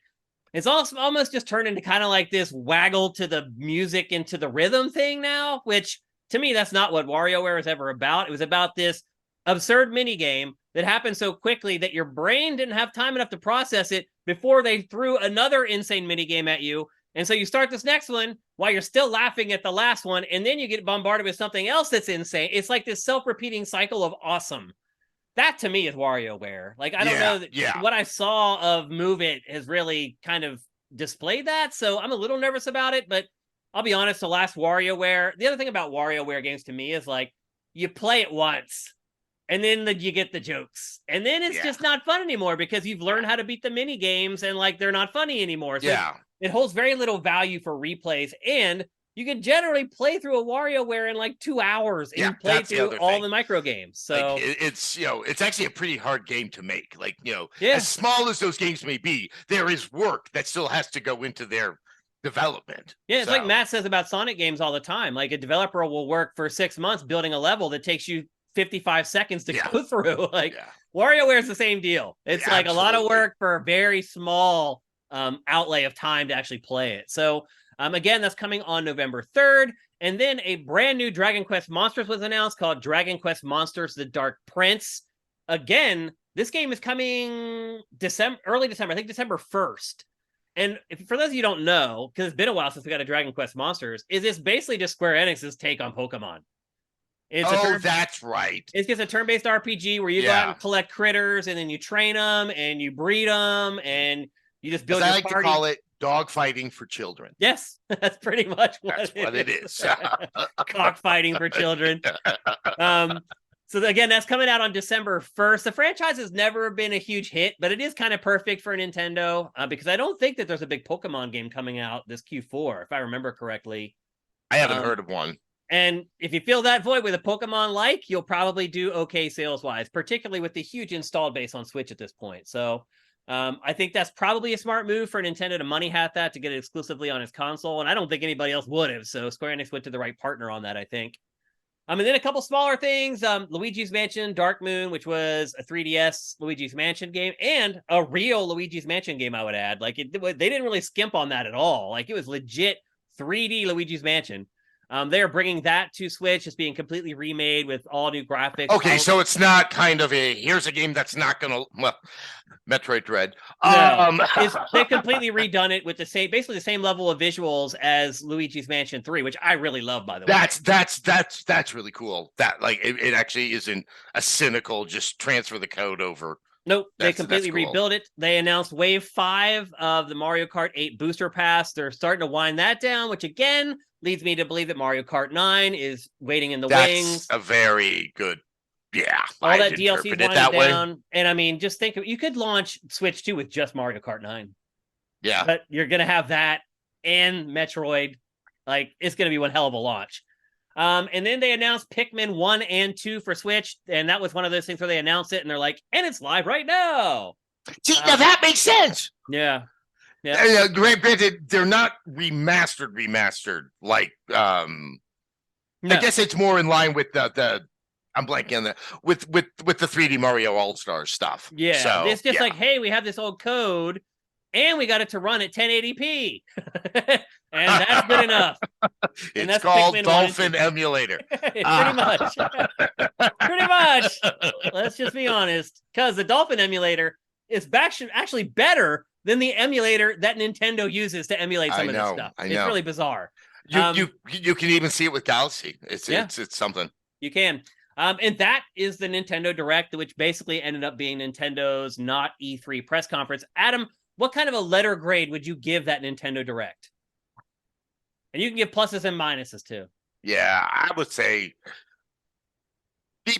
it's also almost just turned into kind of like this waggle to the music and to the rhythm thing now, which to me, that's not what WarioWare was ever about. It was about this absurd mini game that happened so quickly that your brain didn't have time enough to process it before they threw another insane mini game at you. And so you start this next one while you're still laughing at the last one, and then you get bombarded with something else that's insane. It's like this self-repeating cycle of awesome. That to me is WarioWare. Like, I don't know that what I saw of Move It has really kind of displayed that. So I'm a little nervous about it, but I'll be honest, the last WarioWare, the other thing about WarioWare games to me is like, you play it once and then you get the jokes. And then it's just not fun anymore because you've learned how to beat the mini games and like, they're not funny anymore. So it holds very little value for replays, and you can generally play through a WarioWare in like 2 hours and play through all the micro games. So like, it's actually a pretty hard game to make. Like, as small as those games may be, there is work that still has to go into their development. Yeah, it's like Matt says about Sonic games all the time. Like a developer will work for 6 months building a level that takes you 55 seconds to go through. Like WarioWare is the same deal. It's like a lot of work for a very small outlay of time to actually play it. So again, that's coming on November 3rd. And then a brand new Dragon Quest Monsters was announced called Dragon Quest Monsters: The Dark Prince. Again, this game is coming early December, I think December 1st. And for those of you who don't know, because it's been a while since we got a Dragon Quest Monsters, is this basically just Square Enix's take on Pokemon. That's right. It's just a turn-based RPG where you go out and collect critters, and then you train them, and you breed them, and you just build your party. I like to call it dogfighting for children. Yes, that's pretty much what it is. Cockfighting for children. So again, that's coming out on December 1st. The franchise has never been a huge hit, but it is kind of perfect for Nintendo because I don't think that there's a big Pokemon game coming out this Q4, if I remember correctly. I haven't heard of one. And if you fill that void with a Pokemon-like, you'll probably do okay sales-wise, particularly with the huge installed base on Switch at this point. So I think that's probably a smart move for Nintendo to money hat that to get it exclusively on its console. And I don't think anybody else would have. So Square Enix went to the right partner on that, I think. And then a couple smaller things. Luigi's Mansion Dark Moon, which was a 3DS Luigi's Mansion game, and a real Luigi's Mansion game, I would add. Like they didn't really skimp on that at all. Like it was legit 3D Luigi's Mansion. They are bringing that to Switch. It's being completely remade with all new graphics. Okay, so it's not kind of here's a game that's not going to, Metroid Dread. No, they completely redone it with basically the same level of visuals as Luigi's Mansion 3, which I really love, by the way. That's really cool. That like it actually isn't a cynical just transfer the code over. Nope, they completely rebuilt it. They announced Wave 5 of the Mario Kart 8 Booster Pass. They're starting to wind that down, which again leads me to believe that Mario Kart 9 is waiting in the wings. That's a very good, all that DLC is winding down. And I mean, just think, you could launch Switch 2 with just Mario Kart 9. Yeah. But you're going to have that and Metroid. Like, it's going to be one hell of a launch. And then they announced Pikmin 1 and 2 for Switch, and that was one of those things where they announced it, and they're like, and it's live right now. See, now that makes sense. Yeah. Granted, they're not remastered. Like, I guess it's more in line with the I'm blanking on with the 3D Mario All-Stars stuff. Yeah, so, it's just like, hey, we have this old code, and we got it to run at 1080p. And that's good enough. It's called Pikmin Dolphin Emulator. Pretty much. Pretty much. Let's just be honest. Because the Dolphin Emulator is actually better than the emulator that Nintendo uses to emulate some of this stuff. It's really bizarre. You can even see it with Galaxy. It's something. You can. And that is the Nintendo Direct, which basically ended up being Nintendo's not E3 press conference. Adam, what kind of a letter grade would you give that Nintendo Direct? And you can give pluses and minuses too. Yeah, I would say B+,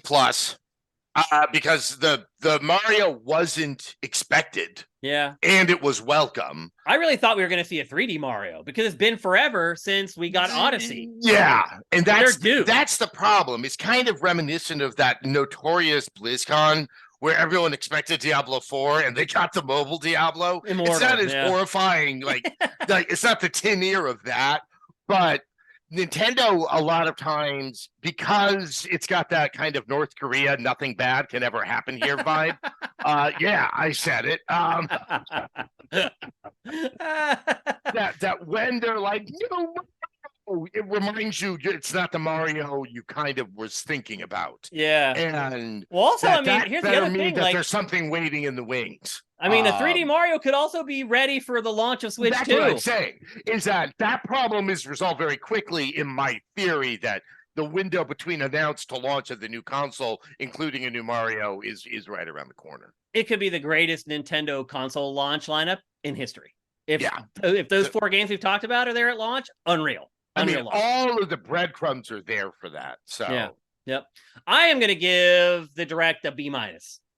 because the Mario wasn't expected. Yeah. And it was welcome. I really thought we were going to see a 3D Mario because it's been forever since we got Odyssey. Yeah. And that's the problem. It's kind of reminiscent of that notorious BlizzCon where everyone expected Diablo 4 and they got the mobile Diablo. Immortal, it's not as horrifying. Like it's not the tin ear of that. But Nintendo, a lot of times, because it's got that kind of North Korea, nothing bad can ever happen here vibe. I said it. That when they're like, no, it reminds you it's not the Mario you kind of was thinking about. Yeah. And also, I mean, here's the other thing. Like, there's something waiting in the wings. I mean, a 3D Mario could also be ready for the launch of Switch 2. That's what I'm saying, is that problem is resolved very quickly in my theory that the window between announced to launch of the new console, including a new Mario, is right around the corner. It could be the greatest Nintendo console launch lineup in history. If those 4 games we've talked about are there at launch, unreal. I mean, all of the breadcrumbs are there for that. So, yep. I am going to give the Direct a B-. All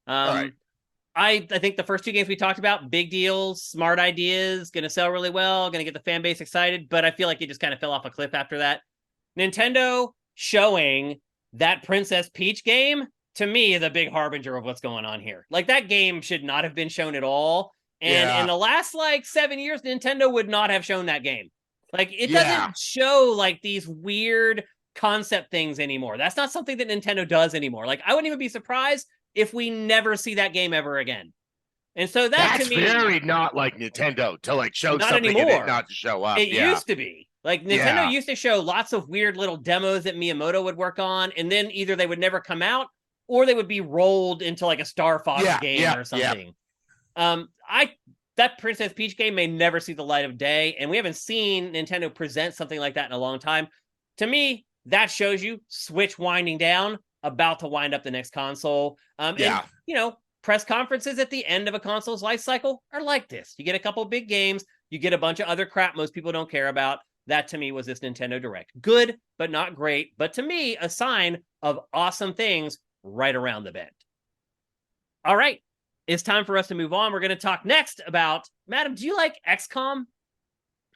right. I think the first 2 games we talked about, big deals, smart ideas, going to sell really well, going to get the fan base excited, but I feel like it just kind of fell off a cliff after that. Nintendo showing that Princess Peach game, to me, is a big harbinger of what's going on here. Like, that game should not have been shown at all. And in the last, 7 years, Nintendo would not have shown that game. Like, it doesn't show, these weird concept things anymore. That's not something that Nintendo does anymore. Like, I wouldn't even be surprised if we never see that game ever again. And so that's to me, very not like Nintendo to show something and it not to show up. It used to be. Like, Nintendo used to show lots of weird little demos that Miyamoto would work on, and then either they would never come out or they would be rolled into a Star Fox game or something. That Princess Peach game may never see the light of day, and we haven't seen Nintendo present something like that in a long time. To me, that shows you Switch winding down, about to wind up the next console. And, press conferences at the end of a console's life cycle are like this. You get a couple big games, you get a bunch of other crap most people don't care about. That, to me, was this Nintendo Direct. Good, but not great. But to me, a sign of awesome things right around the bend. All right. It's time for us to move on. We're going to talk next about, Madam, do you like XCOM?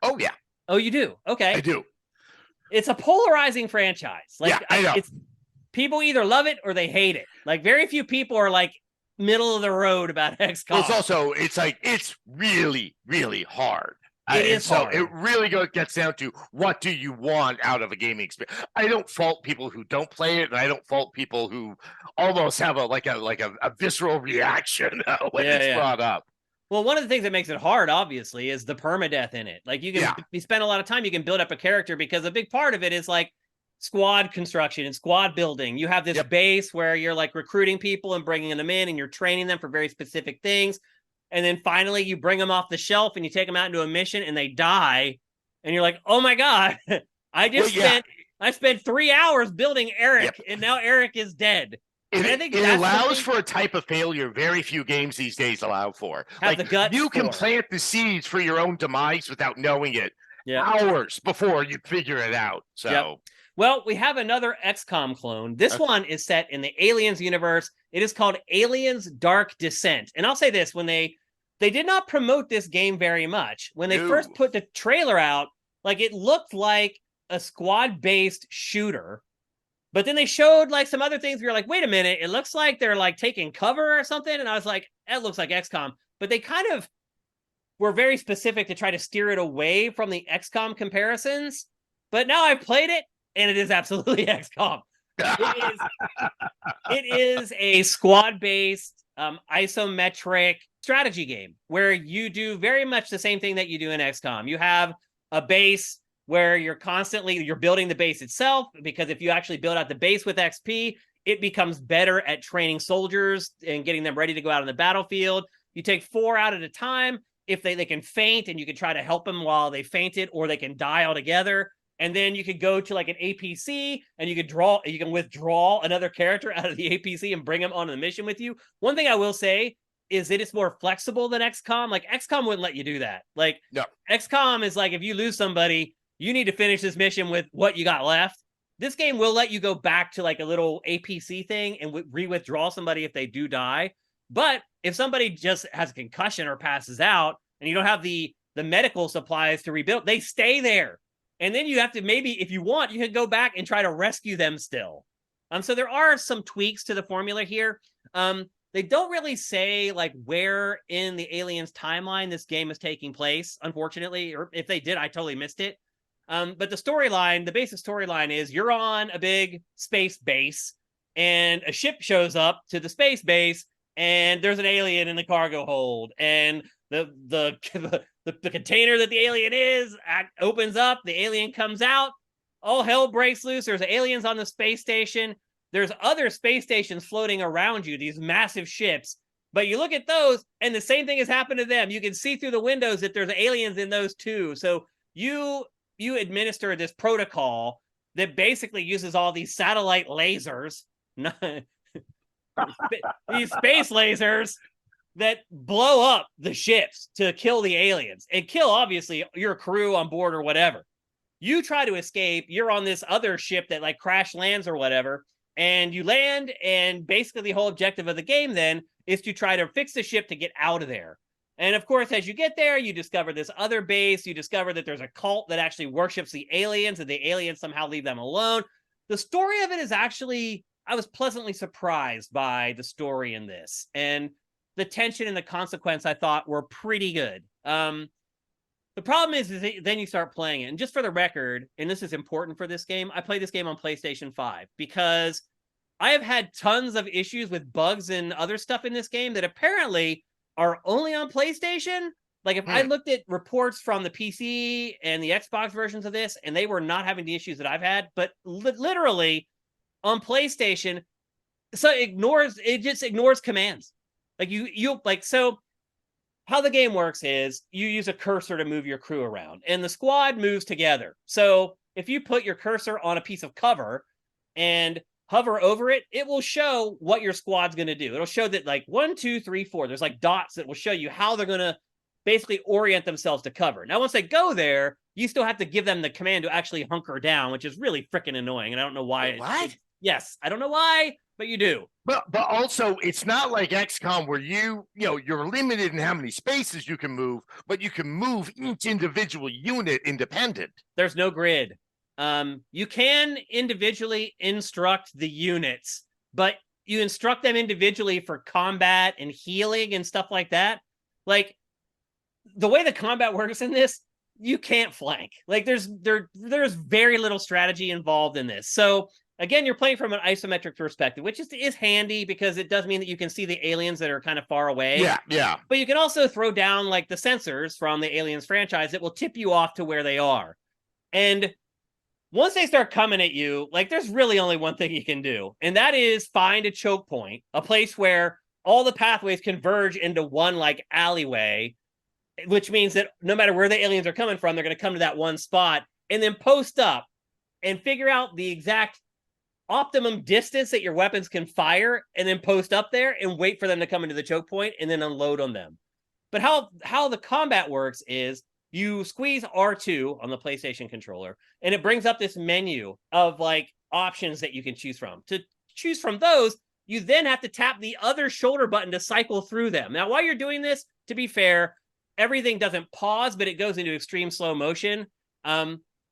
Oh, yeah. Oh, you do? Okay. I do. It's a polarizing franchise. I know. People either love it or they hate it. Very few people are middle of the road about XCOM. Well, it's also, it's really, really hard. It is hard. So it really gets down to what do you want out of a gaming experience. I don't fault people who don't play it, and I don't fault people who almost have a visceral reaction when it's brought up. Well, one of the things that makes it hard, obviously, is the permadeath in it. You spend a lot of time, you can build up a character, because a big part of it is squad construction and squad building. You have this base where you're recruiting people and bringing them in, and you're training them for very specific things. And then finally you bring them off the shelf and you take them out into a mission and they die. And you're like, oh my God, I spent 3 hours building Eric and now Eric is dead. It allows for a type of failure very few games these days allow for. Have the guts you can for. plant the seeds for your own demise without knowing it hours before you figure it out. So, well, we have another XCOM clone. This one is set in the Aliens universe. It is called Aliens Dark Descent. And I'll say this, when they did not promote this game very much. When they first put the trailer out, like it looked like a squad-based shooter. But then they showed like some other things. We were like, wait a minute, it looks like they're like taking cover or something. And I was like, that looks like XCOM. But they kind of were very specific to try to steer it away from the XCOM comparisons. But now I've played it, and it is absolutely XCOM. It is a squad-based isometric strategy game where you do very much the same thing that you do in XCOM. You have a base where you're building the base itself, because if you actually build out the base with XP, it becomes better at training soldiers and getting them ready to go out on the battlefield. You take 4 out at a time. If they can faint, and you can try to help them while they fainted, or they can die altogether. And then you could go to like an APC, and you can withdraw another character out of the APC and bring them on the mission with you. One thing I will say is that it's more flexible than XCOM. Like XCOM wouldn't let you do that. Like XCOM is like, if you lose somebody, you need to finish this mission with what you got left. This game will let you go back to like a little APC thing and re-withdraw somebody if they do die. But if somebody just has a concussion or passes out, and you don't have the medical supplies to rebuild, they stay there. And then you have to, maybe if you want, you can go back and try to rescue them still. So there are some tweaks to the formula here. They don't really say like where in the Aliens timeline this game is taking place, unfortunately, or if they did, I totally missed it. But the basic storyline is you're on a big space base, and a ship shows up to the space base, and there's an alien in the cargo hold, and the container that the alien is opens up, the alien comes out, all hell breaks loose. There's aliens on the space station. There's other space stations floating around you, these massive ships. But you look at those, and the same thing has happened to them. You can see through the windows that there's aliens in those too. So you administer this protocol that basically uses all these satellite lasers, these space lasers that blow up the ships to kill the aliens and kill, obviously, your crew on board or whatever. You try to escape. You're on this other ship that like crash lands or whatever, and you land, and basically the whole objective of the game then is to try to fix the ship to get out of there. And of course, as you get there, you discover this other base. You discover that there's a cult that actually worships the aliens, and the aliens somehow leave them alone. The story of it is actually, I was pleasantly surprised by the story in this. And the tension and the consequence, I thought, were pretty good. The problem is then you start playing it. And just for the record, and this is important for this game, I played this game on PlayStation 5 because I have had tons of issues with bugs and other stuff in this game that apparently are only on PlayStation. Like if I looked at reports from the PC and the Xbox versions of this, and they were not having the issues that I've had, but literally on PlayStation, so it just ignores commands. Like so how the game works is you use a cursor to move your crew around, and the squad moves together. So if you put your cursor on a piece of cover and hover over it, it will show what your squad's going to do. It'll show that like 1, 2, 3, 4. There's like dots that will show you how they're going to basically orient themselves to cover. Now, once they go there, you still have to give them the command to actually hunker down, which is really freaking annoying. And I don't know why. What? Yes, I don't know why, but you do. But also, it's not like XCOM where you're limited in how many spaces you can move, but you can move each individual unit independent. There's no grid. You can individually instruct the units, but you instruct them individually for combat and healing and stuff like that. Like the way the combat works in this, you can't flank. Like there's very little strategy involved in this. So again, you're playing from an isometric perspective, which is handy because it does mean that you can see the aliens that are kind of far away. Yeah. But you can also throw down like the sensors from the Aliens franchise that will tip you off to where they are. And once they start coming at you, like there's really only one thing you can do, and that is find a choke point, a place where all the pathways converge into one like alleyway, which means that no matter where the aliens are coming from, they're going to come to that one spot and then post up and figure out the exact optimum distance that your weapons can fire, and then post up there and wait for them to come into the choke point and then unload on them. But how the combat works is you squeeze R2 on the PlayStation controller, and it brings up this menu of like options that you can choose from. To choose from those, you then have to tap the other shoulder button to cycle through them. Now, while you're doing this, to be fair, everything doesn't pause, but it goes into extreme slow motion.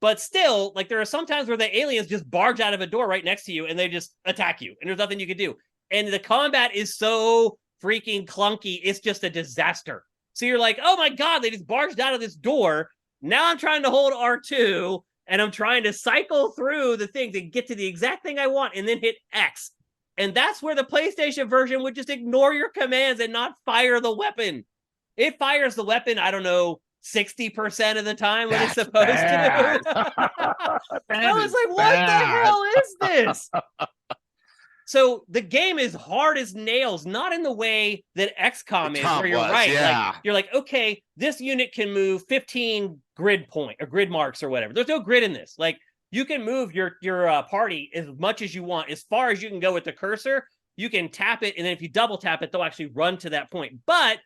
But still, like there are some times where the aliens just barge out of a door right next to you and they just attack you, and there's nothing you can do. And the combat is so freaking clunky, it's just a disaster. So you're like, oh my God, they just barged out of this door. Now I'm trying to hold R2 and I'm trying to cycle through the thing to get to the exact thing I want and then hit X. And that's where the PlayStation version would just ignore your commands and not fire the weapon. It fires the weapon, I don't know, 60% of the time when it's supposed to. I was like, what the hell is this? So the game is hard as nails, not in the way that XCOM is, where you're right. Yeah. Like, you're like, okay, this unit can move 15 grid point or grid marks or whatever. There's no grid in this. Like, you can move your party as much as you want, as far as you can go with the cursor. You can tap it, and then if you double tap it, they'll actually run to that point. But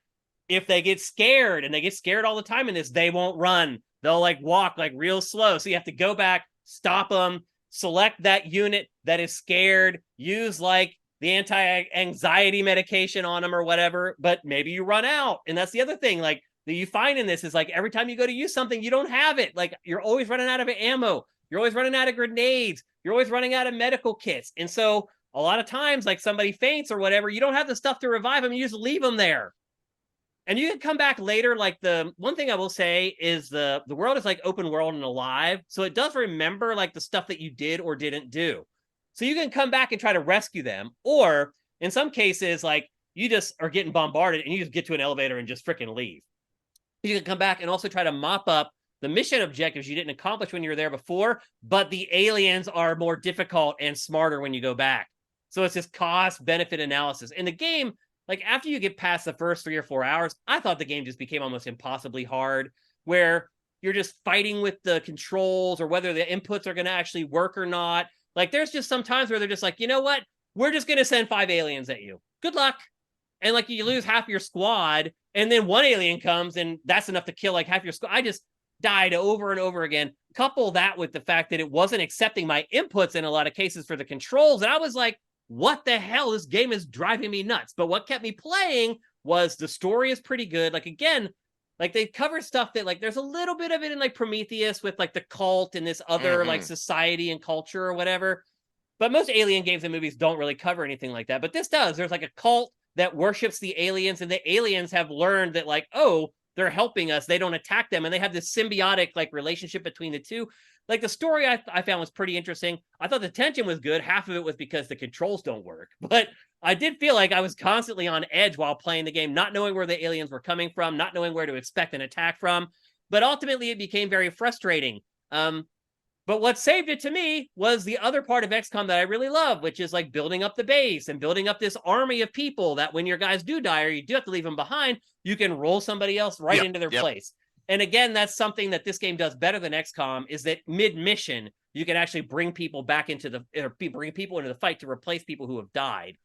if they get scared, and they get scared all the time in this, they won't run. They'll like walk like real slow. So you have to go back, stop them, select that unit that is scared, use like the anti-anxiety medication on them or whatever, but maybe you run out. And that's the other thing, like, that you find in this is like every time you go to use something, you don't have it. Like, you're always running out of ammo. You're always running out of grenades. You're always running out of medical kits. And so a lot of times, like somebody faints or whatever, you don't have the stuff to revive them. You just leave them there. And you can come back later. Like, the one thing I will say is the world is like open world and alive. So it does remember like the stuff that you did or didn't do. So you can come back and try to rescue them. Or in some cases, like, you just are getting bombarded and you just get to an elevator and just freaking leave. You can come back and also try to mop up the mission objectives you didn't accomplish when you were there before, but the aliens are more difficult and smarter when you go back. So it's this cost-benefit analysis. In the game, like, after you get past the first 3 or 4 hours, I thought the game just became almost impossibly hard, where you're just fighting with the controls or whether the inputs are going to actually work or not. Like, there's just some times where they're just like, you know what? We're just going to send 5 aliens at you. Good luck. And like, you lose half your squad, and then one alien comes, and that's enough to kill like half your squad. I just died over and over again. Couple that with the fact that it wasn't accepting my inputs in a lot of cases for the controls. And I was like, what the hell? This game is driving me nuts. But what kept me playing was the story is pretty good. Like, again, like, they cover stuff that, like, there's a little bit of it in like Prometheus with like the cult and this other like society and culture or whatever. But most alien games and movies don't really cover anything like that. But this does. There's like a cult that worships the aliens, and the aliens have learned that, like, oh, they're helping us. They don't attack them. And they have this symbiotic like relationship between the two. Like, the story I found was pretty interesting. I thought the tension was good. Half of it was because the controls don't work. But I did feel like I was constantly on edge while playing the game, not knowing where the aliens were coming from, not knowing where to expect an attack from. But ultimately, it became very frustrating. But what saved it to me was the other part of XCOM that I really love, which is like building up the base and building up this army of people that when your guys do die or you do have to leave them behind, you can roll somebody else right into their place. And again, that's something that this game does better than XCOM, is that mid-mission, you can actually bring people back into bring people into the fight to replace people who have died.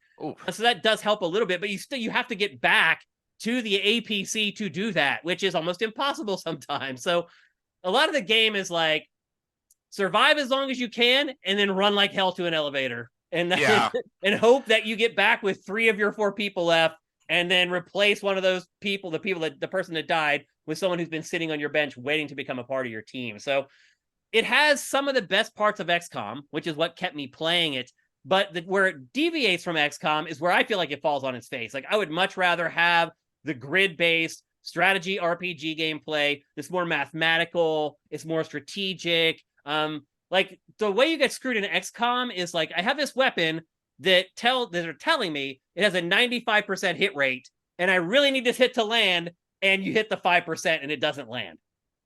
So that does help a little bit, but you have to get back to the APC to do that, which is almost impossible sometimes. So a lot of the game is like, survive as long as you can, and then run like hell to an elevator, and and hope that you get back with 3 of your 4 people left, and then replace one of those people, the person that died, with someone who's been sitting on your bench waiting to become a part of your team. So it has some of the best parts of XCOM, which is what kept me playing it. But where it deviates from XCOM is where I feel like it falls on its face. Like, I would much rather have the grid-based strategy RPG gameplay. It's more mathematical. It's more strategic. Like, the way you get screwed in XCOM is like, I have this weapon that are telling me it has a 95% hit rate, and I really need this hit to land, and you hit the 5% and it doesn't land.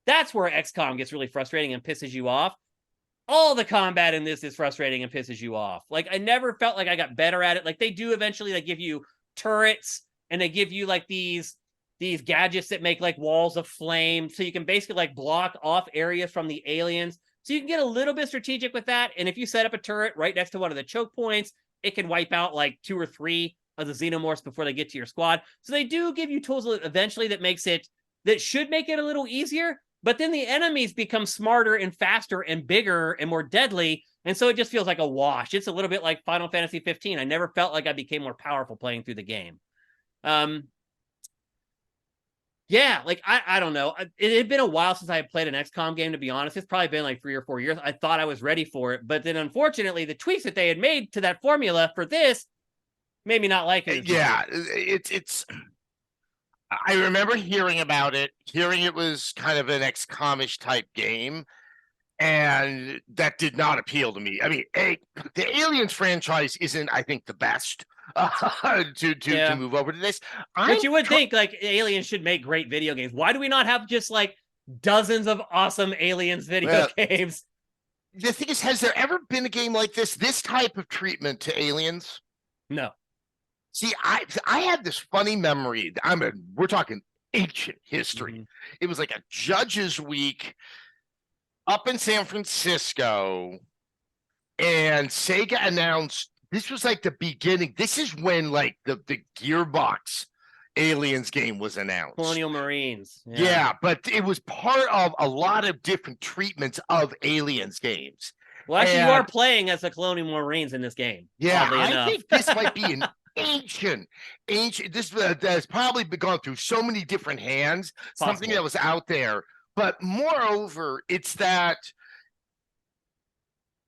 That's where XCOM gets really frustrating and pisses you off. All the combat in this is frustrating and pisses you off. Like, I never felt like I got better at it. Like, they do eventually, like, give you turrets, and they give you like these gadgets that make like walls of flame, so you can basically like block off areas from the aliens. So you can get a little bit strategic with that. And if you set up a turret right next to one of the choke points, it can wipe out like 2 or 3 of the xenomorphs before they get to your squad. So they do give you tools eventually that should make it a little easier. But then the enemies become smarter and faster and bigger and more deadly. And so it just feels like a wash. It's a little bit like Final Fantasy XV. I never felt like I became more powerful playing through the game. Yeah, like I don't know. It had been a while since I had played an XCOM game, to be honest. It's probably been like 3 or 4 years. I thought I was ready for it. But then unfortunately, the tweaks that they had made to that formula for this made me not like it. Yeah, it's I remember hearing about it, hearing it was kind of an XCOM-ish type game, and that did not appeal to me. I mean, the Aliens franchise isn't, I think, the best to move over to this. But you would think like Aliens should make great video games. Why do we not have just like dozens of awesome Aliens video games? The thing is, has there ever been a game like this type of treatment to Aliens? No. See, I had this funny memory. We're talking ancient history. Mm-hmm. It was like a Judges Week up in San Francisco, and Sega announced this was like the beginning. This is when like the Gearbox Aliens game was announced. Colonial Marines. Yeah, but it was part of a lot of different treatments of Aliens games. Well, actually, you are playing as the Colonial Marines in this game. Yeah, I think this might be an ancient. This has probably been gone through so many different hands. Possible. Something that was out there, but moreover, it's that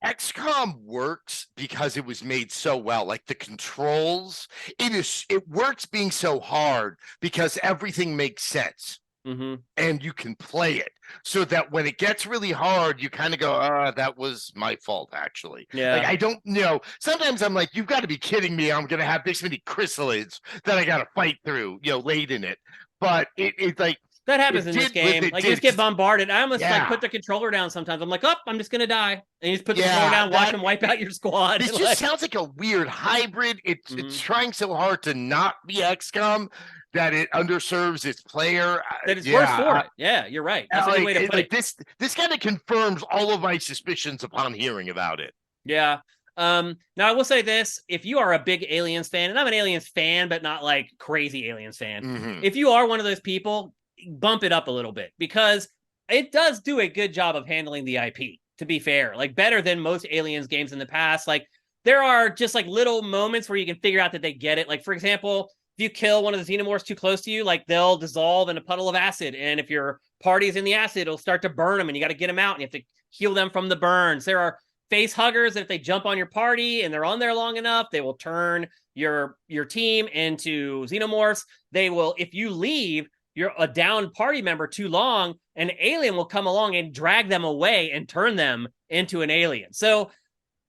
XCOM works because it was made so well. Like the controls, it works being so hard because everything makes sense. Mm-hmm. And you can play it so that when it gets really hard, you kind of go, that was my fault, actually. Yeah. Like, I don't know. Sometimes I'm like, you've got to be kidding me. I'm going to have this many chrysalids that I got to fight through, late in it. But it's like, that happens in this game. Like, you just get bombarded. I almost like put the controller down sometimes. I'm like, I'm just going to die. And you just put the controller down, watch them wipe out your squad. This just sounds like a weird hybrid. It's trying so hard to not be XCOM that it underserves its player. That it's worse for it. Yeah, you're right. That's a good way to put it. This kind of confirms all of my suspicions upon hearing about it. Yeah. Now I will say this: if you are a big Aliens fan, and I'm an Aliens fan, but not like crazy Aliens fan, if you are one of those people, bump it up a little bit because it does do a good job of handling the IP. To be fair, like better than most Aliens games in the past. Like there are just like little moments where you can figure out that they get it. Like for example, if you kill one of the xenomorphs too close to you, like they'll dissolve in a puddle of acid. And if your party's in the acid, it'll start to burn them and you got to get them out and you have to heal them from the burns. There are face huggers that if they jump on your party and they're on there long enough, they will turn your team into xenomorphs. They will, if you leave you're a downed party member too long, an alien will come along and drag them away and turn them into an alien. So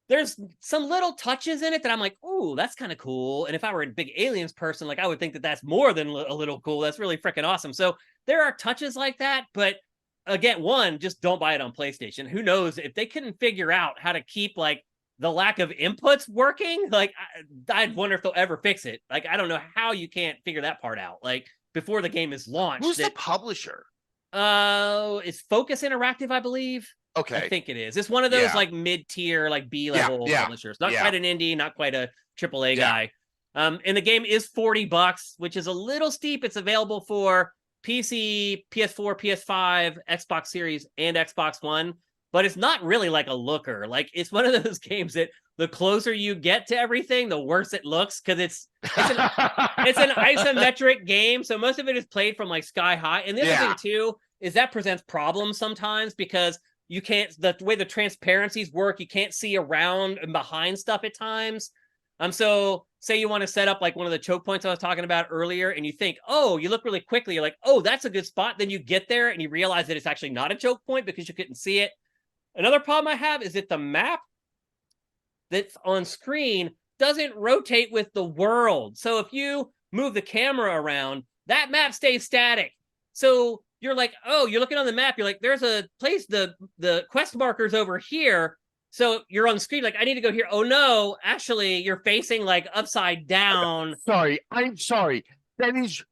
there's some little touches in it that I'm like, ooh, that's kind of cool. And if I were a big Aliens person, like I would think that that's more than a little cool. That's really freaking awesome. So there are touches like that. But again, just don't buy it on PlayStation. Who knows if they couldn't figure out how to keep like the lack of inputs working? Like I'd wonder if they'll ever fix it. Like, I don't know how you can't figure that part out. Like before the game is launched. Who's the publisher? It's Focus Interactive, I believe. Okay. I think it is. It's one of those like mid-tier, like B-level publishers. Not quite an indie, not quite a AAA guy. And the game is $40, which is a little steep. It's available for PC, PS4, PS5, Xbox Series, and Xbox One. But it's not really like a looker. Like it's one of those games that the closer you get to everything, the worse it looks because it's an isometric game. So most of it is played from like sky high. And the other thing too is that presents problems sometimes because you can't, the way the transparencies work, you can't see around and behind stuff at times. So say you want to set up like one of the choke points I was talking about earlier and you think, oh, you look really quickly. You're like, oh, that's a good spot. Then you get there and you realize that it's actually not a choke point because you couldn't see it. Another problem I have is that the map that's on screen doesn't rotate with the world. So if you move the camera around, that map stays static. So you're like, oh, you're looking on the map. You're like, there's a place, the quest marker's over here. So you're on the screen like, I need to go here. Oh, no, actually, you're facing, like, upside down. I'm sorry. That is...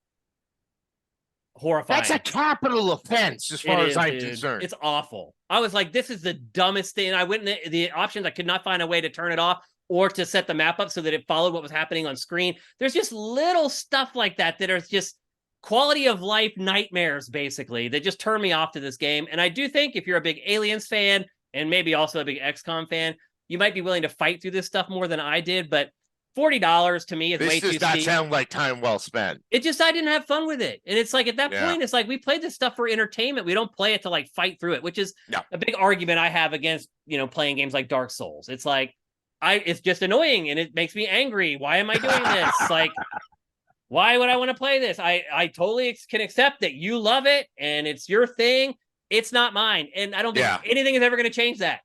horrifying. That's a capital offense as far as I'm concerned. It's awful. I was like, this is the dumbest thing. I went in the options. I could not find a way to turn it off or to set the map up so that it followed what was happening on screen. There's just little stuff like that are just quality of life nightmares, basically, that just turn me off to this game. And I do think if you're a big Aliens fan and maybe also a big XCOM fan, you might be willing to fight through this stuff more than I did. But $40 to me is way too steep. This does not sound like time well spent. It just, I didn't have fun with it. And it's like, at that point, it's like, we played this stuff for entertainment. We don't play it to like fight through it, which is a big argument I have against, playing games like Dark Souls. It's like, it's just annoying and it makes me angry. Why am I doing this? Like, why would I want to play this? I totally can accept that you love it and it's your thing. It's not mine. And I don't think anything is ever going to change that.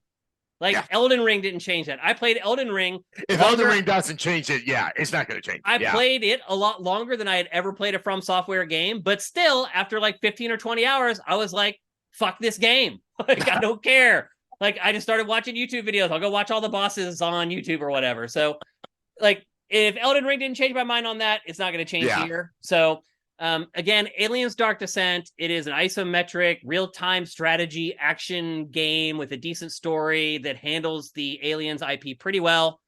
Like Elden Ring didn't change that. I played Elden Ring. If Elden Ring doesn't change it, it's not going to change. I played it a lot longer than I had ever played a From Software game. But still, after like 15 or 20 hours, I was like, fuck this game. Like, I don't care. Like, I just started watching YouTube videos. I'll go watch all the bosses on YouTube or whatever. So, like, if Elden Ring didn't change my mind on that, it's not going to change here. So, again, Aliens Dark Descent, it is an isometric, real-time strategy action game with a decent story that handles the Aliens IP pretty well.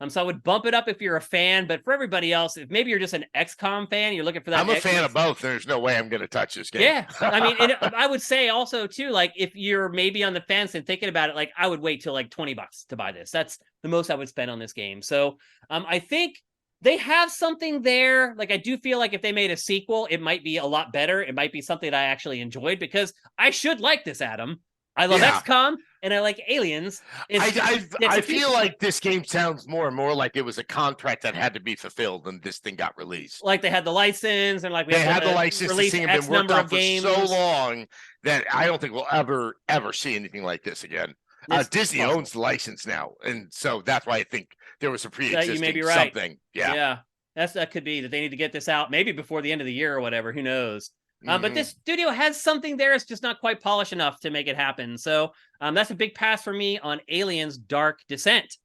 So I would bump it up if you're a fan, but for everybody else, if maybe you're just an XCOM fan, you're looking for that. I'm a fan of both. There's no way I'm going to touch this game. Yeah. I mean, I would say also too, like, if you're maybe on the fence and thinking about it, like, I would wait till like $20 to buy this. That's the most I would spend on this game. So I think they have something there. Like, I do feel like if they made a sequel, it might be a lot better. It might be something that I actually enjoyed, because I should like this, Adam. I love XCOM and I like Aliens. I feel like this game sounds more and more like it was a contract that had to be fulfilled and this thing got released. Like they had the license and like they had the license. This thing had been worked on for so long that I don't think we'll ever see anything like this again. Disney owns the license now, and so that's why I think there was a pre-existing you may be right. something. Yeah, that could be that they need to get this out maybe before the end of the year or whatever. Who knows? But this studio has something there. It's just not quite polished enough to make it happen. So that's a big pass for me on Aliens Dark Descent.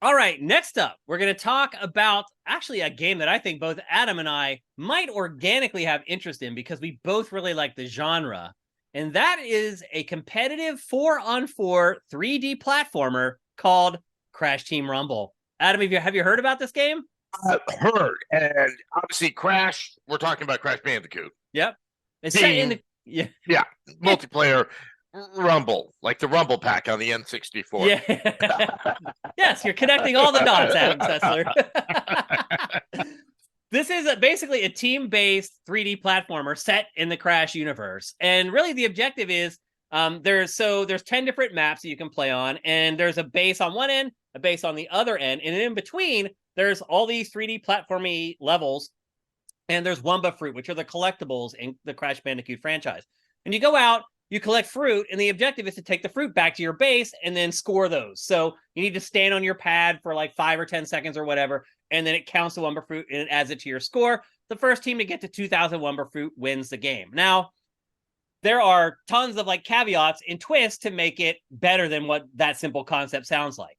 All right, next up, we're going to talk about actually a game that I think both Adam and I might organically have interest in because we both really like the genre. And that is a competitive 4-on-4 3D platformer called Crash Team Rumble. Adam, have you heard about this game? I've heard, and obviously Crash, we're talking about Crash Bandicoot. Yep. It's set in the multiplayer Rumble, like the Rumble Pack on the N64. Yeah. Yes, you're connecting all the dots, Adam Sessler. This is basically a team-based 3D platformer set in the Crash universe. And really the objective is there's 10 different maps that you can play on, and there's a base on one end, a base on the other end, and in between there's all these 3D platformy levels, and there's Wumba Fruit, which are the collectibles in the Crash Bandicoot franchise. And you go out, you collect fruit, and the objective is to take the fruit back to your base and then score those. So you need to stand on your pad for like 5 or 10 seconds or whatever, and then it counts the Wumba Fruit and it adds it to your score. The first team to get to 2,000 Wumba Fruit wins the game. Now, there are tons of like caveats and twists to make it better than what that simple concept sounds like.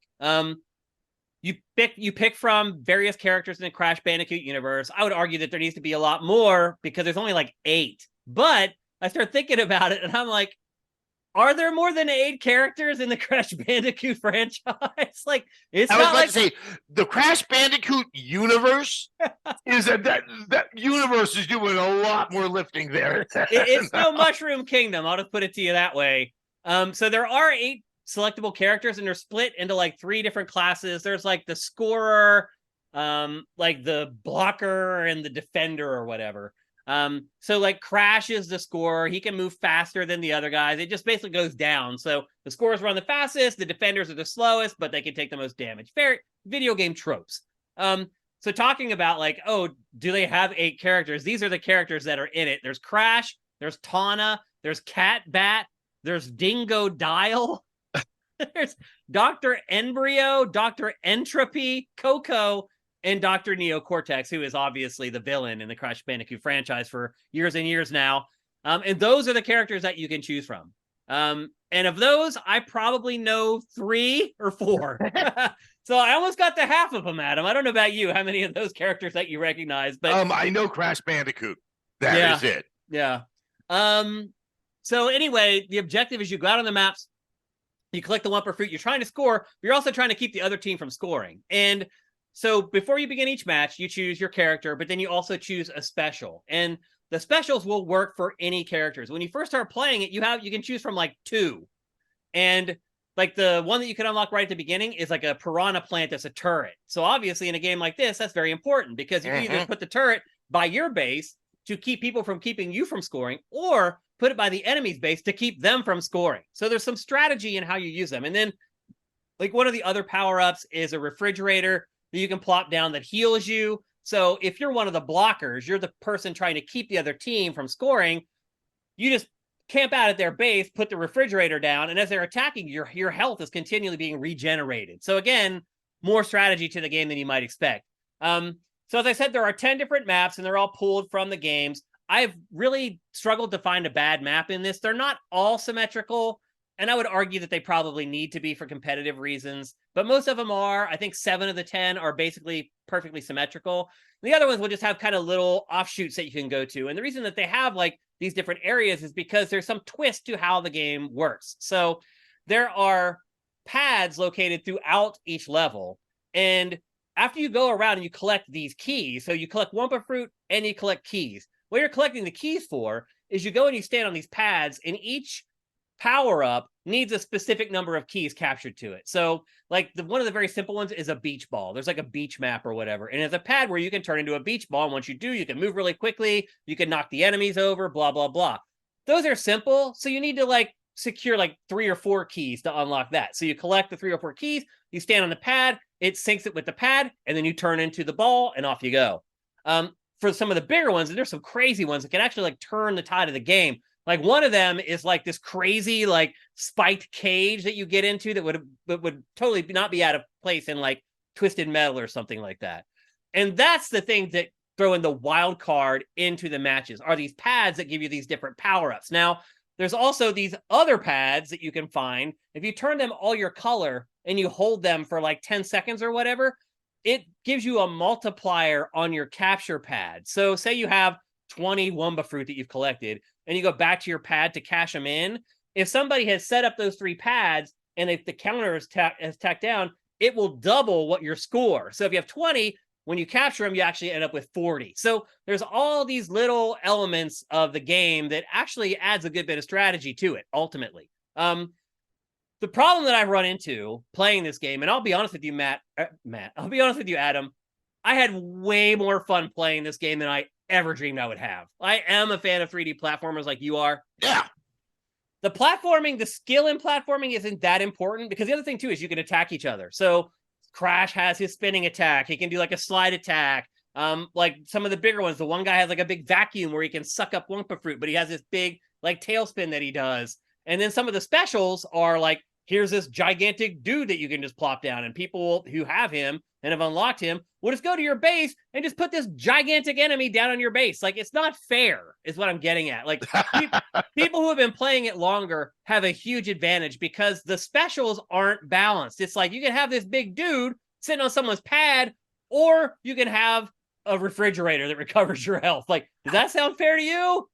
You pick from various characters in the Crash Bandicoot universe. I would argue that there needs to be a lot more because there's only like 8. But I start thinking about it and I'm like, are there more than 8 characters in the Crash Bandicoot franchise? Like, it's I was about to say the Crash Bandicoot universe is that universe is doing a lot more lifting there. It's no Mushroom Kingdom. I'll just put it to you that way. So there are 8 selectable characters, and they're split into like 3 different classes. There's like the scorer, like the blocker, and the defender or whatever. So like Crash is the scorer. He can move faster than the other guys. It just basically goes down. So the scorers run the fastest, the defenders are the slowest, but they can take the most damage. Fair video game tropes. So talking about like, oh, do they have 8 characters? These are the characters that are in it. There's Crash, there's Tawna, there's Cat Bat, there's Dingo Dial, there's Dr. Embryo, Dr. Entropy, Coco, and Dr. Neo Cortex, who is obviously the villain in the Crash Bandicoot franchise for years and years now. And those are the characters that you can choose from. And of those, I probably know 3 or 4. So I almost got to half of them, Adam. I don't know about you, how many of those characters that you recognize, but I know Crash Bandicoot. That is it. Yeah. So anyway, the objective is you go out on the maps, you collect the Wumpa fruit, you're trying to score, but you're also trying to keep the other team from scoring. And so before you begin each match, you choose your character, but then you also choose a special. And the specials will work for any characters. When you first start playing it, you can choose from like 2. And like the one that you can unlock right at the beginning is like a piranha plant that's a turret. So obviously in a game like this, that's very important because you can either put the turret by your base to keep people from keeping you from scoring, or put it by the enemy's base to keep them from scoring. So there's some strategy in how you use them. And then like one of the other power-ups is a refrigerator that you can plop down that heals you. So if you're one of the blockers, you're the person trying to keep the other team from scoring, you just camp out at their base, put the refrigerator down, and as they're attacking, your health is continually being regenerated. So again, more strategy to the game than you might expect. So as I said, there are 10 different maps, and they're all pulled from the games. I've really struggled to find a bad map in this. They're not all symmetrical, and I would argue that they probably need to be for competitive reasons, but most of them are. I think 7 of the 10 are basically perfectly symmetrical. The other ones will just have kind of little offshoots that you can go to. And the reason that they have like these different areas is because there's some twist to how the game works. So there are pads located throughout each level. And after you go around and you collect these keys, so you collect Wumpa fruit and you collect keys. What you're collecting the keys for is you go and you stand on these pads, and each power-up needs a specific number of keys captured to it. So like one of the very simple ones is a beach ball. There's like a beach map or whatever. And it's a pad where you can turn into a beach ball. And once you do, you can move really quickly. You can knock the enemies over, blah, blah, blah. Those are simple. So you need to like secure like 3 or 4 keys to unlock that. So you collect the 3 or 4 keys, you stand on the pad, it syncs it with the pad, and then you turn into the ball and off you go. For some of the bigger ones, and there's some crazy ones that can actually like turn the tide of the game. Like one of them is like this crazy like spiked cage that you get into that would totally not be out of place in like Twisted Metal or something like that. And that's the thing that throw in the wild card into the matches, are these pads that give you these different power-ups. Now, there's also these other pads that you can find. If you turn them all your color and you hold them for like 10 seconds or whatever, it gives you a multiplier on your capture pad. So say you have 20 Wumba fruit that you've collected, and you go back to your pad to cash them in. If somebody has set up those 3 pads, and if the counter is tacked down, it will double what your score. So if you have 20, when you capture them, you actually end up with 40. So there's all these little elements of the game that actually adds a good bit of strategy to it, ultimately. The problem that I've run into playing this game, and I'll be honest with you, I'll be honest with you, Adam, I had way more fun playing this game than I ever dreamed I would have. I am a fan of 3D platformers like you are. Yeah. The skill in platforming isn't that important, because the other thing too is you can attack each other. So Crash has his spinning attack. He can do like a slide attack. Like some of the bigger ones, the one guy has like a big vacuum where he can suck up Wumpa fruit, but he has this big like tailspin that he does. And then some of the specials are like, here's this gigantic dude that you can just plop down, and people who have him and have unlocked him will just go to your base and just put this gigantic enemy down on your base. Like, it's not fair is what I'm getting at. Like people who have been playing it longer have a huge advantage because the specials aren't balanced. It's like you can have this big dude sitting on someone's pad, or you can have a refrigerator that recovers your health. Like, does that sound fair to you?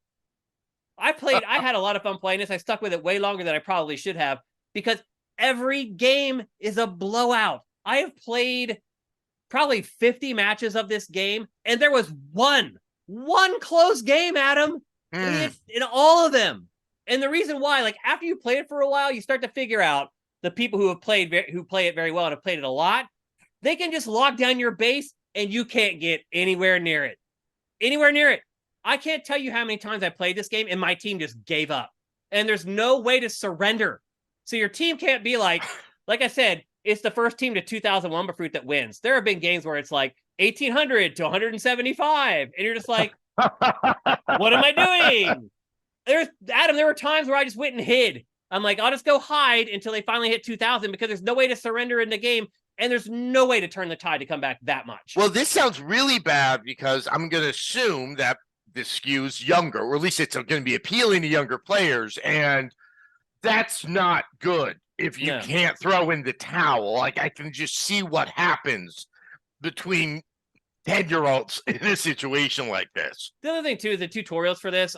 I had a lot of fun playing this. I stuck with it way longer than I probably should have, because every game is a blowout. I have played probably 50 matches of this game, and there was one close game, Adam, in all of them. And the reason why, like, after you play it for a while, you start to figure out the people who play it very well and have played it a lot, they can just lock down your base, and you can't get anywhere near it. Anywhere near it. I can't tell you how many times I played this game, and my team just gave up. And there's no way to surrender. So your team can't be like I said, it's the first team to 2,000 Wumba fruit that wins. There have been games where it's like 1,800 to 175, and you're just like, what am I doing? There were times where I just went and hid. I'm like, I'll just go hide until they finally hit 2,000, because there's no way to surrender in the game, and there's no way to turn the tide to come back that much. Well, this sounds really bad, because I'm going to assume that this skews younger, or at least it's going to be appealing to younger players, and that's not good if you can't throw in the towel. Like, I can just see what happens between 10-year-olds in a situation like this. The other thing too is the tutorials for this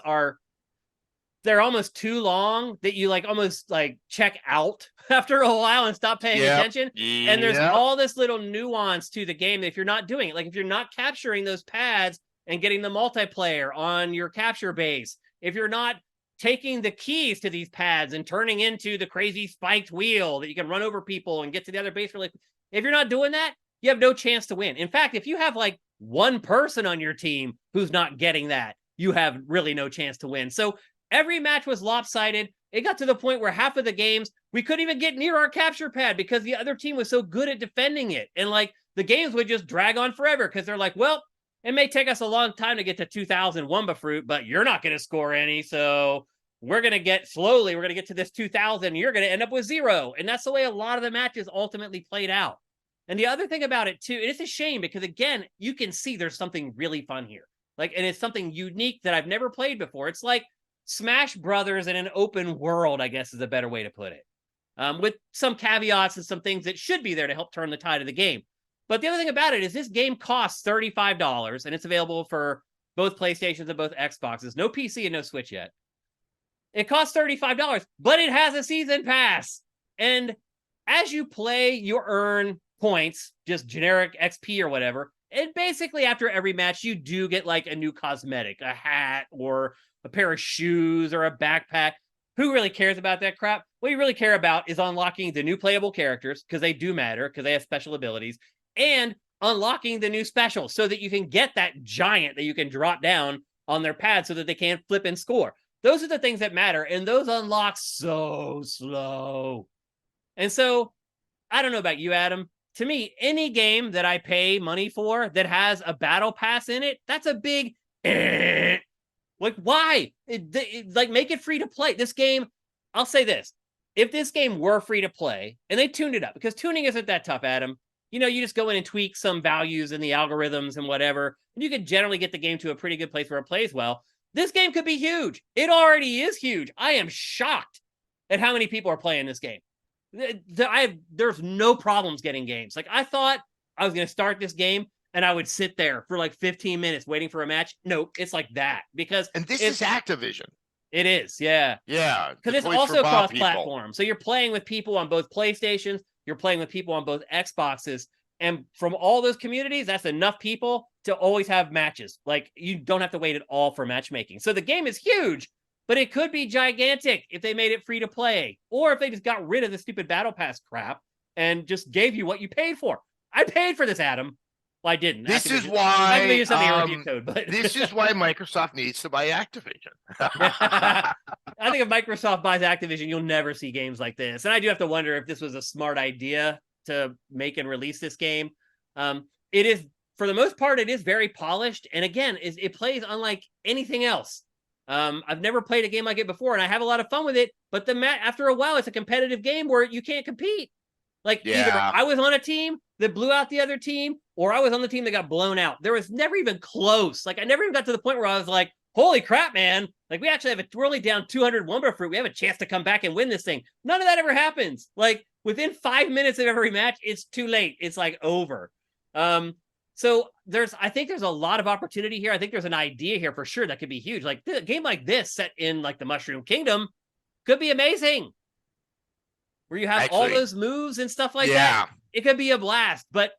they're almost too long that you almost check out after a while and stop paying attention. And there's all this little nuance to the game that if you're not doing it, like if you're not capturing those pads and getting the multiplayer on your capture base, if you're not taking the keys to these pads and turning into the crazy spiked wheel that you can run over people and get to the other base, if you're not doing that, you have no chance to win. In fact, if you have one person on your team who's not getting that, you have really no chance to win. So every match was lopsided. It got to the point where half of the games, we couldn't even get near our capture pad because the other team was so good at defending it. And the games would just drag on forever because they're like, well, it may take us a long time to get to 2,000 Wumba Fruit, but you're not going to score any. So we're going to get to this 2,000. And you're going to end up with 0. And that's the way a lot of the matches ultimately played out. And the other thing about it too, it's a shame because again, you can see there's something really fun here. And it's something unique that I've never played before. It's like Smash Brothers in an open world, I guess is a better way to put it. With some caveats and some things that should be there to help turn the tide of the game. But the other thing about it is this game costs $35 and it's available for both PlayStations and both Xboxes. No PC and no Switch yet. It costs $35, but it has a season pass. And as you play, you earn points, just generic XP or whatever. And basically after every match, you do get a new cosmetic, a hat or a pair of shoes or a backpack. Who really cares about that crap? What you really care about is unlocking the new playable characters because they do matter because they have special abilities and unlocking the new specials so that you can get that giant that you can drop down on their pad so that they can't flip and score. Those are the things that matter. And those unlock so slow. And so I don't know about you, Adam. To me, any game that I pay money for that has a battle pass in it, that's a big why? Make it free to play. This game, I'll say this. If this game were free to play, and they tuned it up, because tuning isn't that tough, Adam. You just go in and tweak some values in the algorithms and whatever, and you could generally get the game to a pretty good place where it plays well. This game could be huge. It already is huge. I am shocked at how many people are playing this game. There's no problems getting games. I thought I was going to start this game and I would sit there for 15 minutes waiting for a match. No, it's like that and this is Activision. It is, yeah. Yeah. Because it's also cross-platform. So you're playing with people on both PlayStations, you're playing with people on both Xboxes, and from all those communities, that's enough people to always have matches. You don't have to wait at all for matchmaking. So the game is huge, but it could be gigantic if they made it free to play, or if they just got rid of the stupid Battle Pass crap and just gave you what you paid for. I paid for this, Adam. Well, I didn't. This is why this is why Microsoft needs to buy Activision. I think if Microsoft buys Activision, you'll never see games like this. And I do have to wonder if this was a smart idea to make and release this game. It is, for the most part, it is very polished. And again, it plays unlike anything else. I've never played a game like it before, and I have a lot of fun with it. But after a while, it's a competitive game where you can't compete. Either I was on a team that blew out the other team, or I was on the team that got blown out. There was never even close. I never even got to the point where I was like, holy crap, man. We actually we're only down 200 Wumba Fruit. We have a chance to come back and win this thing. None of that ever happens. Within 5 minutes of every match, it's too late. It's over. So I think there's a lot of opportunity here. I think there's an idea here for sure that could be huge. A game like this set in the Mushroom Kingdom could be amazing. Where you have all those moves and stuff like that. It could be a blast, but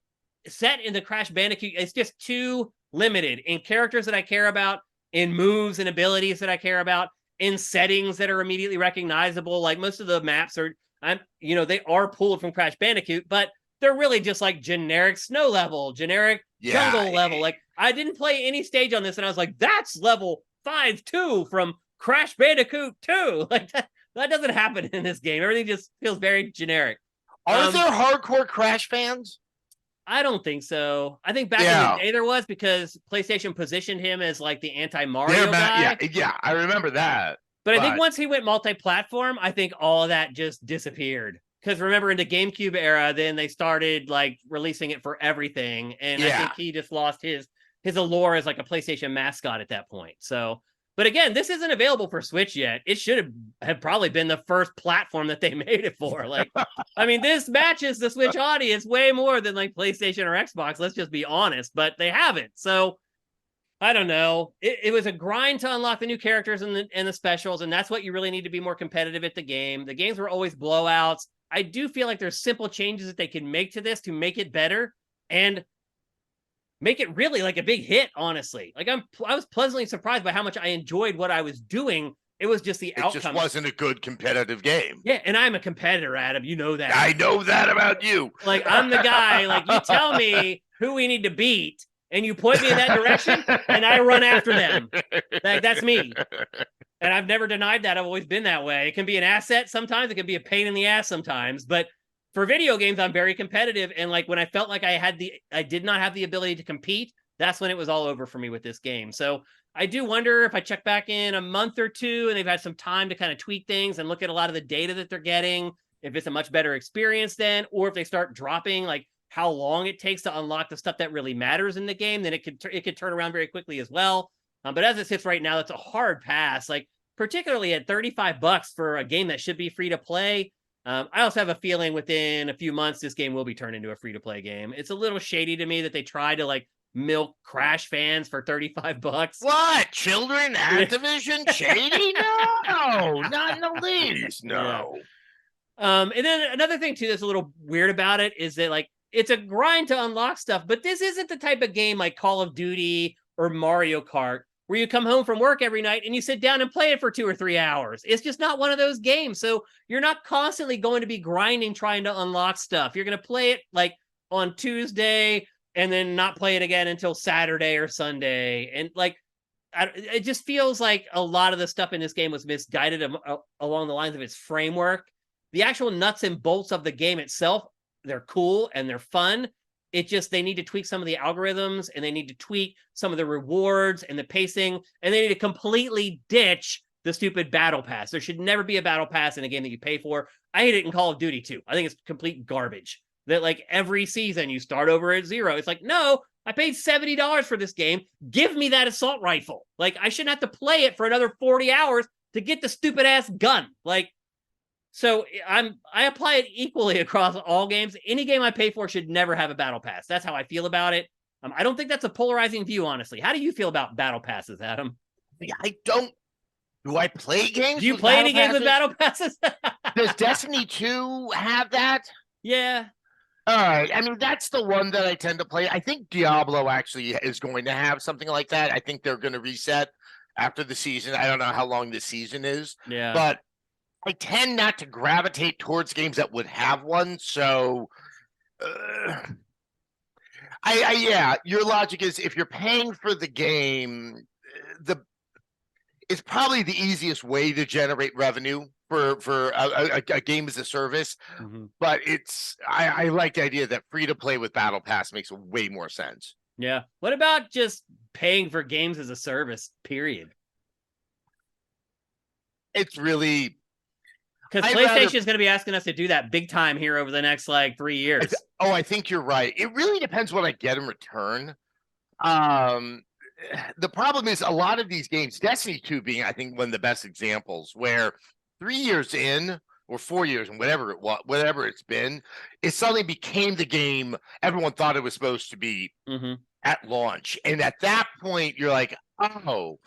set in the Crash Bandicoot, it's just too limited in characters that I care about, in moves and abilities that I care about, in settings that are immediately recognizable. Most of the maps are, they are pulled from Crash Bandicoot, but they're really just generic snow level, generic jungle level. I didn't play any stage on this, and I was like, that's level 5-2 from Crash Bandicoot 2. That doesn't happen in this game. Everything just feels very generic. Are there hardcore Crash fans? I don't think so. I think back in the day there was, because PlayStation positioned him as the anti-Mario guy. Yeah, I remember that. But I think once he went multi-platform, I think all of that just disappeared. Because remember, in the GameCube era, then they started releasing it for everything, and I think he just lost his allure as a PlayStation mascot at that point. So But again, this isn't available for Switch yet. It should have probably been the first platform that they made it for. Like, I mean, this matches the Switch audience way more than like PlayStation or Xbox. Let's just be honest, but they haven't. So I don't know. It was a grind to unlock the new characters and the specials, and that's what you really need to be more competitive at the game. The games were always blowouts. I do feel like there's simple changes that they can make to this to make it better and make it really like a big hit, honestly. Like I was pleasantly surprised by how much I enjoyed what I was doing. It was just the outcome. It just wasn't a good competitive game. Yeah, and I'm a competitor, Adam. You know that. I know that about you. Like, I'm the guy, like, you tell me who we need to beat, and you point me in that direction, and I run after them. That's me. And I've never denied that. I've always been that way. It can be an asset sometimes. It can be a pain in the ass sometimes. But for video games, I'm very competitive. And like when I felt like I did not have the ability to compete, that's when it was all over for me with this game. So I do wonder if I check back in a month or two and they've had some time to kind of tweak things and look at a lot of the data that they're getting, if it's a much better experience then, or if they start dropping like how long it takes to unlock the stuff that really matters in the game, then it could turn around very quickly as well. But as it sits right now, it's a hard pass, like particularly at $35 for a game that should be free to play. I also have a feeling within a few months, this game will be turned into a free to play game. It's a little shady to me that they try to like milk Crash fans for $35. What? Children? Activision? Shady? No, not in the least. No. Yeah. And then another thing too that's a little weird about it is that like it's a grind to unlock stuff, but this isn't the type of game like Call of Duty or Mario Kart where you come home from work every night and you sit down and play it for 2 or 3 hours. It's just not one of those games. So you're not constantly going to be grinding, trying to unlock stuff. You're going to play it like on Tuesday and then not play it again until Saturday or Sunday. And like, it just feels like a lot of the stuff in this game was misguided along the lines of its framework. The actual nuts and bolts of the game itself, they're cool and they're fun. It just, they need to tweak some of the algorithms and they need to tweak some of the rewards and the pacing, and they need to completely ditch the stupid battle pass. There should never be a battle pass in a game that you pay for. I hate it in Call of Duty too. I think it's complete garbage that like every season you start over at 0. It's like, no, I paid $70 for this game. Give me that assault rifle. Like I shouldn't have to play it for another 40 hours to get the stupid ass gun. Like, so I apply it equally across all games. Any game I pay for should never have a battle pass. That's how I feel about it. I don't think that's a polarizing view, honestly. How do you feel about battle passes, Adam? I don't. Do I play games? Do you play any games with battle passes? Does Destiny 2 have that? Yeah. All right. I mean, that's the one that I tend to play. I think Diablo actually is going to have something like that. I think they're going to reset after the season. I don't know how long the season is. Yeah. But I tend not to gravitate towards games that would have one. So, yeah, your logic is if you're paying for the game, it's probably the easiest way to generate revenue for a game as a service. Mm-hmm. But I like the idea that free to play with Battle Pass makes way more sense. Yeah. What about just paying for games as a service, period? It's really... Because PlayStation is going to be asking us to do that big time here over the next, like, 3 years. I think you're right. It really depends what I get in return. The problem is a lot of these games, Destiny 2 being, I think, one of the best examples, where 3 years in, or 4 years, and whatever it's been, it suddenly became the game everyone thought it was supposed to be at launch. And at that point, you're like, oh...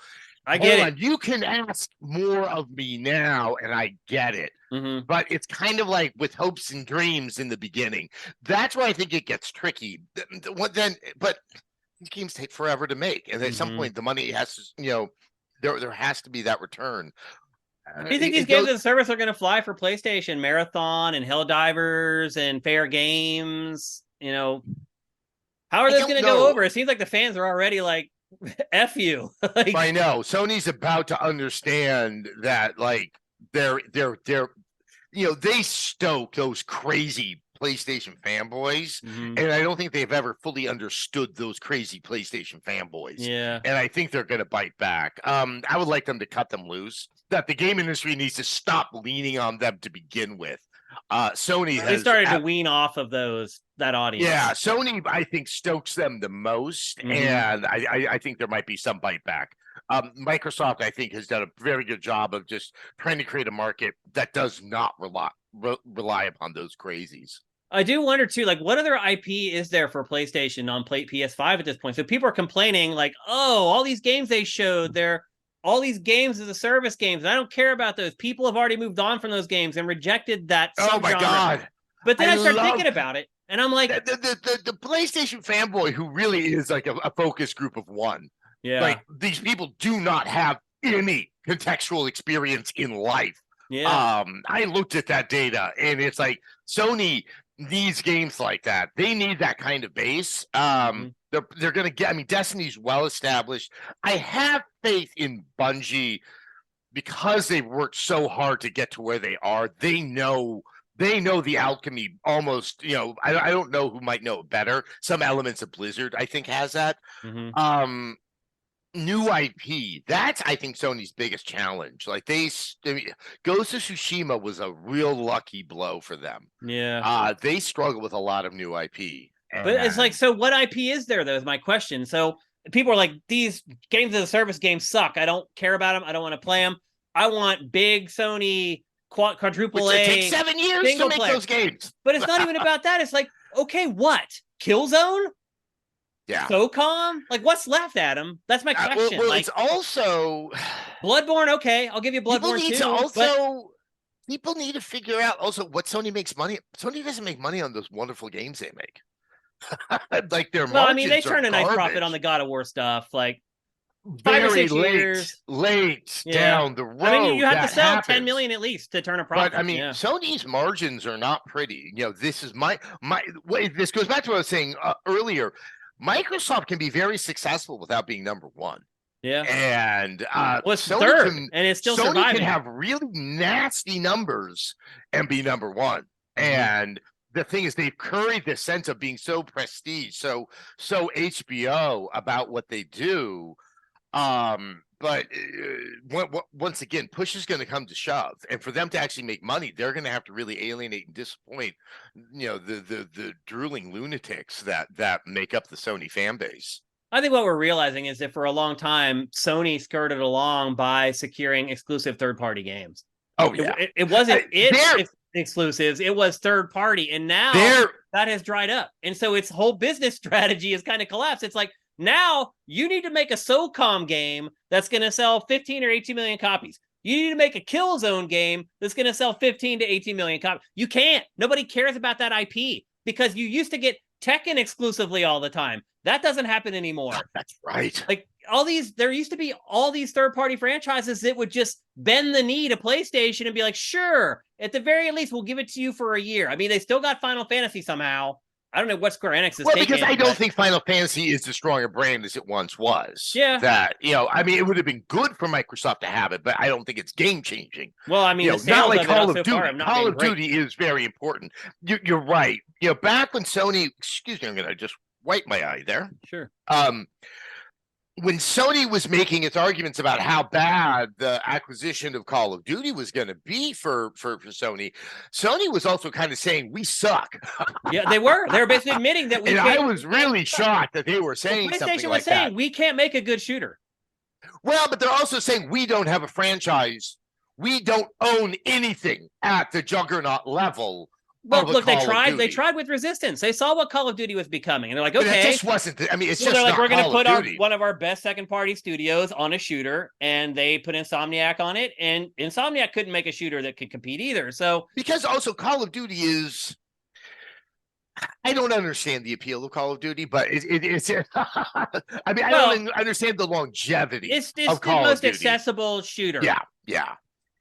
I get it. You can ask more of me now, and I get it. Mm-hmm. But it's kind of like with hopes and dreams in the beginning. That's why I think it gets tricky. But these games take forever to make, and at some point, the money has to, there has to be that return. Do you think these games as a service are going to fly for PlayStation? Marathon and Helldivers and Fair Games. How are those going to go over? It seems like the fans are already like, F you. Like, I know Sony's about to understand that, like they're they stoke those crazy PlayStation fanboys, and I don't think they've ever fully understood those crazy PlayStation fanboys. Yeah, and I think they're going to bite back. I would like them to cut them loose. That the game industry needs to stop leaning on them to begin with. Sony they started to wean off of that audience. Yeah, Sony, I think, stokes them the most, and I think there might be some bite back. Microsoft, I think, has done a very good job of just trying to create a market that does not rely upon those crazies. I do wonder too, like, what other IP is there for PlayStation on PS5 at this point? So people are complaining, like, oh, all these games they showed, they're all these games as a service games. I don't care about those. People have already moved on from those games and rejected that. Oh my god! But then I start thinking about it, and I'm like, the PlayStation fanboy who really is like a focus group of one. Yeah, like these people do not have any contextual experience in life. Yeah. I looked at that data, and it's like Sony needs games like that. They need that kind of base. They're going to get. I mean, Destiny's well established. I have faith in Bungie because they've worked so hard to get to where they are. They know the alchemy almost. You know, I don't know who might know it better. Some elements of Blizzard, I think, has that. New IP, that's I think Sony's biggest challenge. Like Ghost of Tsushima was a real lucky blow for them. Yeah. They struggle with a lot of new IP. But it's like, so what IP is there though, is my question. So people are like, these games as a service games suck. I don't care about them. I don't want to play them. I want big Sony quadruple A. It takes 7 years to make those games. But it's not even about that. It's like, okay, what? Killzone? Yeah. SOCOM? Like, what's left, Adam? That's my question. Well, like, it's also Bloodborne. Okay, I'll give you Bloodborne too. People need to figure out also what Sony makes money. Sony doesn't make money on those wonderful games they make. Like their margins I mean, they turn a nice profit on the God of War stuff. Like very 5 or 6 years late down the road. I mean, you have to sell 10 million at least to turn a profit. But I mean, Sony's margins are not pretty. You know, this is my this goes back to what I was saying earlier. Microsoft can be very successful without being number one. Yeah. And it's third, and it's still Sony surviving. Can have really nasty numbers and be number one. And the thing is, they've curried this sense of being so prestige, so HBO about what they do. But once again, push is going to come to shove, and for them to actually make money, they're going to have to really alienate and disappoint, you know, the drooling lunatics that make up the Sony fan base. I think what we're realizing is that for a long time, Sony skirted along by securing exclusive third-party games. Oh yeah, it wasn't its exclusives; it was third-party, and now that has dried up, and so its whole business strategy has kind of collapsed. It's like, now you need to make a SOCOM game that's going to sell 15 or 18 million copies. You need to make a Killzone game that's going to sell 15 to 18 million copies. You can't. Nobody cares about that IP because you used to get Tekken exclusively all the time. That doesn't happen anymore. That's right. Like there used to be all these third-party franchises that would just bend the knee to PlayStation and be like, sure, at the very least, we'll give it to you for a year. I mean, they still got Final Fantasy somehow. I don't know what Square Enix is taking. Because I don't think Final Fantasy is as strong a brand as it once was. Yeah. That, you know, I mean, it would have been good for Microsoft to have it, but I don't think it's game-changing. Well, I mean, not like Call of Duty. Call of Duty is very important. You're right. You know, back when Sony, excuse me, I'm going to just wipe my eye there. Sure. When Sony was making its arguments about how bad the acquisition of Call of Duty was going to be for Sony was also kind of saying, we suck. Yeah, they were. They were basically admitting that we and I was really shocked that they were saying something like that. PlayStation was saying, we can't make a good shooter. Well, but they're also saying, we don't have a franchise. We don't own anything at the Juggernaut level. Well, look, they tried. They tried with Resistance. They saw what Call of Duty was becoming, and they're like, okay, but it just wasn't. I mean, it's just they're like, not we're going to put one of our best second-party studios on a shooter, and they put Insomniac on it, and Insomniac couldn't make a shooter that could compete either. So because also Call of Duty is, I don't understand the appeal of Call of Duty, but it's. I mean, I don't understand the longevity. It's the most accessible shooter. Yeah.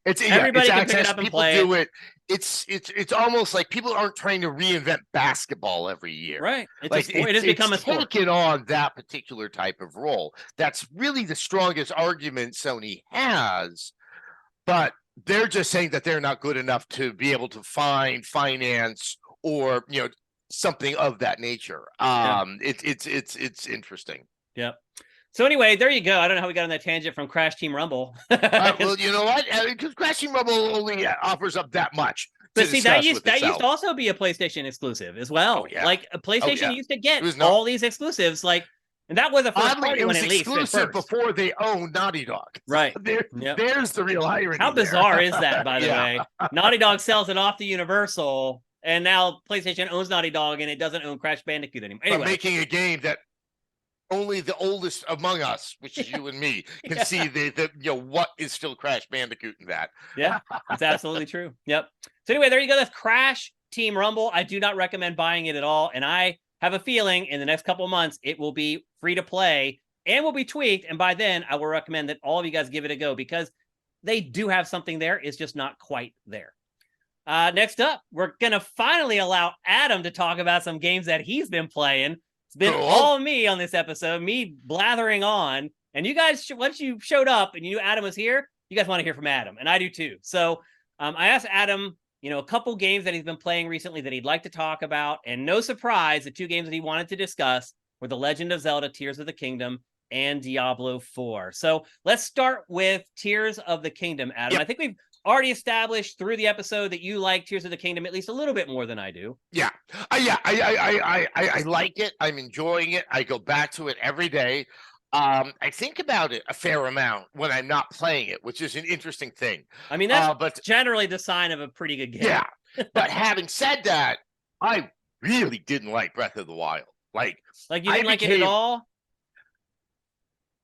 Everybody can pick it up and people play do it. It's almost like people aren't trying to reinvent basketball every year. Right. It has become a sport. Taken on that particular type of role. That's really the strongest argument Sony has, but they're just saying that they're not good enough to be able to finance or, you know, something of that nature. It's interesting. Yep. So anyway, there you go. I don't know how we got on that tangent from Crash Team Rumble. Well, you know what? Because Crash Team Rumble only offers up that much. But see, that used to also be a PlayStation exclusive as well. Like a PlayStation used to get all these exclusives, like, and that was a first party when it leaked exclusive before they owned Naughty Dog. Right. There's the real irony. How bizarre is that, by the way? Naughty Dog sells it off to Universal, and now PlayStation owns Naughty Dog, and it doesn't own Crash Bandicoot anymore. Anyway. But making a game that only the oldest among us, which is you and me, can see the what is still Crash Bandicoot in that. Yeah, it's absolutely true. Yep. So anyway, there you go. That's Crash Team Rumble. I do not recommend buying it at all, and I have a feeling in the next couple of months it will be free to play and will be tweaked, and by then I will recommend that all of you guys give it a go because they do have something there. It's just not quite there. Next up, we're gonna finally allow Adam to talk about some games that he's been playing. It's been all me on this episode, me blathering on. And you guys, once you showed up and you knew Adam was here, you guys want to hear from Adam. And I do too. So I asked Adam, a couple games that he's been playing recently that he'd like to talk about. And no surprise, the two games that he wanted to discuss were The Legend of Zelda, Tears of the Kingdom, and Diablo 4. So let's start with Tears of the Kingdom, Adam. Yep. I think we've already established through the episode that you like Tears of the Kingdom at least a little bit more than I do. Yeah. I like it. I'm enjoying it. I go back to it every day. I think about it a fair amount when I'm not playing it, which is an interesting thing. I mean, that's generally the sign of a pretty good game. Yeah. But having said that, I really didn't like Breath of the Wild. Like you didn't like it at all?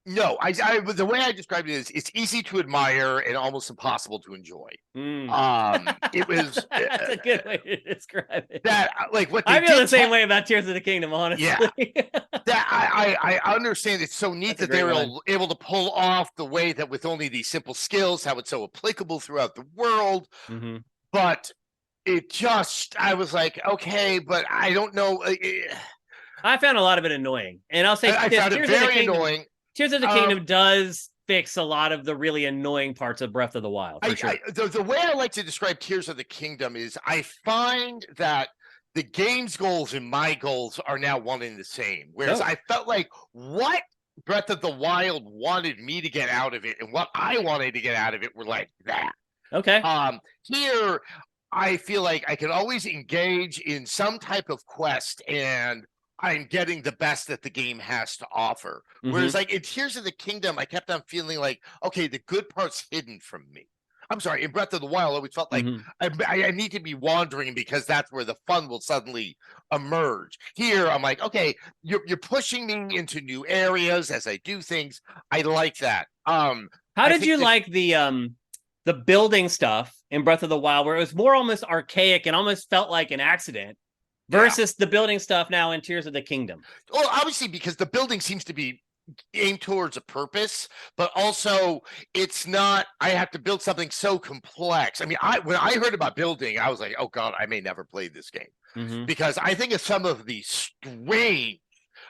No, the way I described it is it's easy to admire and almost impossible to enjoy. It was that's a good way to describe it. That what I feel the same way about Tears of the Kingdom, honestly. Yeah, that I understand. It's so neat that they were able to pull off the way that with only these simple skills, how it's so applicable throughout the world. Mm-hmm. But it just, I was like, okay, but I don't know. I found a lot of it annoying, and I'll say I found it very annoying. Tears of the Kingdom does fix a lot of the really annoying parts of Breath of the Wild, for sure. The way I like to describe Tears of the Kingdom is I find that the game's goals and my goals are now one and the same. Whereas I felt like what Breath of the Wild wanted me to get out of it and what I wanted to get out of it were like that. Okay. Here, I feel like I can always engage in some type of quest and I'm getting the best that the game has to offer. Mm-hmm. Whereas like in Tears of the Kingdom, I kept on feeling like, okay, the good part's hidden from me. I'm sorry, in Breath of the Wild, I always felt like I need to be wandering because that's where the fun will suddenly emerge. Here, I'm like, okay, you're pushing me into new areas as I do things. I like that. How did you like the building stuff in Breath of the Wild, where it was more almost archaic and almost felt like an accident? Versus the building stuff now in Tears of the Kingdom. Well, obviously, because the building seems to be aimed towards a purpose, but also it's not, I have to build something so complex. I mean, when I heard about building, I was like, oh God, I may never play this game. Because I think of some of the strange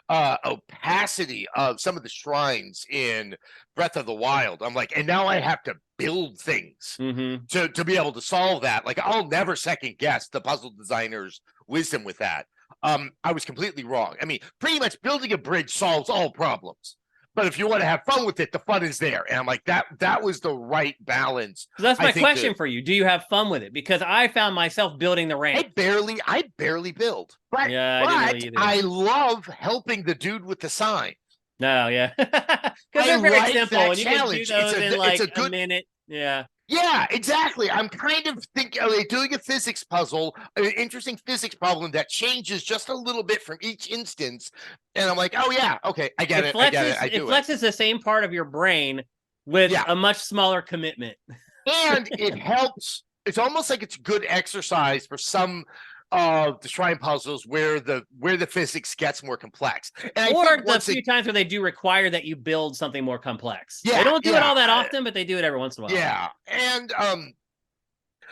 opacity of some of the shrines in Breath of the Wild. I'm like, and now I have to build things to be able to solve that. Like, I'll never second guess the puzzle designer's wisdom with that. I was completely wrong. I mean, pretty much building a bridge solves all problems. But if you want to have fun with it, the fun is there. And I'm like, that was the right balance. So that's my question for you. Do you have fun with it? Because I found myself building the ramp. I barely build. But, I love helping the dude with the sign. No, yeah. Because they're very simple. And you can do those in like a minute. Yeah. Yeah, exactly. I'm kind of thinking, are they doing a physics puzzle, an interesting physics problem that changes just a little bit from each instance? And I'm like, oh yeah, okay, I get it. It flexes the same part of your brain with a much smaller commitment. And it helps. It's almost like it's good exercise for some of the shrine puzzles where the physics gets more complex. And or the few times where they do require that you build something more complex. Yeah, they don't do it all that often, but they do it every once in a while. Yeah, and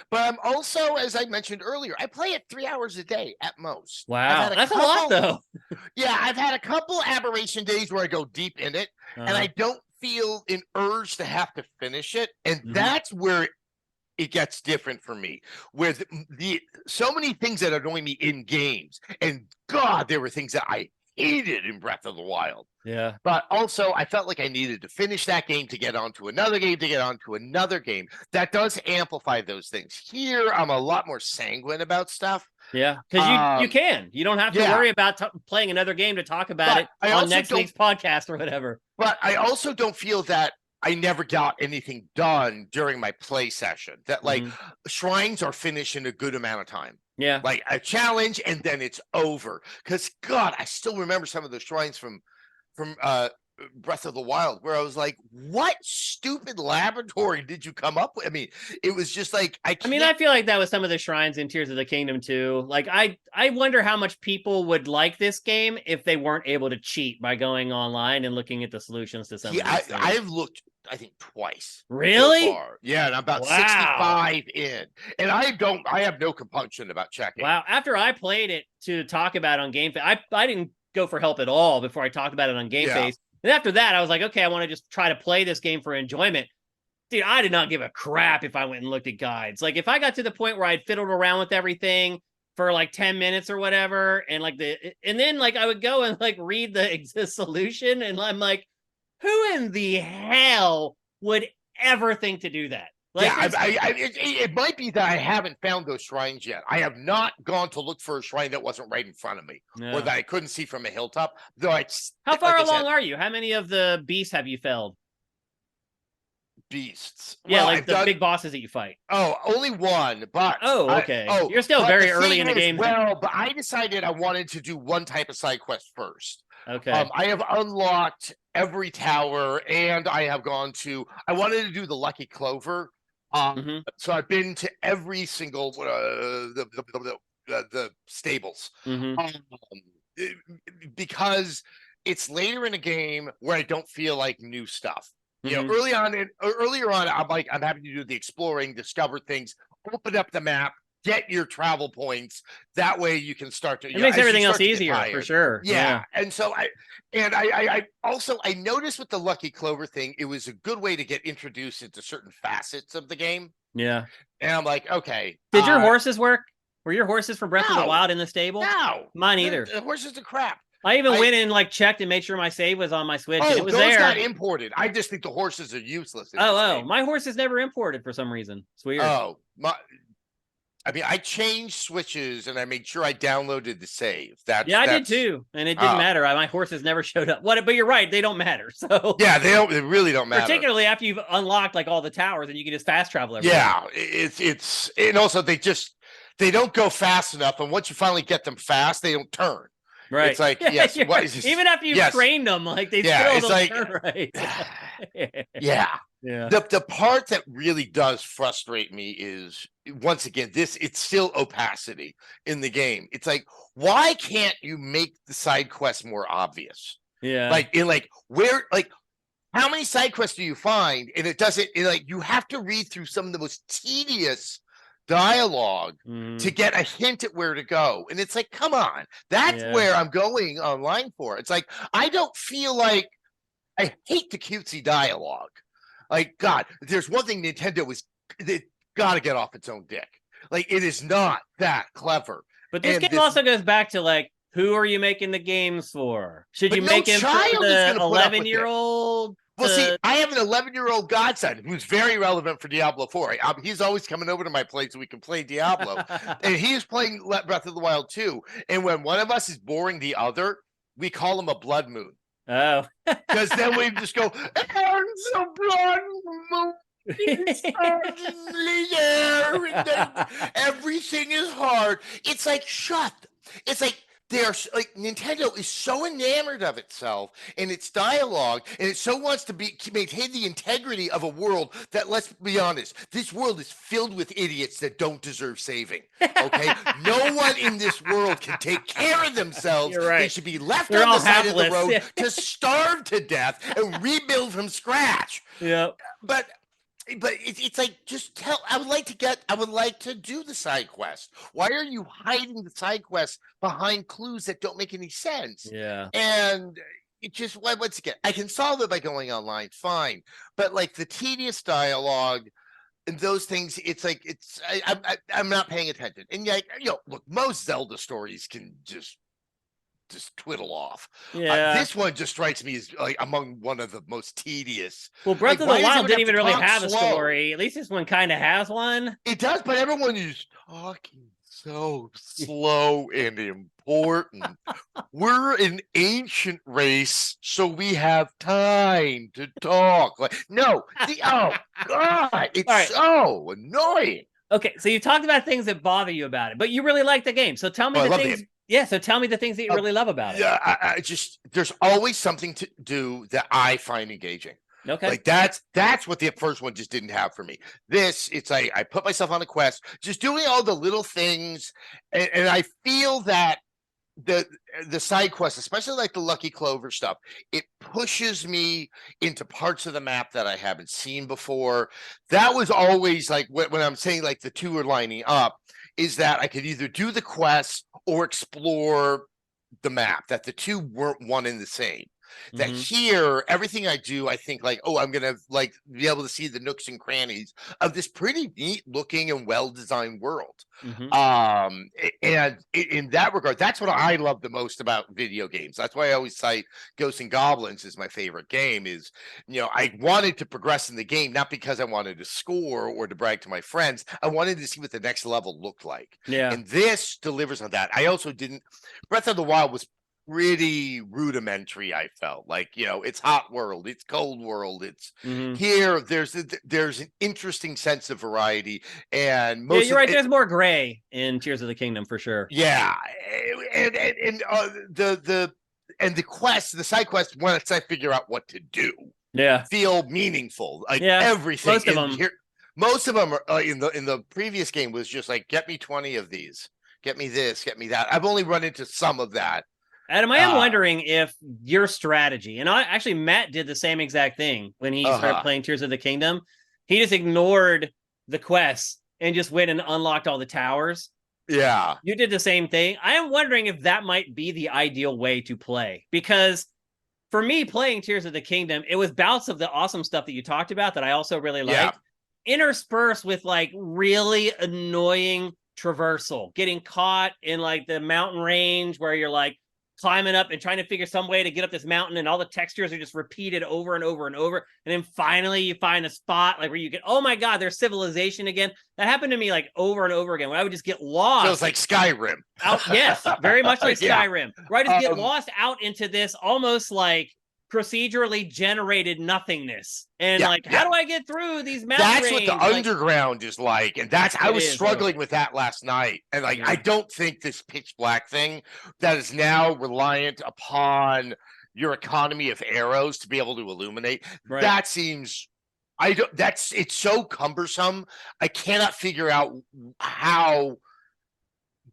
but I'm also, as I mentioned earlier, I play it 3 hours a day at most. Wow, that's a lot though. Yeah, I've had a couple aberration days where I go deep in it, and I don't feel an urge to have to finish it, and that's where it gets different for me, where the so many things that annoy me in games, and God, there were things that I hated in Breath of the Wild. Yeah. But also, I felt like I needed to finish that game to get onto another game, to get onto another game. That does amplify those things. Here, I'm a lot more sanguine about stuff. Yeah, because you don't have to worry about playing another game to talk about it on next week's podcast or whatever. But I also don't feel that I never got anything done during my play session. That like shrines are finished in a good amount of time. Yeah, like a challenge and then it's over. Because God, I still remember some of the shrines from Breath of the Wild, where I was like, what stupid laboratory did you come up with? I mean, it was just like, I feel like that was some of the shrines in Tears of the Kingdom too. Like, I wonder how much people would like this game if they weren't able to cheat by going online and looking at the solutions to some of these things. I've looked, I think, twice. Really? So far. Yeah, and I'm about 65 in. And I have no compunction about checking. Wow. After I played it to talk about it on GameFace, I didn't go for help at all before I talked about it on GameFace. Yeah. And after that, I was like, okay, I want to just try to play this game for enjoyment. Dude, I did not give a crap if I went and looked at guides. Like, if I got to the point where I'd fiddled around with everything for like 10 minutes or whatever, and then I would go and like read the solution, and I'm like, who in the hell would ever think to do that? Like, it might be that I haven't found those shrines yet. I have not gone to look for a shrine that wasn't right in front of me, or that I couldn't see from a hilltop. Though how far along are you? How many of the beasts have you felled? Beasts? Yeah, well, the big bosses that you fight. Oh, only one. But okay. You're still very early in the game. Well, but I decided I wanted to do one type of side quest first. Okay. I have unlocked every tower, and I have gone to. I wanted to do the Lucky Clover. So I've been to every single the stables, because it's later in a game where I don't feel like new stuff. You know, earlier on, I'm happy to do the exploring, discover things, open up the map, get your travel points. That way you can start to. It makes everything else easier for sure. Yeah. And so I also noticed with the Lucky Clover thing, it was a good way to get introduced into certain facets of the game. Yeah. And I'm like, okay. Did your horses work? Were your horses from Breath of the Wild in the stable? No. Mine either. The horses are crap. I even went and checked and made sure my save was on my Switch. And it was those got imported. I just think the horses are useless. My horse is never imported for some reason. It's weird. I changed switches and I made sure I downloaded the save. I did too, and it didn't matter. My horses never showed up. But you're right; they don't matter. So yeah, they really don't matter. Particularly after you've unlocked all the towers and you can just fast travel everywhere. Yeah, it's and also they don't go fast enough, and once you finally get them fast, they don't turn. Right. It's like, even after you've trained them, they still don't turn right. Yeah. The part that really does frustrate me is, once again, it's still opacity in the game. It's like, why can't you make the side quests more obvious? Yeah. How many side quests do you find? And it doesn't, you have to read through some of the most tedious dialogue to get a hint at where to go. And it's like, come on, that's where I'm going online for. It's like, I don't feel like, I hate the cutesy dialogue. Like, God, there's one thing Nintendo they got to get off its own dick. It is not that clever. But this game also goes back to who are you making the games for? Should you make him for the 11-year-old? Well, see, I have an 11-year-old godson who's very relevant for Diablo 4. He's always coming over to my place so we can play Diablo. And he's playing Breath of the Wild too. And when one of us is boring the other, we call him a blood moon. Oh. Because then we just go, it's a blood moon. It's there. And then everything is hard. It's like, It's like, Nintendo is so enamored of itself and its dialogue, and it so wants to maintain the integrity of a world that, let's be honest, this world is filled with idiots that don't deserve saving. Okay, no one in this world can take care of themselves. You're right. They should be left on the side of the road to starve to death and rebuild from scratch. Yeah, but it's like, just tell. I would like to do the side quest. Why are you hiding the side quest behind clues that don't make any sense? Yeah. And it just, once again, I can solve it by going online, fine. But the tedious dialogue and those things, it's like, I'm not paying attention. And look, most Zelda stories can just just twiddle off. Yeah. This one just strikes me as like among one of the most tedious. Well, Breath of the Wild didn't even really have a slow? story. At least this one kind of has one. It does, but everyone is talking so slow and important. We're an ancient race, so we have time to talk. Like, no, oh God, it's so annoying. Okay, so you talked about things that bother you about it, but you really like the game. So tell me the things. Yeah, so tell me the things that you really love about it. Yeah, I just there's always something to do that I find engaging. Okay, like that's what the first one just didn't have for me. This, it's like I put myself on a quest, just doing all the little things, and I feel that the side quests, especially like the Lucky Clover stuff, it pushes me into parts of the map that I haven't seen before. That was always like when I'm saying like the two are lining up, is that I could either do the quests or explore the map, that the two weren't one and the same. That here, everything I do, I think like, oh, I'm gonna like be able to see the nooks and crannies of this pretty neat looking and well-designed world. And in that regard, that's what I love the most about video games. That's why I always cite Ghosts and Goblins as my favorite game. Is, you know, I wanted to progress in the game, not because I wanted to score or to brag to my friends. I wanted to see what the next level looked like. Yeah. And this delivers on that. I also didn't. Breath of the Wild was pretty rudimentary. I felt like, you know, it's hot world, it's cold world, it's here there's an interesting sense of variety, and you're right, there's more gray in Tears of the Kingdom for sure. Yeah, and the quests, the side quests, once I figure out what to do, feel meaningful. Like everything most of them here, most of them are in the previous game was just like, get me 20 of these, get me this, get me that. I've only run into some of that. Adam, I am wondering if your strategy, and actually Matt did the same exact thing when he started playing Tears of the Kingdom. He just ignored the quests and just went and unlocked all the towers. Yeah. You did the same thing. I am wondering if that might be the ideal way to play, because for me, playing Tears of the Kingdom, it was bouts of the awesome stuff that you talked about that I also really liked, interspersed with like really annoying traversal, getting caught in like the mountain range where you're like climbing up and trying to figure some way to get up this mountain, and all the textures are just repeated over and over and over. And then finally you find a spot like where you get, oh my God, there's civilization again. That happened to me like over and over again, when I would just get lost. So it's like Skyrim. Yes, very much like Skyrim. Where I just get lost out into this almost like procedurally generated nothingness, and how do I get through these mountain That's what the underground is like, and that's I was struggling with that last night. And like I don't think this pitch black thing that is now reliant upon your economy of arrows to be able to illuminate, that seems, I don't, that's, it's so cumbersome. I cannot figure out how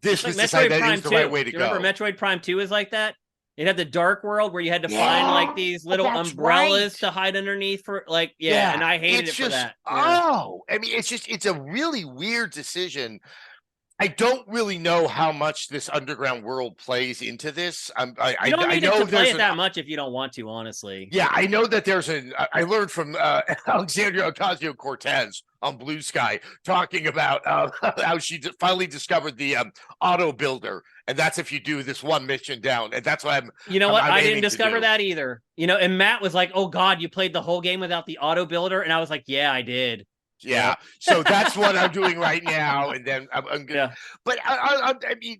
this was decided that is the right way to go. Remember Metroid Prime 2 is like that? It had the dark world where you had to find like these little umbrellas to hide underneath for like, and I hated it for that. I mean, it's a really weird decision. I don't really know how much this underground world plays into this. You don't need to play it that much if you don't want to, honestly. Yeah, I know that I learned from Alexandria Ocasio-Cortez on Blue Sky talking about how she finally discovered the auto builder, and that's if you do this one mission down, and that's why I didn't discover that either. You know, and Matt was like, "Oh God, you played the whole game without the auto builder," and I was like, "Yeah, I did." Yeah, so that's what I'm doing right now, and then I'm gonna. Yeah. But I mean,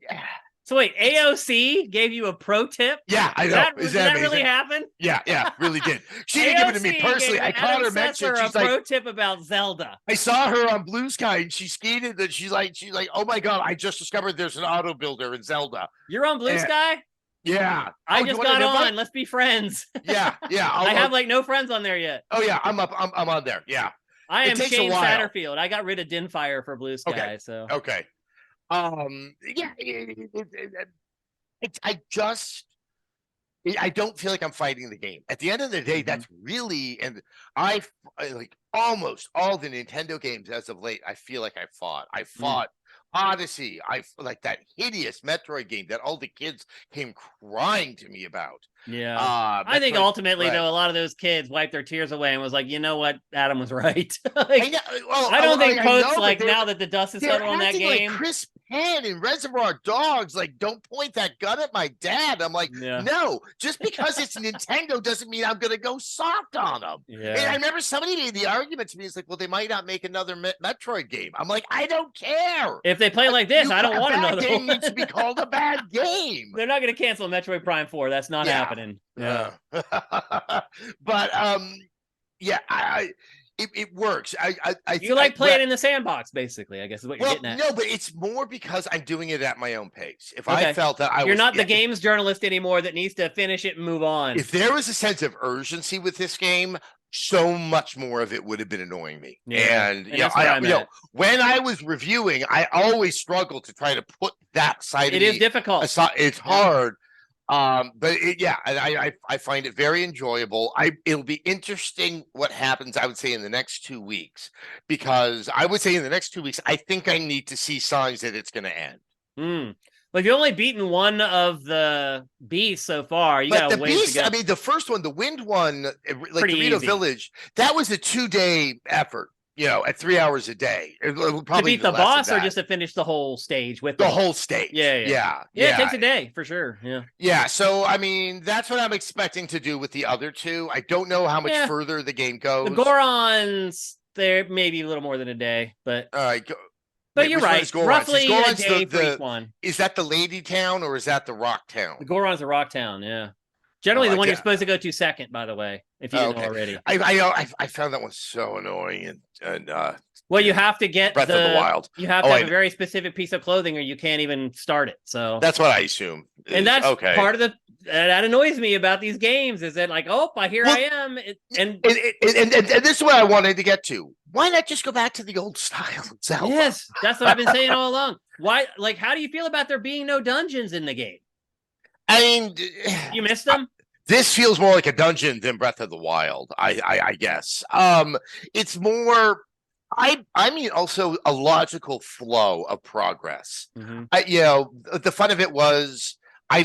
so wait, AOC gave you a pro tip? Yeah, I know. Did that really happen? Yeah, really did. She didn't give it to me personally. I caught her mention. She's pro tip about Zelda. I saw her on Blue Sky, and she skated that. She's like, oh my God, I just discovered there's an auto builder in Zelda. You're on Blue Sky? Yeah, I just got on. Let's be friends. Yeah. I have like no friends on there yet. Oh yeah, I'm up. I'm on there. Yeah. I am Shane Satterfield. I got rid of Dinfire for Blue Sky. So okay. I don't feel like I'm fighting the game. At the end of the day, that's really, and I like almost all the Nintendo games as of late. I feel like I fought Odyssey. I like that hideous Metroid game that all the kids came crying to me about. Yeah. I think ultimately, though, a lot of those kids wiped their tears away and was like, you know what? Adam was right. I don't think posts now that the dust has settled on that game. Like Chris Penn in Reservoir Dogs, like, don't point that gun at my dad. I'm like, no, just because it's Nintendo doesn't mean I'm going to go soft on them. Yeah. And I remember somebody made the argument to me. It's like, well, they might not make another Metroid game. I'm like, I don't care. If they play like this, I don't want another game needs to be called a bad game. They're not going to cancel Metroid Prime 4. That's not happening. Yeah. But it works. You like playing in the sandbox, basically, I guess is what you're getting at. No, but it's more because I'm doing it at my own pace. If I felt that you're not the games journalist anymore that needs to finish it and move on. If there was a sense of urgency with this game, so much more of it would have been annoying me. And when I was reviewing, I always struggle to try to put that side of me. It is difficult. It's hard. But I find it very enjoyable. It'll be interesting what happens, I would say, in the next 2 weeks, because I would say in the next 2 weeks, I think I need to see signs that it's going to end. Like, you've only beaten one of the beasts so far. You got a ways to go. I mean, the first one, the wind one, like Dorito Village, that was a 2-day effort. At 3 hours a day. It'll probably to beat the boss or just to finish the whole stage with the whole stage. Yeah. It takes a day for sure. Yeah. So, I mean, that's what I'm expecting to do with the other two. I don't know how much further the game goes. The Gorons, they're maybe a little more than a day, but. But you're right. Roughly a day for each one. Is that the Lady Town or is that the Rock Town? The Goron's the Rock Town, yeah. Generally, the one you're supposed to go to second, by the way, if you didn't know already. I found that one so annoying, and well, you have to get Breath of the Wild. You have to have a very specific piece of clothing, or you can't even start it. So that's what I assume. And that's part of that annoys me about these games is that I am, and this is what I wanted to get to. Why not just go back to the old style itself? Yes, that's what I've been saying all along. Why? How do you feel about there being no dungeons in the game? I mean, you missed them. This feels more like a dungeon than Breath of the Wild, I guess. It's more, I mean, also a logical flow of progress. The fun of it was, I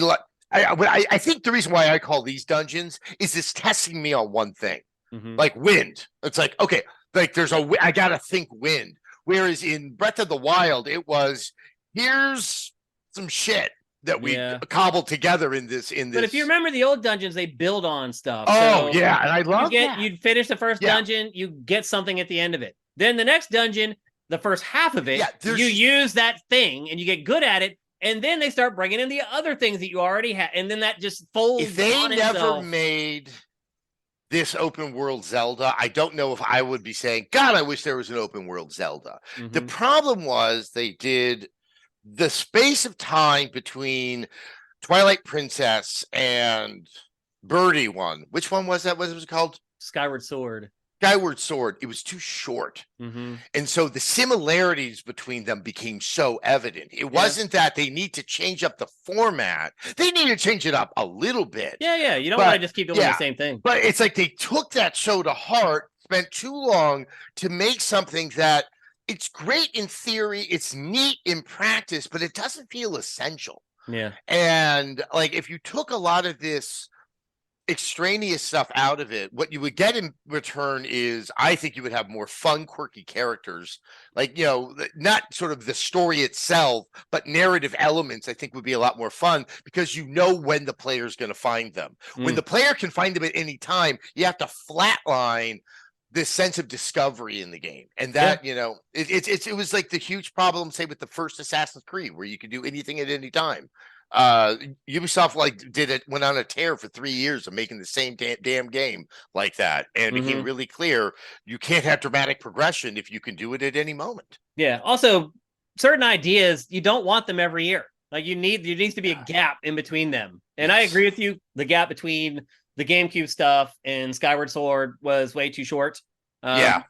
think the reason why I call these dungeons is it's testing me on one thing, like wind. It's like, okay, like I gotta think wind. Whereas in Breath of the Wild, it was, here's some shit that we cobbled together in this. But if you remember the old dungeons, they build on stuff. Oh, and I love that. You'd finish the first dungeon, you get something at the end of it. Then the next dungeon, the first half of it, you use that thing and you get good at it. And then they start bringing in the other things that you already had. And then that just folds If they on never itself. made this open world Zelda, I don't know if I would be saying, God, I wish there was an open world Zelda. The problem was they did the space of time between Twilight Princess and Birdie one. Which one was that? What was it called? Skyward Sword. It was too short. And so the similarities between them became so evident. It wasn't that they need to change up the format. They need to change it up a little bit. Yeah. You don't want to just keep doing the same thing. But it's like they took that show to heart, spent too long to make something that it's great in theory, it's neat in practice, but it doesn't feel essential. Yeah. And if you took a lot of this extraneous stuff out of it, what you would get in return is, I think you would have more fun, quirky characters. Not sort of the story itself, but narrative elements, I think would be a lot more fun because you know when the player's going to find them. When the player can find them at any time, you have to flatline this sense of discovery in the game. And that, it was like the huge problem, say, with the first Assassin's Creed, where you could do anything at any time. Ubisoft went on a tear for 3 years of making the same damn game like that. And it became really clear you can't have dramatic progression if you can do it at any moment. Yeah. Also, certain ideas, you don't want them every year. There needs to be a gap in between them. And I agree with you. The gap between the GameCube stuff and Skyward Sword was way too short. And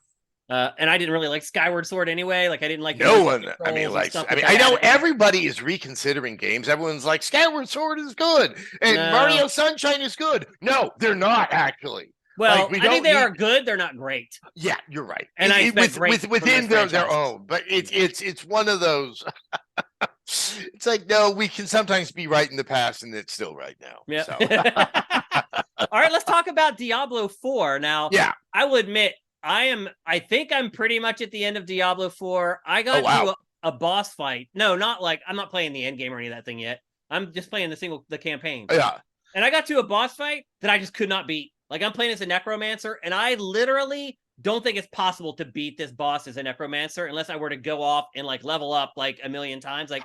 I didn't really like Skyward Sword anyway. I didn't like no one. I mean, I know everybody is reconsidering games. Everyone's like, Skyward Sword is good and Mario Sunshine is good. No, they're not actually. Well, I think they are good. They're not great. Yeah, you're right. And I expect within their own, but it's one of those. It's like, no, we can sometimes be right in the past, and it's still right now. Yeah. So. All right, let's talk about Diablo 4. Now, yeah, I will admit, I think I'm pretty much at the end of Diablo 4. I got to a boss fight. No, not like, I'm not playing the end game or any of that thing yet. I'm just playing the campaign. Yeah. And I got to a boss fight that I just could not beat. Like, I'm playing as a necromancer, and I literally don't think it's possible to beat this boss as a necromancer unless I were to go off and like level up like a million times. Like,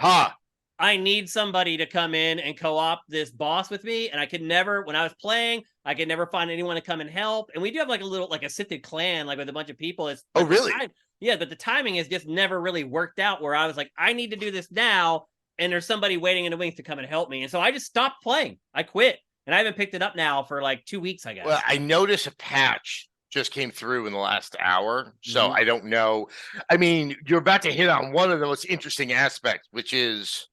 I need somebody to come in and co-op this boss with me. And I could never, when I was playing, I could never find anyone to come and help. And we do have like a little, like a sifted clan, like with a bunch of people. It's really? Yeah, but the timing has just never really worked out where I was like, I need to do this now. And there's somebody waiting in the wings to come and help me. And so I just stopped playing. I quit. And I haven't picked it up now for like 2 weeks, I guess. Well, I noticed a patch just came through in the last hour. So I don't know. I mean, you're about to hit on one of the most interesting aspects, which is,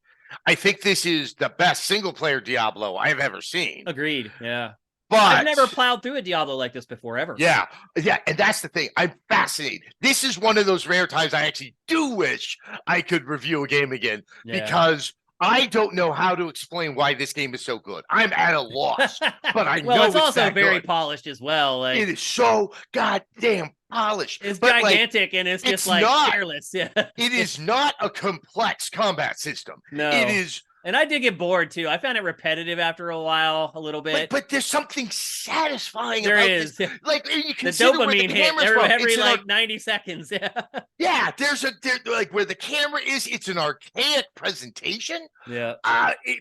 I think this is the best single player Diablo I've ever seen. Agreed. Yeah. But I've never plowed through a Diablo like this before, ever. Yeah. Yeah. And that's the thing. I'm fascinated. This is one of those rare times I actually do wish I could review a game again because I don't know how to explain why this game is so good. I'm at a loss, but I know it's also very good. Polished as well. Like, it is so goddamn polished. It's gigantic, and it's just like fearless. Yeah. It is not a complex combat system. No. It is. And I did get bored too. I found it repetitive after a while, a little bit. But there's something satisfying there about is. This. Like you the dopamine hit every like 90 seconds. Yeah. Yeah, there's like where the camera is. It's an archaic presentation. Yeah.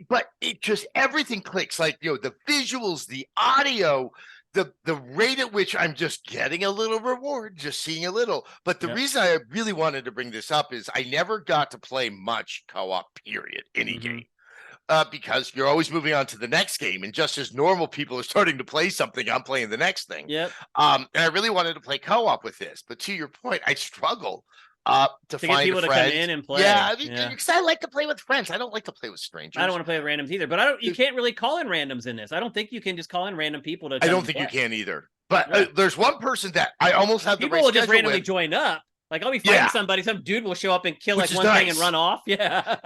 But it just everything clicks. Like the visuals, the audio. The rate at which I'm just getting a little reward, just seeing a little. But the reason I really wanted to bring this up is I never got to play much co-op, period, any game. Because you're always moving on to the next game. And just as normal people are starting to play something, I'm playing the next thing. Yep. And I really wanted to play co-op with this. But to your point, I struggle to find get people to come in and play. Yeah, because I like to play with friends. I don't like to play with strangers. I don't want to play with randoms either. But you can't really call in randoms in this. I don't think you can just call in random people to. I don't think you can either. But there's one person that I almost have people will just randomly join up. Like I'll be fighting somebody, some dude will show up and kill like one thing and run off. Yeah,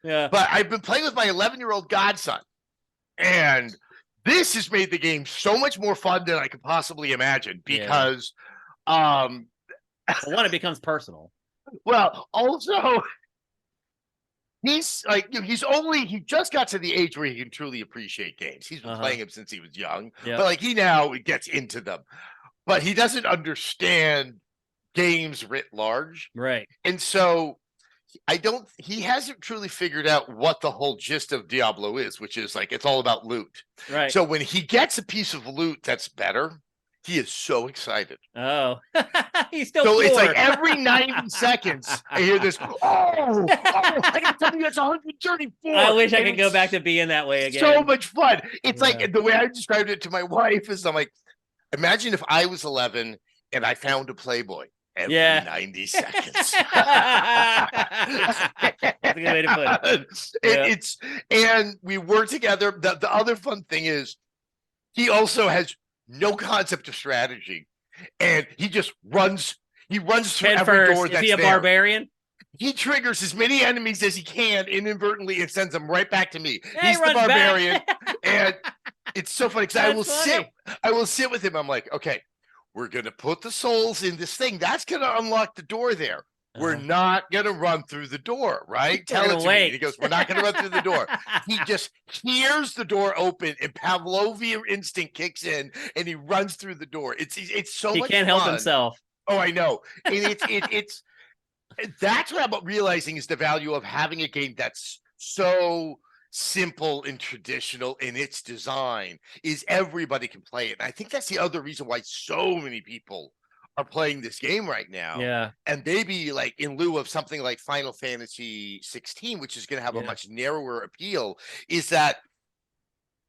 yeah. But I've been playing with my 11-year-old godson, and this has made the game so much more fun than I could possibly imagine because. One, it becomes personal. Well, also, he's like he just got to the age where he can truly appreciate games. He's been playing them since he was young, but like he now gets into them, but he doesn't understand games writ large, right? And so he hasn't truly figured out what the whole gist of Diablo is, which is like it's all about loot, right? So when he gets a pice of loot that's better. He is so excited. Oh, he's still. So poor. It's like every 90 seconds, I hear this. Oh, I got to tell you, it's 134. I wish I could go back to being that way again. So much fun. It's like the way I described it to my wife is I'm like, imagine if I was 11 and I found a Playboy every 90 seconds. That's a good way to put it. And we work together. The other fun thing is he also has no concept of strategy, and he just runs. He runs through every door that's there. Is he a barbarian? He triggers as many enemies as he can inadvertently and sends them right back to me. Yeah, he's the barbarian, and it's so funny because I will sit with him. I'm like, okay, we're gonna put the souls in this thing. That's gonna unlock the door there. We're not going to run through the door, right? Tell it to me. He goes, we're not going to run through the door. He just hears the door open and Pavlovian instinct kicks in and he runs through the door. It's so much fun. He can't help himself. Oh, I know. And it's that's what I'm realizing is the value of having a game that's so simple and traditional in its design is everybody can play it. And I think that's the other reason why so many people are playing this game right now. Yeah. And maybe like in lieu of something like Final Fantasy XVI, which is going to have a much narrower appeal, is that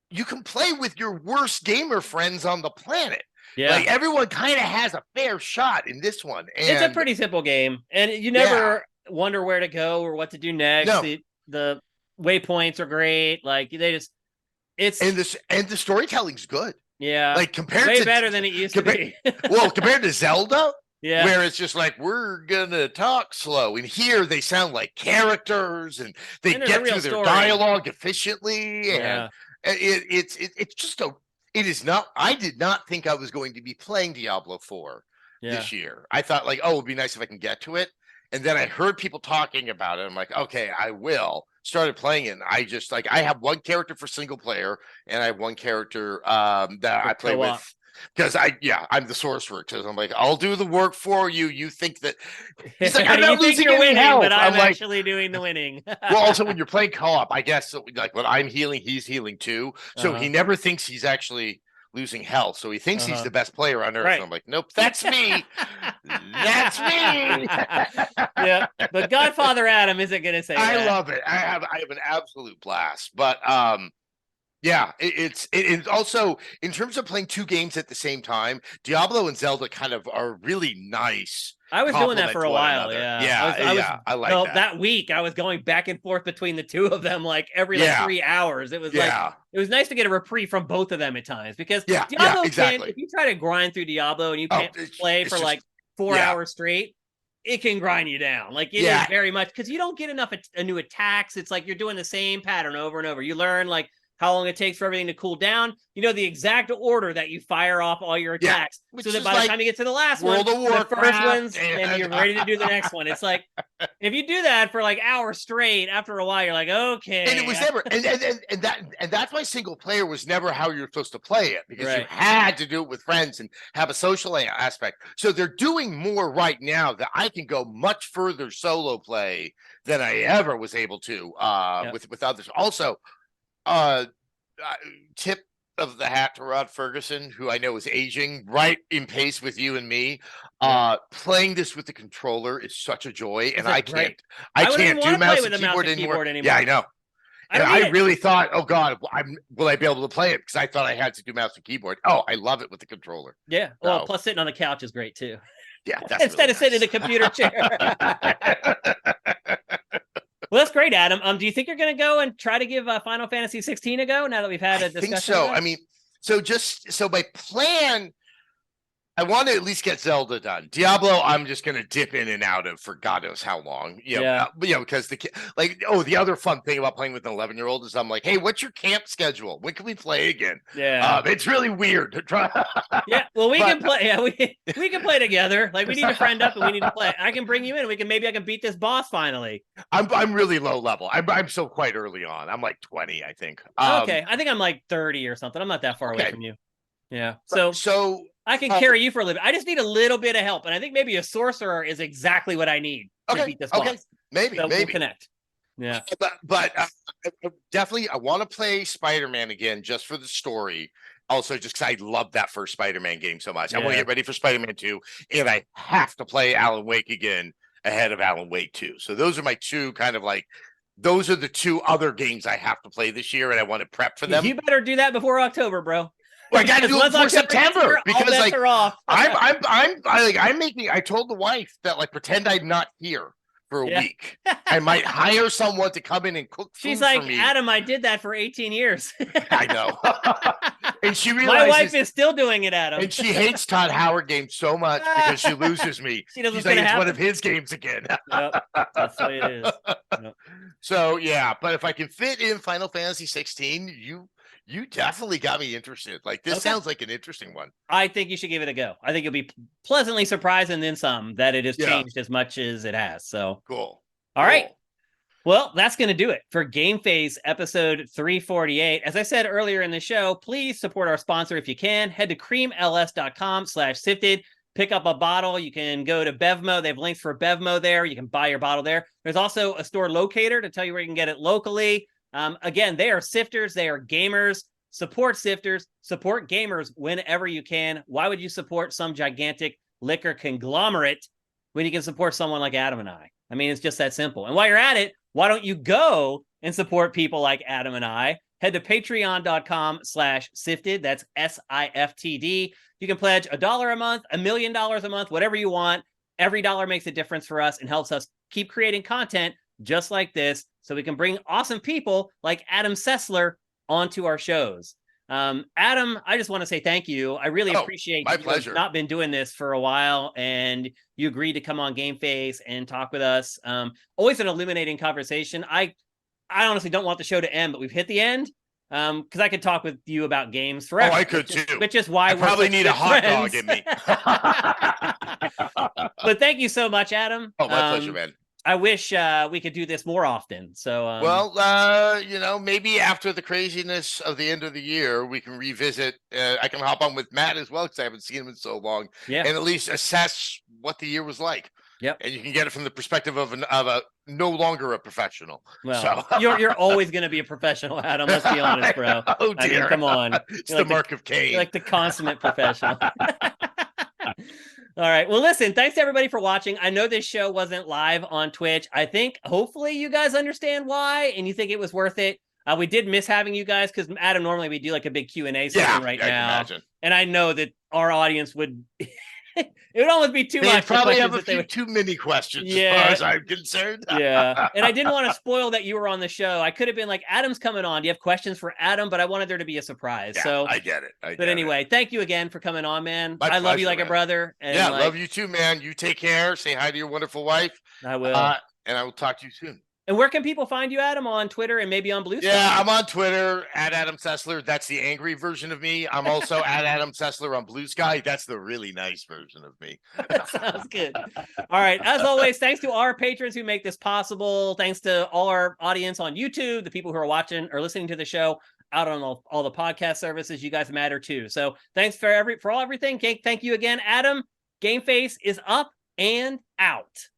you can play with your worst gamer friends on the planet. Yeah. Like everyone kind of has a fair shot in this one. And it's a pretty simple game. And you never wonder where to go or what to do next. No. The waypoints are great. Like and the storytelling's good. Yeah, like compared way to better than it used to be. Well, compared to Zelda, Yeah. Where it's just like, we're gonna talk slow, and here they sound like characters, and they get through their dialogue efficiently, and it's just it is not. I did not think I was going to be playing Diablo 4 this year. I thought like, oh, it'd be nice if I can get to it, and then I heard people talking about it. I'm like, okay, I will. Started playing it, and I just like, I have one character for single player, and I have one character that I play with. Because I'm the sorcerer. Because I'm like, I'll do the work for you. You think that he's like, I'm not losing any health, but I'm actually doing the winning. Well, also when you're playing co-op, I guess like when I'm healing, he's healing too. So he never thinks he's actually losing health. So he thinks he's the best player on earth. Right. And I'm like, nope, that's me. That's me. Yeah, but Godfather Adam isn't going to say that. I love it. I have an absolute blast. But yeah, it's also, in terms of playing two games at the same time, Diablo and Zelda kind of are really nice. I was doing that for a while. I like that week I was going back and forth between the two of them like every 3 hours. It was like, it was nice to get a reprieve from both of them at times, because Diablo if you try to grind through Diablo and you can't play for like 4 hours straight, it can grind you down. Like it is very much, because you don't get enough new attacks. It's like you're doing the same pattern over and over. You learn like how long it takes for everything to cool down. You know the exact order that you fire off all your attacks, so that by the time you get to the last one, the first one's, and you're ready to do the next one. It's like, if you do that for like hours straight, after a while, you're like, okay. And it was never, and that's why single player was never how you're supposed to play it, because you had to do it with friends and have a social aspect. So they're doing more right now that I can go much further solo play than I ever was able to with others. Also, tip of the hat to Rod Ferguson, who I know is aging right in pace with you and me. Playing this with the controller is such a joy, and I can't do mouse and keyboard anymore. Yeah, I know. And I really thought, oh God, will I be able to play it? Because I thought I had to do mouse and keyboard. Oh, I love it with the controller. Yeah. Well, plus sitting on the couch is great too. Yeah, that's instead of sitting in the computer chair. Well, that's great, Adam. Do you think you're going to go and try to give Final Fantasy XVI a go now that we've had a discussion? I think so. I mean, so my plan, I want to at least get Zelda done. Diablo, I'm just going to dip in and out of for God knows how long. Because the other fun thing about playing with an 11-year-old is I'm like, hey, what's your camp schedule? When can we play again? Yeah, it's really weird to try. Well, we can play. Yeah, we can play together. Like we need to friend up and we need to play. I can bring you in. Maybe I can beat this boss finally. I'm really low level. I'm still quite early on. I'm like 20, I think. Okay, I think I'm like 30 or something. I'm not that far away from you. Yeah. So I can carry you for a little bit. I just need a little bit of help. And I think maybe a sorcerer is exactly what I need to beat this boss. Maybe. We'll connect. Yeah. But definitely, I want to play Spider-Man again just for the story. Also, just because I love that first Spider-Man game so much. I want to get ready for Spider-Man 2. And I have to play Alan Wake again ahead of Alan Wake 2. So those are my two those are the two other games I have to play this year. And I want to prep for them. You better do that before October, bro. Well, I got to do it before September because I told the wife that pretend I'm not here for a week. I might hire someone to come in and cook food. She's like, for me. Adam, I did that for 18 years. I know. And she realizes my wife is still doing it, Adam. And she hates Todd Howard games so much because she loses me. She's like, it's one of his games again. Yep, that's the way it is. Yep. So but if I can fit in Final Fantasy 16, you definitely got me interested. This sounds like an interesting one. I think you should give it a go. I think you'll be pleasantly surprised and then some that it has changed as much as it has. So cool. All right. Well, that's going to do it for GameFace episode 348. As I said earlier in the show, please support our sponsor if you can. Head to creamls.com/sifted. Pick up a bottle. You can go to Bevmo. They have links for Bevmo there. You can buy your bottle there. There's also a store locator to tell you where you can get it locally. Again, they are sifters. They are gamers. Support sifters. Support gamers whenever you can. Why would you support some gigantic liquor conglomerate when you can support someone like Adam and I? I mean, it's just that simple. And while you're at it, why don't you go and support people like Adam and I? Head to patreon.com/sifted. That's SIFTD. You can pledge $1 a month, $1 million a month, whatever you want. Every dollar makes a difference for us and helps us keep creating content just like this, so we can bring awesome people like Adam Sessler onto our shows. Adam, I just want to say thank you. I really appreciate my you pleasure. Not been doing this for a while, and you agreed to come on GameFace and talk with us. Always an illuminating conversation. I honestly don't want the show to end, but we've hit the end. Because I could talk with you about games forever. I could too. Which is why I probably need a hot dog in me. But thank you so much, Adam. My pleasure, man. I wish we could do this more often. So, maybe after the craziness of the end of the year, we can revisit. I can hop on with Matt as well because I haven't seen him in so long, and at least assess what the year was like. Yep. And you can get it from the perspective of a no longer a professional. Well, you're always going to be a professional, Adam. Let's be honest, bro. Oh dear, come on. It's the mark of Cain. You're like the consummate professional. All right. Well, listen, thanks to everybody for watching. I know this show wasn't live on Twitch. I think hopefully you guys understand why and you think it was worth it. We did miss having you guys because Adam, normally we do like a big Q&A session right now. And I know that our audience would it would almost be too much. Probably have a few too many questions as far as I'm concerned. Yeah. And I didn't want to spoil that you were on the show. I could have been like, Adam's coming on. Do you have questions for Adam? But I wanted there to be a surprise. Yeah, so I get it. But anyway, thank you again for coming on, man. My I love you like a brother. And love you too, man. You take care. Say hi to your wonderful wife. I will. And I will talk to you soon. And where can people find you, Adam? On Twitter and maybe on Blue Sky? Yeah, I'm on Twitter at Adam Sessler. That's the angry version of me. I'm also at Adam Sessler on Blue Sky. That's the really nice version of me. That sounds good. All right. As always, thanks to our patrons who make this possible. Thanks to all our audience on YouTube, the people who are watching or listening to the show out on all the podcast services. You guys matter too. So thanks for everything. Thank you again, Adam. GameFace is up and out.